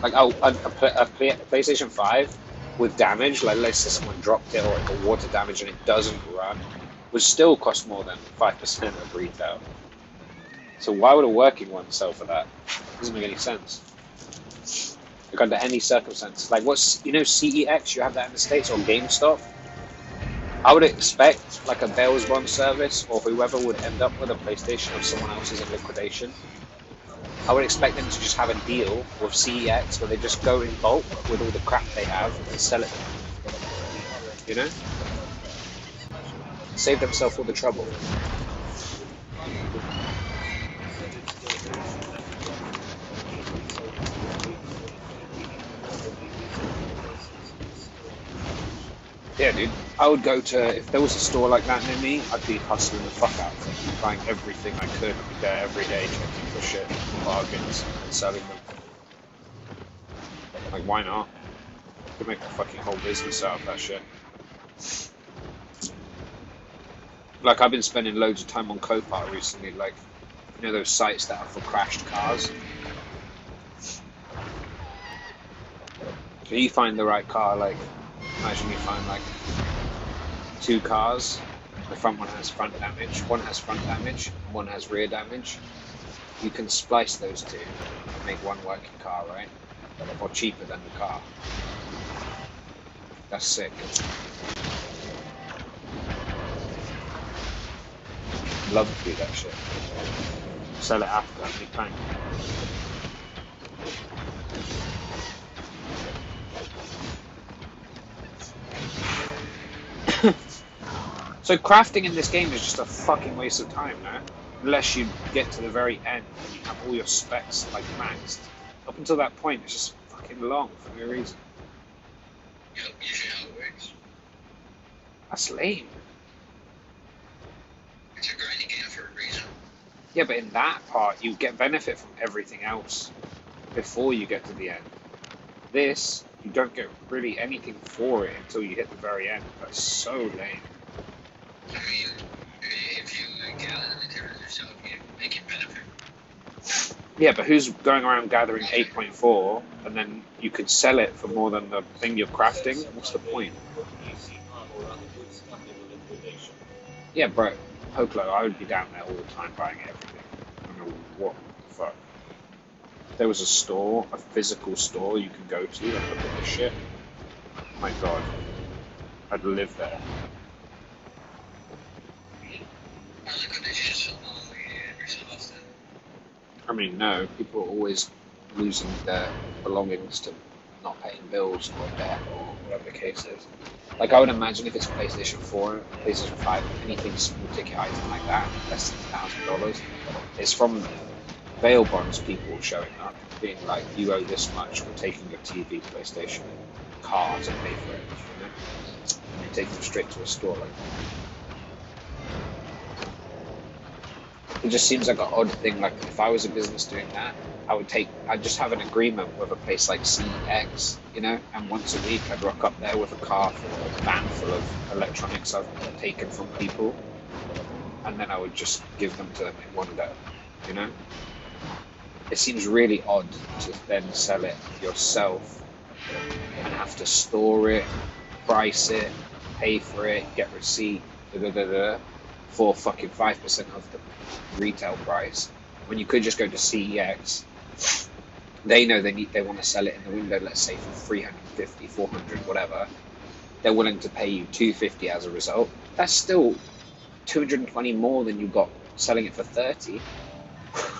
Like, oh, a PlayStation 5 with damage, like let's say someone dropped it or it got water damage and it doesn't run, would still cost more than 5% of retail. So why would a working one sell for that? Doesn't make any sense. Like under any circumstances. Like what's, you know, CEX, you have that in the States, or GameStop? I would expect like a Bail's Bond service or whoever would end up with a PlayStation of someone else's in liquidation I would expect them to just have a deal with CEX where they just go in bulk with all the crap they have and sell it. You know? Save themselves all the trouble. Yeah, dude. I would go to, if there was a store like that near me, I'd be hustling the fuck out of it, buying everything I could, I'd be there every day checking for shit, bargains, and selling them. Like, why not? You could make a fucking whole business out of that shit. Like, I've been spending loads of time on Copart recently, like, you know those sites that are for crashed cars? So you find the right car, like, imagine you find, like, 2 cars, the front one has front damage, one has front damage, one has rear damage. You can splice those 2 and make one working car, right? Or cheaper than the car. That's sick. Love to do that shit. Sell it after, big time. So crafting in this game is just a fucking waste of time, no? Unless you get to the very end and you have all your specs like maxed. Up until that point, it's just fucking long for no reason. Yep, usually how it works. That's lame. It's a grinding game for a reason. Yeah, but in that part, you get benefit from everything else before you get to the end. This, you don't get really anything for it until you hit the very end. That's so lame. I mean, if you gather the materials yourself, you make it benefit. Yeah, but who's going around gathering 8.4 and then you could sell it for more than the thing you're crafting? What's the point? Yeah, bro, Hoklo, I would be down there all the time buying everything. I don't know what the fuck. If there was a store, a physical store you could go to and look at this shit, my god, I'd live there. I mean, no, people are always losing their belongings to not paying bills or debt or whatever the case is. Like, I would imagine if it's PlayStation 4, PlayStation 5, anything small ticket item like that, less than $1,000, it's from bail bonds people showing up, being like, you owe this much, we're taking your TV, PlayStation, car to pay for it, you know? And you take them straight to a store like that. It just seems like an odd thing. Like, if I was a business doing that, I'd just have an agreement with a place like CX, you know, and once a week I'd rock up there with a car full, a van full of electronics I've taken from people, and then I would just give them to them in one go, you know? It seems really odd to then sell it yourself and have to store it, price it, pay for it, get receipt, for fucking 5% of the retail price, when you could just go to CEX. They know they want to sell it in the window, let's say for 350, 400, whatever. They're willing to pay you 250 as a result. That's still 220 more than you got selling it for 30.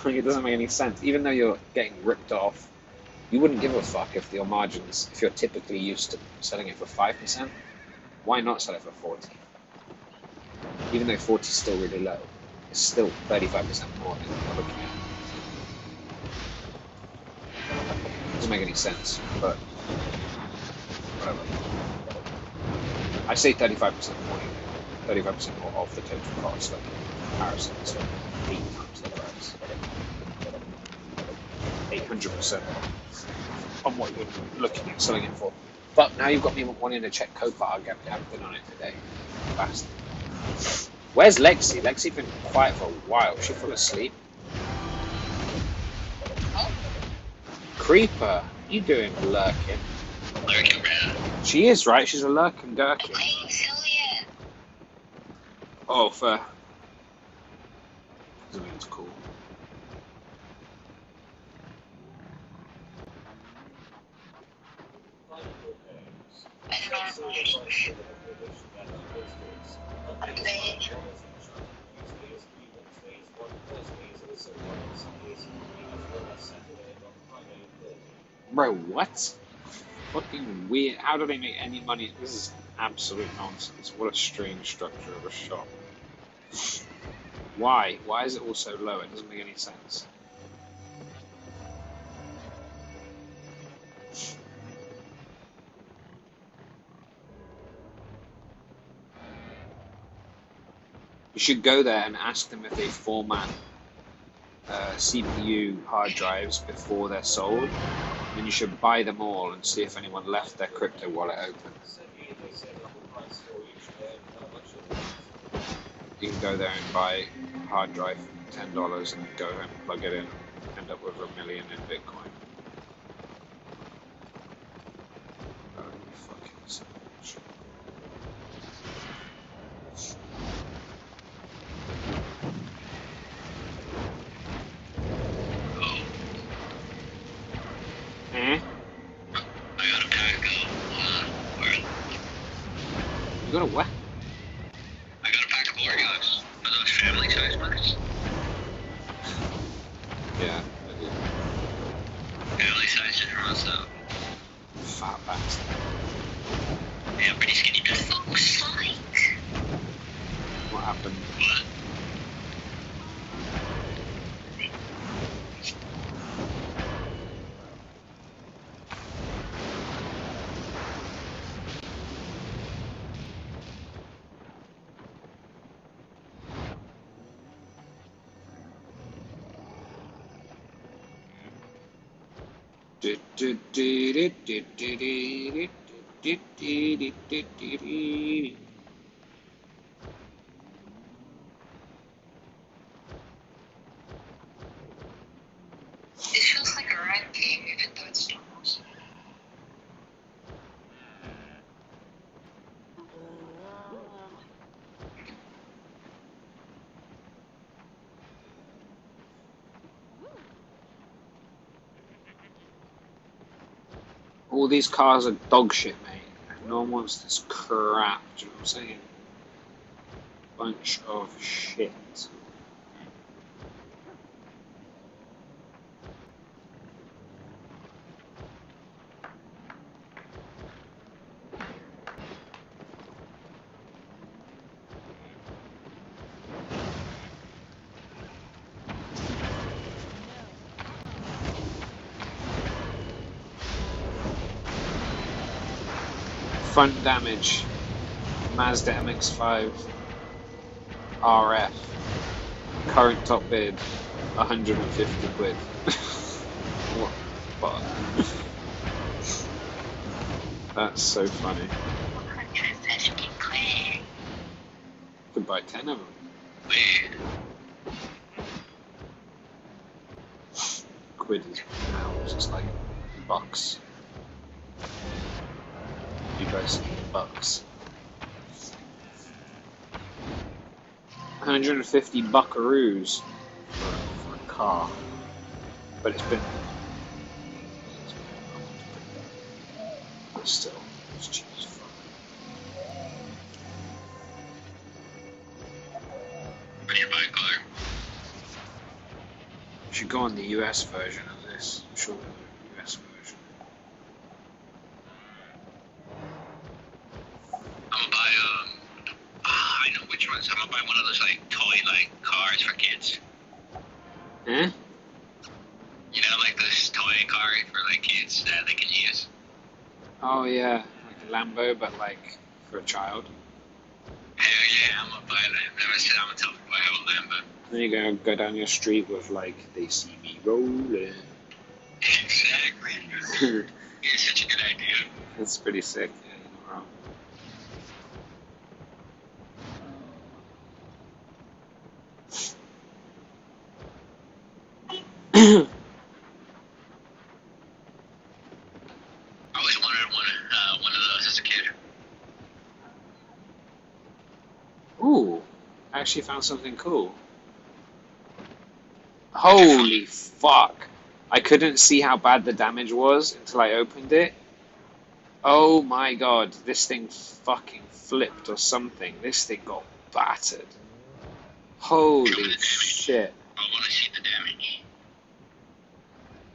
Like, it doesn't make any sense. Even though you're getting ripped off, you wouldn't give a fuck if your margins, if you're typically used to selling it for 5%, why not sell it for 40? Even though 40 is still really low, it's still 35% more than you're looking at. Doesn't make any sense, but whatever. I say 35% more, 35% more off the total cost, like in comparison, so 8 times the price. 800% on what you're looking at selling it for. But now you've got me wanting to check Copart again. I haven't been on it today. Bastard. Where's Lexi? Lexi's been quiet for a while. She fell asleep. Creeper, you doing lurking? Lurking, man. She is, right? She's a lurking gherkin. Playing Cillian. Oh, fair. Doesn't mean it's cool. I don't know. I'm playing. Bro, what? Fucking weird. How do they make any money? This is absolute nonsense. What a strange structure of a shop. Why? Why is it all so low? It doesn't make any sense. You should go there and ask them if they format CPU hard drives before they're sold. Then you should buy them all and see if anyone left their crypto wallet open. You can go there and buy a hard drive for $10 and go and plug it in, end up with $1 million in Bitcoin. Oh, you fucking son of a shit. Eh? I got a pack of, You got a what? I got a pack of Oreos for those family size ones. Yeah, I do. Family size just runs out. Fat bastard. Yeah, pretty skinny bit. Oh, psych. What happened? What? It feels like a rank game even though it's doubles. All these cars are dog shit, mate. No one wants this crap. Do you know what I'm saying? Bunch of shit. Front damage. Mazda MX-5 RF. Current top bid 150 quid. What the fuck? That's so funny. 150 quid. Could buy 10 of them. Quid is pounds, it's like bucks. You guys bucks. 150 buckaroos for a car. But it's been still, it's cheap as fuck. What do you buy, car? You should go on the US version of this. I'm sure the US version. I'm gonna buy, I know which ones. I'm gonna buy one of those, like, toy, like, cars for kids. Eh? You know, like this toy car for, like, kids that they can use. Oh yeah, like a Lambo, but like for a child. Hell yeah, I'm gonna buy that. Never said I'm gonna tell people I have a Lambo. Then you're gonna go down your street with like, they see me rolling. Exactly. It's such a good idea. That's pretty sick. Yeah, you're not wrong. I always wanted one of those as a kid. Ooh, I actually found something cool. Holy fuck! I couldn't see how bad the damage was until I opened it. Oh my god, this thing fucking flipped or something. This thing got battered. Holy shit. I want to see the damage.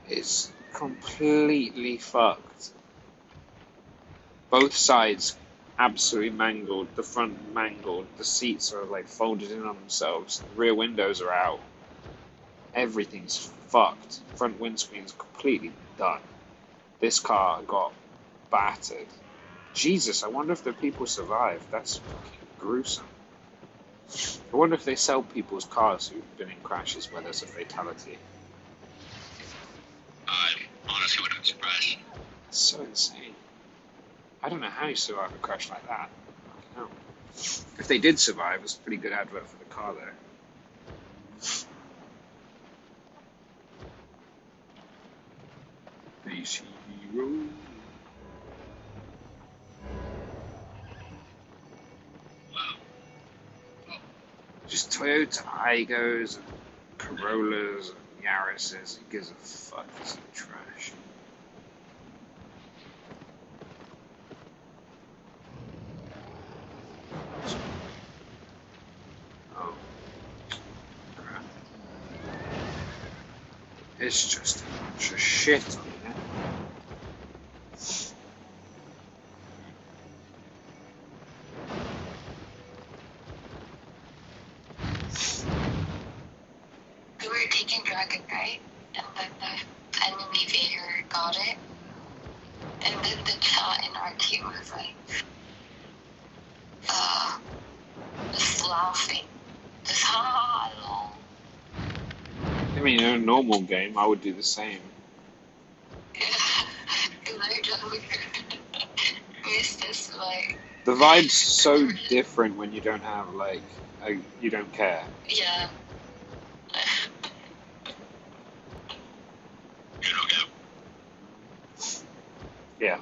It's completely fucked. Both sides absolutely mangled. The front mangled. The seats are like folded in on themselves. The rear windows are out. Everything's fucked. Front windscreen's completely done. This car got battered. Jesus, I wonder if the people survived. That's fucking gruesome. I wonder if they sell people's cars who've been in crashes where there's a fatality. I honestly wouldn't be surprised. It's so insane. I don't know how you survive a crash like that. No. If they did survive, it's a pretty good advert for the car there. AC Road. Just Toyota Aigos and Corollas and Yaris's. Who gives a fuck? It's trash. Oh, crap. It's just a bunch of shit on there. We were taking Dragon, right? And then the enemy Vader got it. And then the chat in our team was like, just laughing. Just ha I mean, in a normal game, I would do the same. Because I just missed this, like, The vibe's so different when you don't have, like, you don't care. yeah. You know, Gab, Yeah.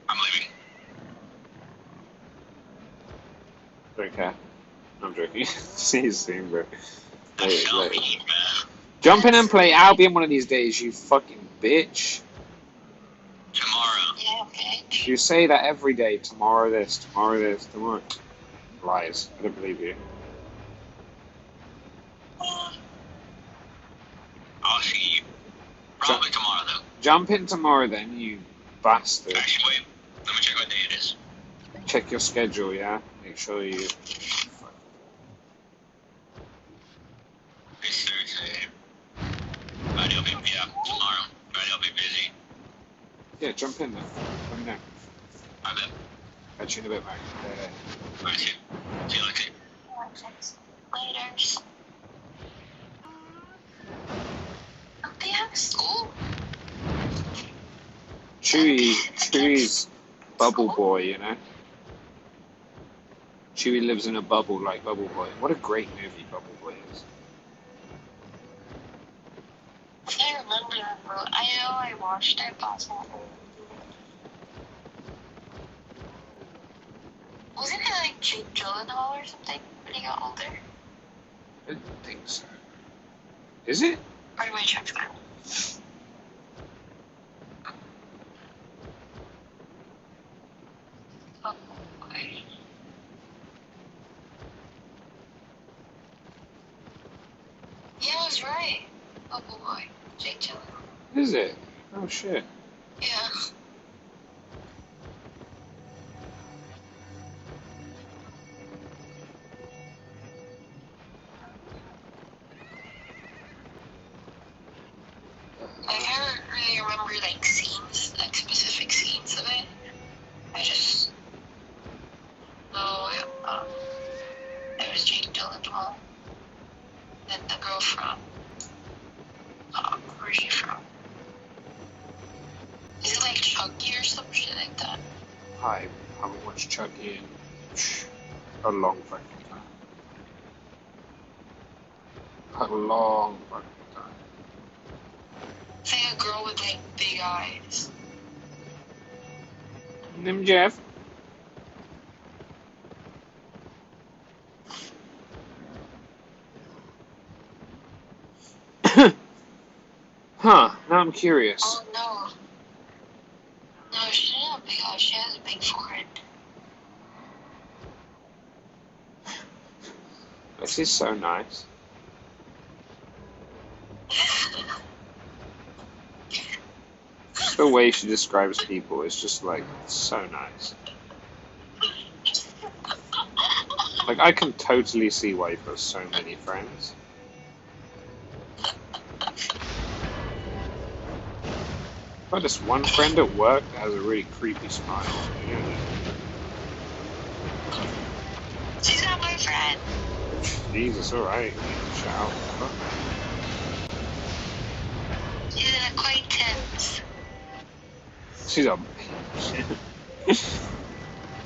I'm leaving. Don't care. I'm joking. See you soon, bro. That's so Like, mean, man. jump in and play Albion one of these days, you fucking bitch. Tomorrow. Yeah, okay. You say that every day. Tomorrow this, tomorrow this, tomorrow. Lies. I don't believe you. I'll see you. Probably tomorrow, though. Jump in tomorrow then, you bastard. Actually, wait. Let me check what day it is. Check your schedule, yeah? Make sure you... It's Thursday. Friday will be, yeah, tomorrow. Friday will be busy. Yeah, jump in then. Let me know. I bet. Catch you in a bit, mate. Alright, see you later. Later. Oh, they have school. Chewie's Bubble Boy, you know? Chewie lives in a bubble like Bubble Boy. What a great movie Bubble Boy is. I can't remember that, bro. I know I watched it, but it's not. Wasn't it like Jake Gyllenhaal or something when he got older? I don't think so. Is it? Or am I check that? Oh, okay. Yeah, I was right. Oh boy, Jake Gyllenhaal. Is it? Oh shit. Yeah. I can't really remember like scenes, like specific scenes of it. I just know it was Jake Gyllenhaal. Then the girl from where's she from? Is it like Chucky or some shit like that? I haven't watched Chucky in a long fucking time. A long fucking time. It's like a girl with like big eyes. Name Jeff. Huh, now I'm curious. Oh no. No, she doesn't have big eyes, she has a big forehead. This is so nice. The way she describes people is just like so nice. Like I can totally see why you've got so many friends. I've got this one friend at work that has a really creepy smile. Yeah. She's not my friend. Jesus, alright. Shout. She's an acquaintance. She's a bitch.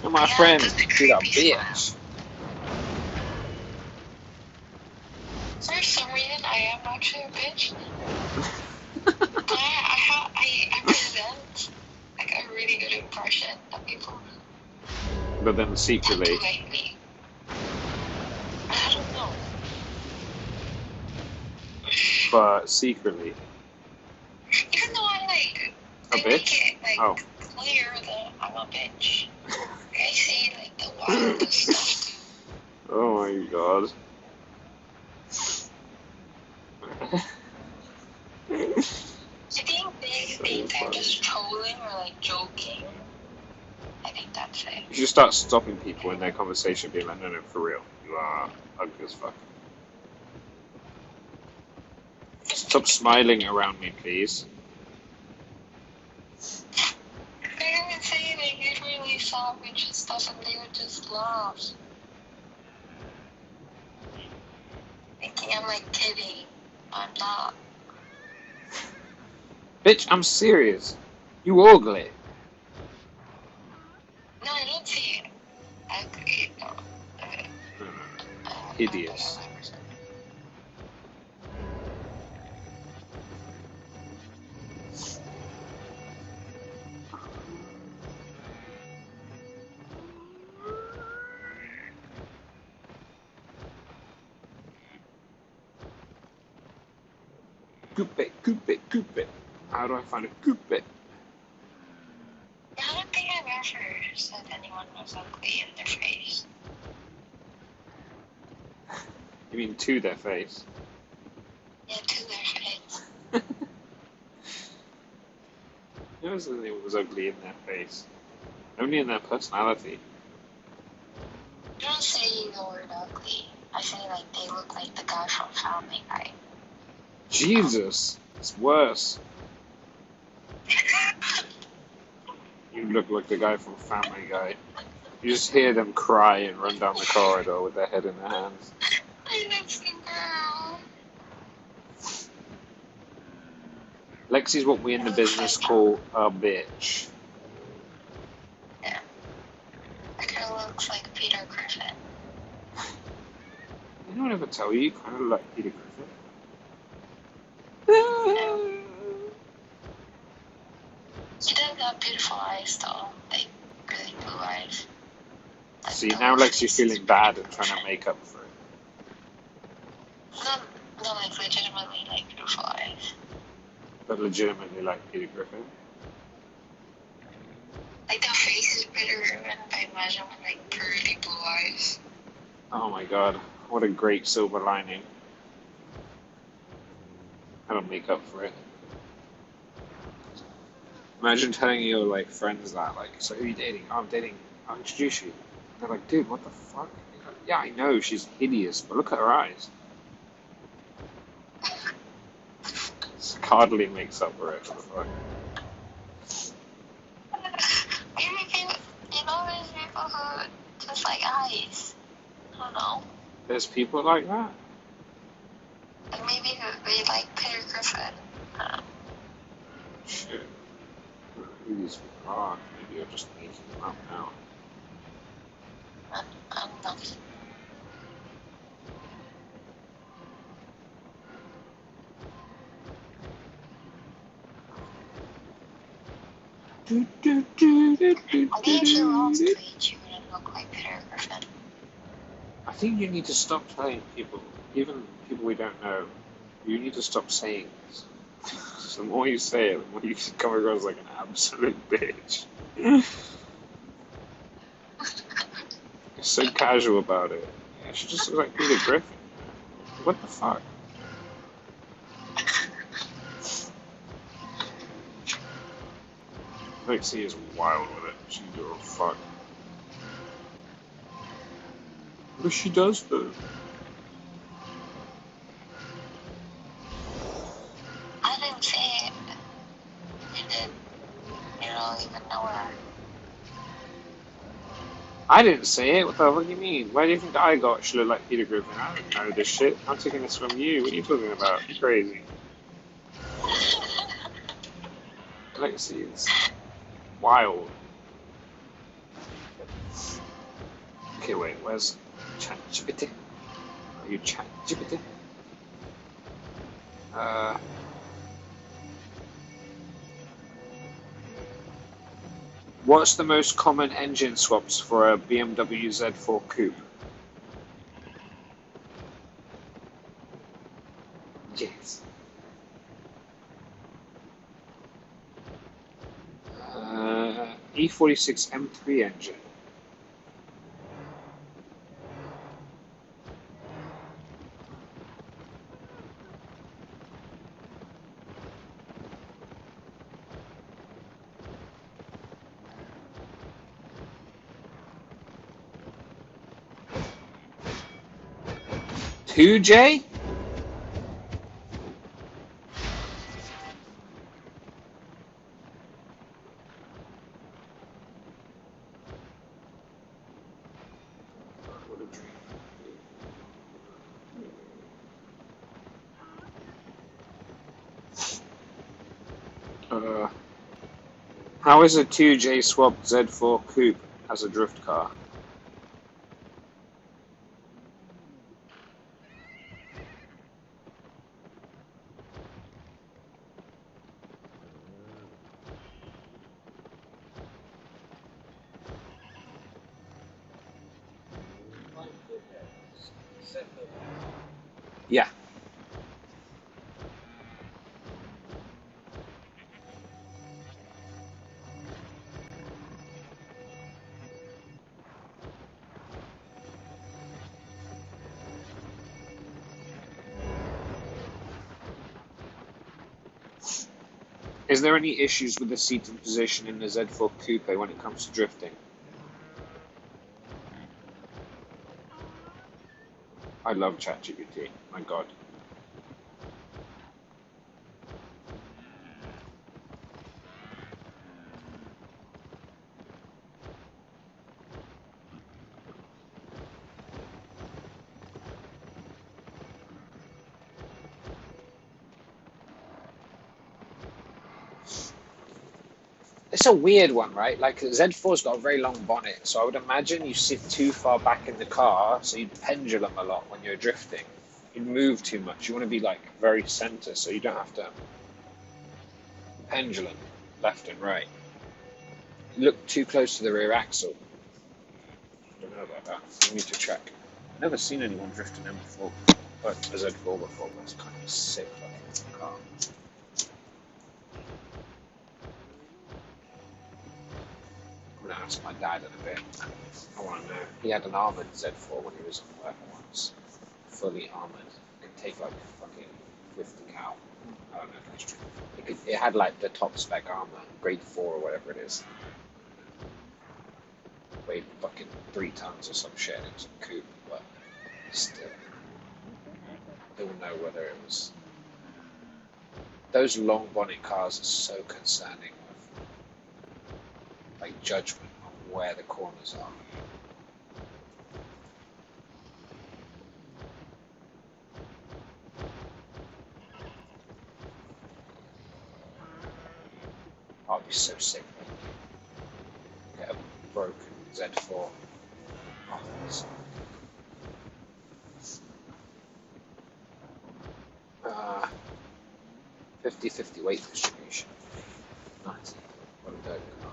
You're my friend. She's a bitch. For some reason, I am actually a bitch. I present like a really good impression of people. But then secretly. Like me. I don't know. But secretly. Even though A they bitch? make it Oh. clear that I'm a bitch. I see the wildest stuff. Oh my god. I think they think I'm just trolling or joking. I think that's it. You should start stopping people in their conversation, being like, no, for real. You are ugly as fuck. Stop smiling around me, please. They would say they get really savage and stuff and they would just laugh. Thinking I'm kidding. I'm not. Bitch, I'm serious. You ugly. No, I don't see it. Ugly. Hideous. Goop it. How do I find a goop it? I don't think I've ever said anyone was ugly in their face. You mean to their face? Yeah, to their face. Never said anyone was ugly in their face. Only in their personality. I don't say the word ugly. I say they look like the guy from Family Guy. Jesus, it's worse. You look like the guy from Family Guy. You just hear them cry and run down the corridor with their head in their hands. I love the girl. Lexi's what we in the business call a bitch. Yeah. That kind of looks like Peter Griffin. Anyone ever tell you kind of look like Peter Griffin? He does have beautiful eyes though. Really blue eyes. See, now Lexi's feeling bad and trying to make up for it. No, legitimately beautiful eyes. But legitimately like Peter Griffin. The face is Peter Griffin, but I imagine with pretty blue eyes. Oh my god, what a great silver lining. I don't make up for it. Imagine telling your friends that, so who are you dating? Oh, I'm dating, I'll introduce you. They're like, dude, what the fuck? Like, yeah, I know, she's hideous, but look at her eyes. This hardly makes up for it, what the fuck? There's people who just like eyes. I don't know. There's people like that? Maybe they like Peter Griffin. Shit. Who these people are? Maybe you're just making them up now. I don't know. I think if you lost weight, you wouldn't look like Peter Griffin. I think you need to stop telling people, even people we don't know, you need to stop saying this. The more you say it, the more you come across like an absolute bitch. You're so casual about it. Yeah, she just looks like Peter Griffin. What the fuck? Lexi is wild with it. She can do a fuck. But she does though. I didn't see it. And then you don't even know her. I didn't say it. What the fuck do you mean? Why do you think I got she looked like Peter Griffin? I don't know this shit. I'm taking this from you. What are you talking about? You're crazy. Lexi is wild. Okay, wait. Where's ChatGPT? Are you ChatGPT? What's the most common engine swaps for a BMW Z4 Coupe? Yes. E46 M3 engine. Two J? How is a 2J swapped Z4 Coupe as a drift car? Yeah. Is there any issues with the seating position in the Z4 Coupe when it comes to drifting? I love ChatGPT. My God. It's a weird one, right? Like Z4's got a very long bonnet, so I would imagine you sit too far back in the car, so you'd pendulum a lot when you're drifting. You'd move too much. You want to be like very center, so you don't have to pendulum left and right. You look too close to the rear axle. I don't know about that. I need to check. I've never seen anyone drift an M4, but a Z4 before. That's kind of a sick fucking car. I'm gonna ask my dad in a bit. I want to know. He had an armored Z4 when he was on work once, fully armored. It could take like fucking 50 cal. I don't know if that's true. It had like the top spec armor, grade 4 or whatever it is. Weighed fucking 3 tons or some shit. It was a coupe, but still, I don't know whether it was. Those long bonnet cars are so concerning with like judgment on where the corners are. I'd be so sick. Get a broken Z4. Oh, this. 50-50 weight distribution. Nice. What a dope car.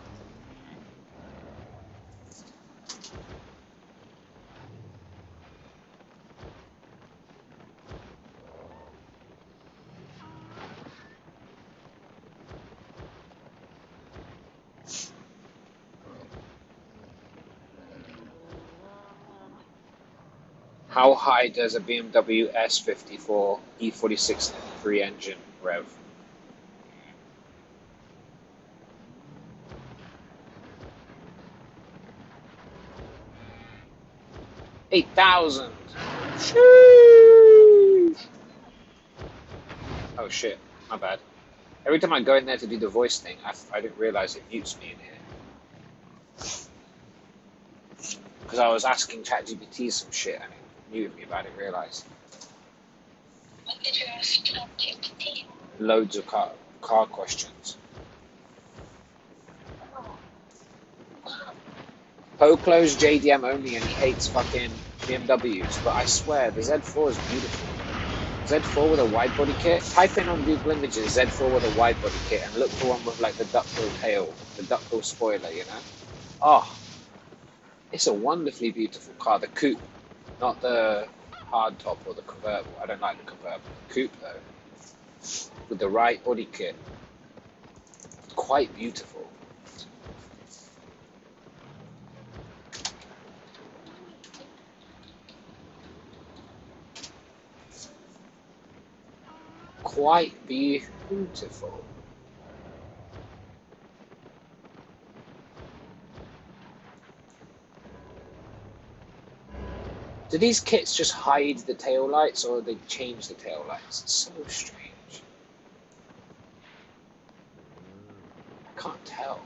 How high does a BMW S54 E46 M3 engine rev? 8,000. Sheesh. Oh shit, my bad. Every time I go in there to do the voice thing, I didn't realize it mutes me in here. Because I was asking ChatGPT some shit and it muted me, but I didn't realize. What did you ask ChatGPT? Loads of car questions. Poclo's JDM only and he hates fucking BMWs, but I swear the Z4 is beautiful. Z4 with a wide body kit. Type in on Google Images Z4 with a wide body kit and look for one with like the duckbill tail, the duckbill spoiler, you know? Oh, it's a wonderfully beautiful car. The coupe, not the hard top or the convertible. I don't like the convertible. The coupe though, with the right body kit, quite beautiful. Quite beautiful. Do these kits just hide the tail lights or they change the tail lights? It's so strange. I can't tell.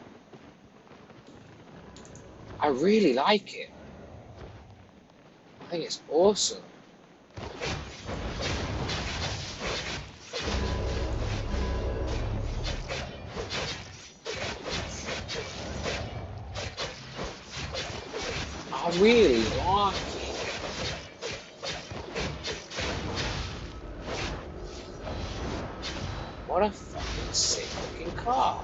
I really like it. I think it's awesome. I really like it. What a fucking sick looking car.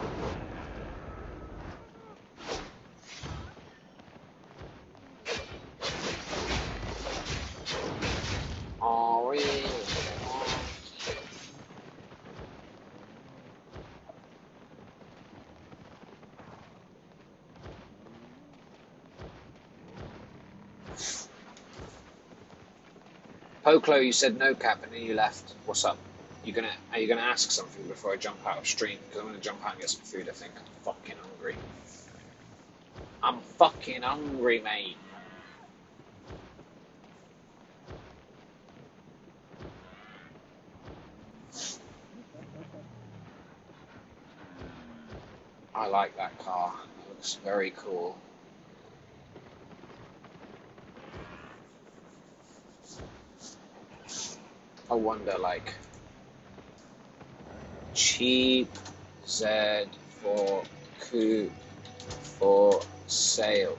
Oh, really? Poclo, you said no cap and then you left. What's up? Are you gonna ask something before I jump out of stream? Because I'm gonna jump out and get some food, I think. I'm fucking hungry. I'm fucking hungry, mate. I like that car. It looks very cool. I wonder, like, cheap Z4 coupe for sale.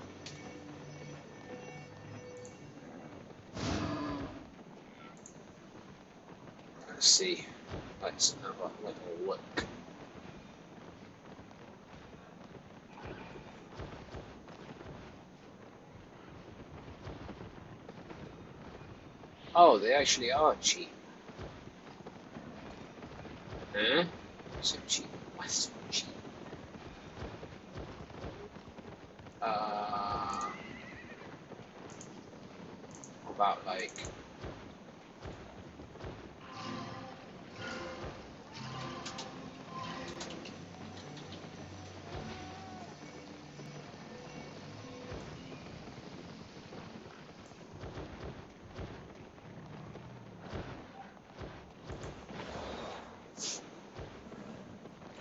Let's see. Let's have a little look. Oh, they actually are cheap. Huh? So cheap. What's so cheap? About like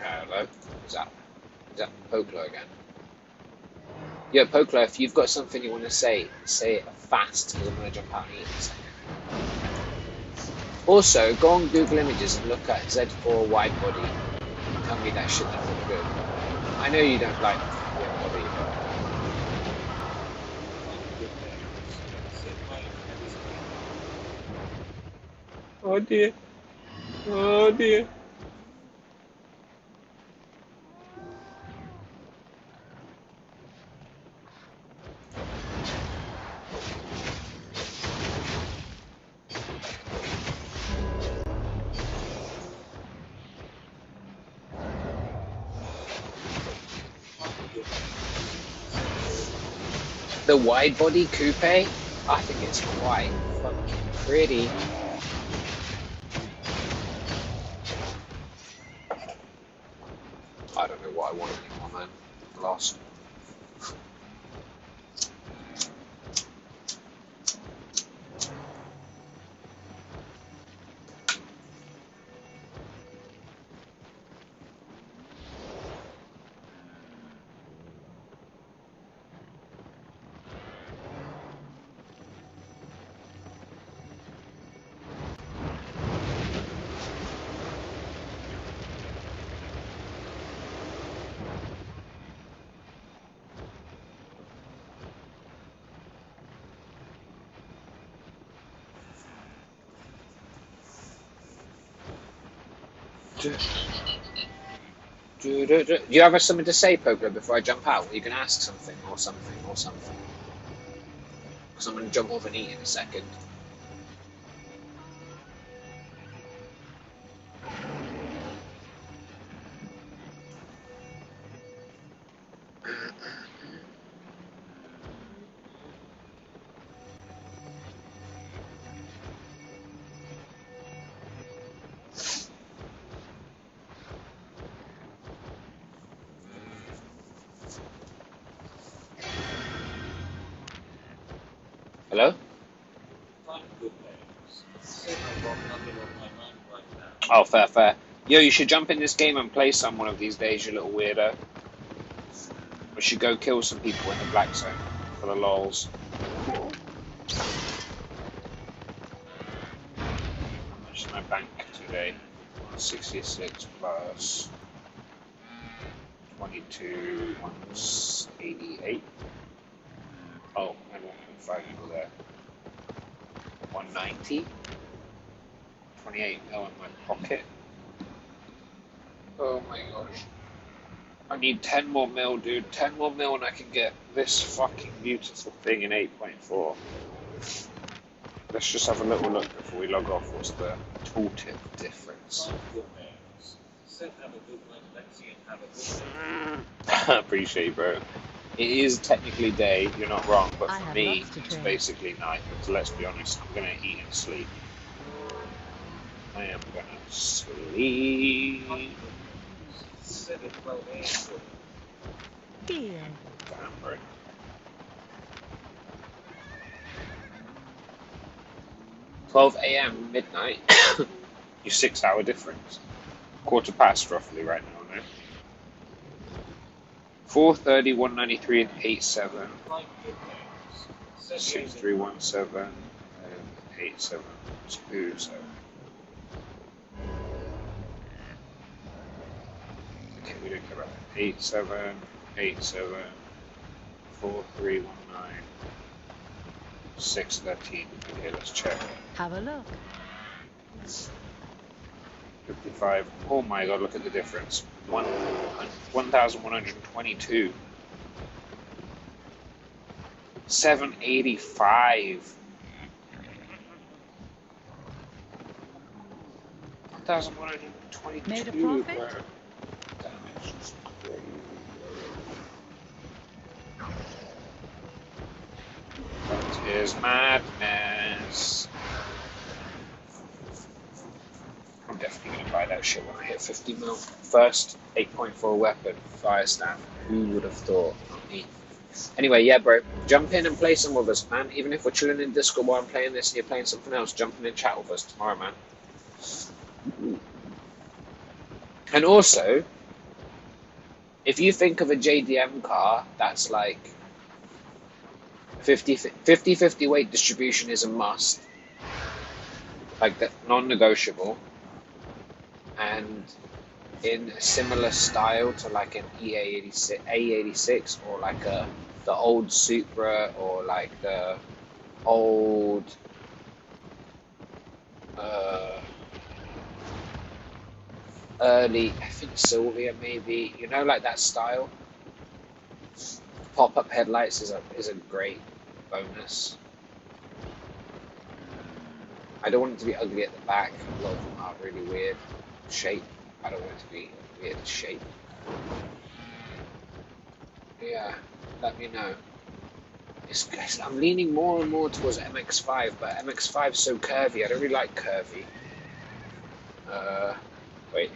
hello? Is that Poclo again? Yeah, Poclo, if you've got something you want to say it fast because I'm going to jump out and eat in a second. Also, go on Google Images and look at Z4 wide body. Tell me that shit doesn't look good. I know you don't like BMW, but... Oh dear. Oh dear. The wide body coupe, I think it's quite fucking pretty. I don't know what I want anymore, man. Lost. Do you have something to say, Poker, before I jump out? You can ask something or something or something. Because I'm going to jump off and eat in a second. Hello? I'm good, thanks. Said I've got nothing on my mind right now. Oh, fair, fair. Yo, you should jump in this game and play some one of these days, you little weirdo. We should go kill some people in the black zone for the lols. How much is my bank today? 166 plus 22, 188. Oh, I don't have 5 people there. 190. 28 mil in my pocket. Oh my gosh. I need 10 more mil, dude. 10 more mil and I can get this fucking beautiful thing in 8.4. Let's just have a little look before we log off. What's the tooltip difference? I'm good, thanks. Said have a good night, Lexi, and have a good day. I appreciate you, bro. It is technically day, you're not wrong, but I for have me, lots to it's train. basically night. So let's be honest, I'm gonna eat and sleep. I am gonna sleep. Said it 12 a.m. Feel. Damn, bro. $12 a.m. midnight. Your 6-hour difference. Quarter past roughly right now, no? 4:30, 193, and 87. I'm good, thanks. 6317 and 8727. Okay, we don't care about that. 8787 4319 613. Okay, let's check. Have a look. 55. Oh my god, look at the difference. 1,122. 785. 1,122. Made a profit? Bro. Damn, it's just crazy. That is madness. I'm definitely going to buy that shit when I hit 50 mil. First 8.4 weapon, fire staff. Who would have thought? Not me. Anyway, yeah, bro. Jump in and play some with us, man. Even if we're chilling in Discord while I'm playing this and you're playing something else, jump in and chat with us tomorrow, man. And also, if you think of a JDM car that's like 50-50 weight distribution is a must, like that, non-negotiable, and in a similar style to like an A86 or like the old Supra or like the old early, I think Sylvia maybe, you know, like that style. Pop-up headlights is a great bonus. I don't want it to be ugly at the back. A lot of them are really weird shape. I don't want it to be weird shape. Yeah, let me know. I'm leaning more and more towards MX-5, but MX-5 is so curvy. I don't really like curvy. Wait.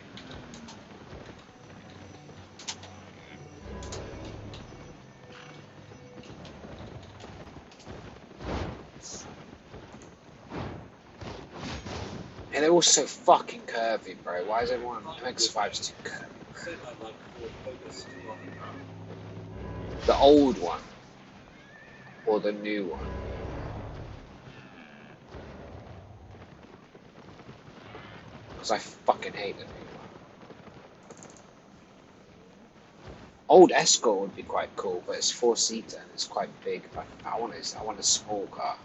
And they're all so fucking curvy, bro. Why is everyone MX-5's too curvy? Said I like Ford Focus to rock around. The old one or the new one? Because I fucking hate the new one. Old Escort would be quite cool, but it's 4-seater and it's quite big. But I want a small car.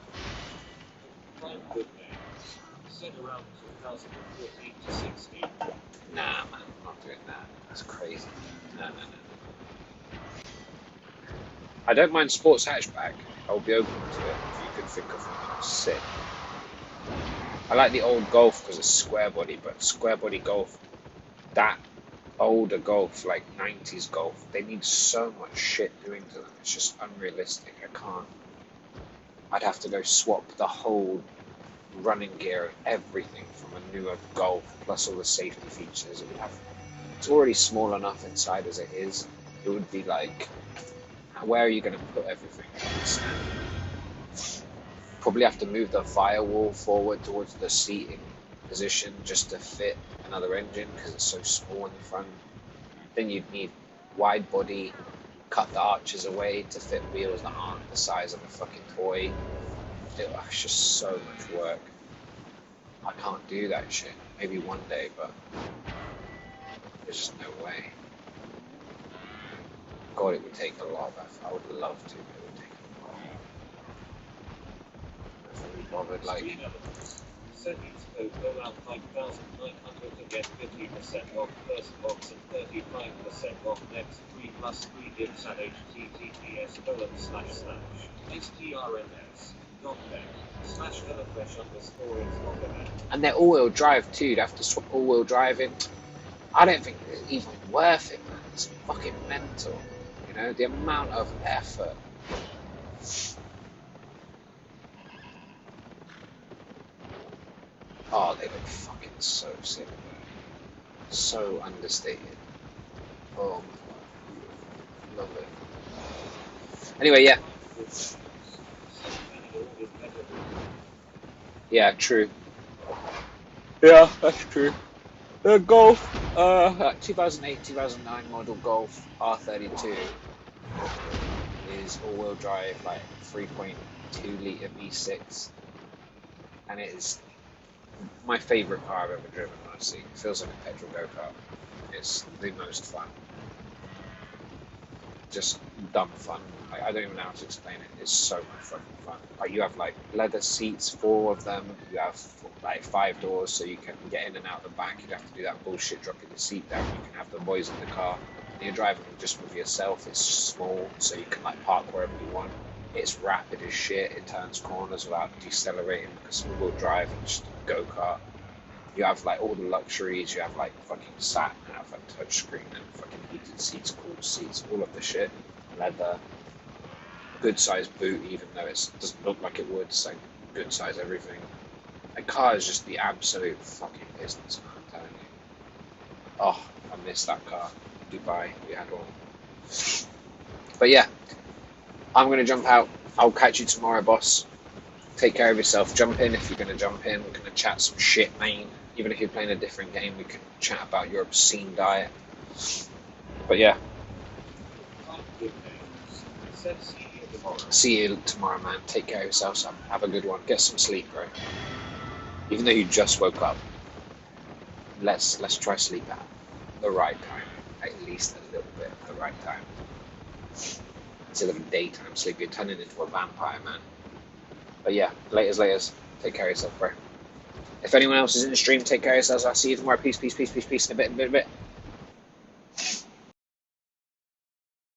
I'm good, thanks. Said around 2014 to 16. Nah, man, I'm not doing that. That's crazy. No. I don't mind sports hatchback. I'll be open to it if you could think of one. Sick. I like the old Golf because it's square body, but square body Golf, that older Golf, like 90s Golf, they need so much shit doing to them. It's just unrealistic. I can't. I'd have to go swap the whole running gear, everything from a newer Golf, plus all the safety features. It would have. It's already small enough inside as it is. It would be like, where are you going to put everything? I understand. Probably have to move the firewall forward towards the seating position just to fit another engine because it's so small in the front. Then you'd need wide body, cut the arches away to fit wheels that aren't the size of a fucking toy. It's just so much work. I can't do that shit. Maybe one day, but there's just no way. God, it would take a lot. I would love to, but it would take a lot. If I really bothered, like. Screen elements. Settings code go out 5,900 to get 50% off first box and 35% off next 3 plus 3 dips at https://strms.net/HelloFresh_internet. And they're all-wheel drive too. You'd have to swap all-wheel drive in. I don't think it's even worth it, man. It's fucking mental. You know, the amount of effort. Oh, they look fucking so sick, man. So understated. Oh my god. Love it. Anyway, yeah. Yeah, true. Yeah, that's true. The Golf, 2008, 2009 model Golf R32 is all-wheel drive, like 3.2 litre V6, and it is my favourite car I've ever driven, honestly. It feels like a petrol go-kart. It's the most fun. Just dumb fun. I don't even know how to explain it. It's so much fucking fun. Like, you have like leather seats, 4 of them. You have like 5 doors, so you can get in and out the back. You'd have to do that bullshit dropping the seat down. You can have the boys in the car. And you're driving just with yourself. It's small, so you can like park wherever you want. It's rapid as shit. It turns corners without decelerating because it's all-wheel drive and just a go-kart. You have like all the luxuries. You have like fucking sat nav, like touchscreen and fucking heated seats, cooled seats, all of the shit. Leather, good size boot, even though it doesn't look like it would. It's like good size everything. A car is just the absolute fucking business, man. I'm telling you. Oh, I miss that car. Dubai, we had one. But yeah, I'm gonna jump out. I'll catch you tomorrow, boss. Take care of yourself. Jump in if you're gonna jump in. We're gonna chat some shit, man. Even if you're playing a different game, we can chat about your obscene diet. But yeah. See you tomorrow, man. Take care of yourself, son. Have a good one. Get some sleep, bro. Even though you just woke up, let's try sleep at the right time. At least a little bit at the right time. Instead of daytime sleep, you're turning into a vampire, man. But yeah, laters. Take care of yourself, bro. If anyone else is in the stream, take care of yourselves. I'll see you tomorrow. Peace. In a bit.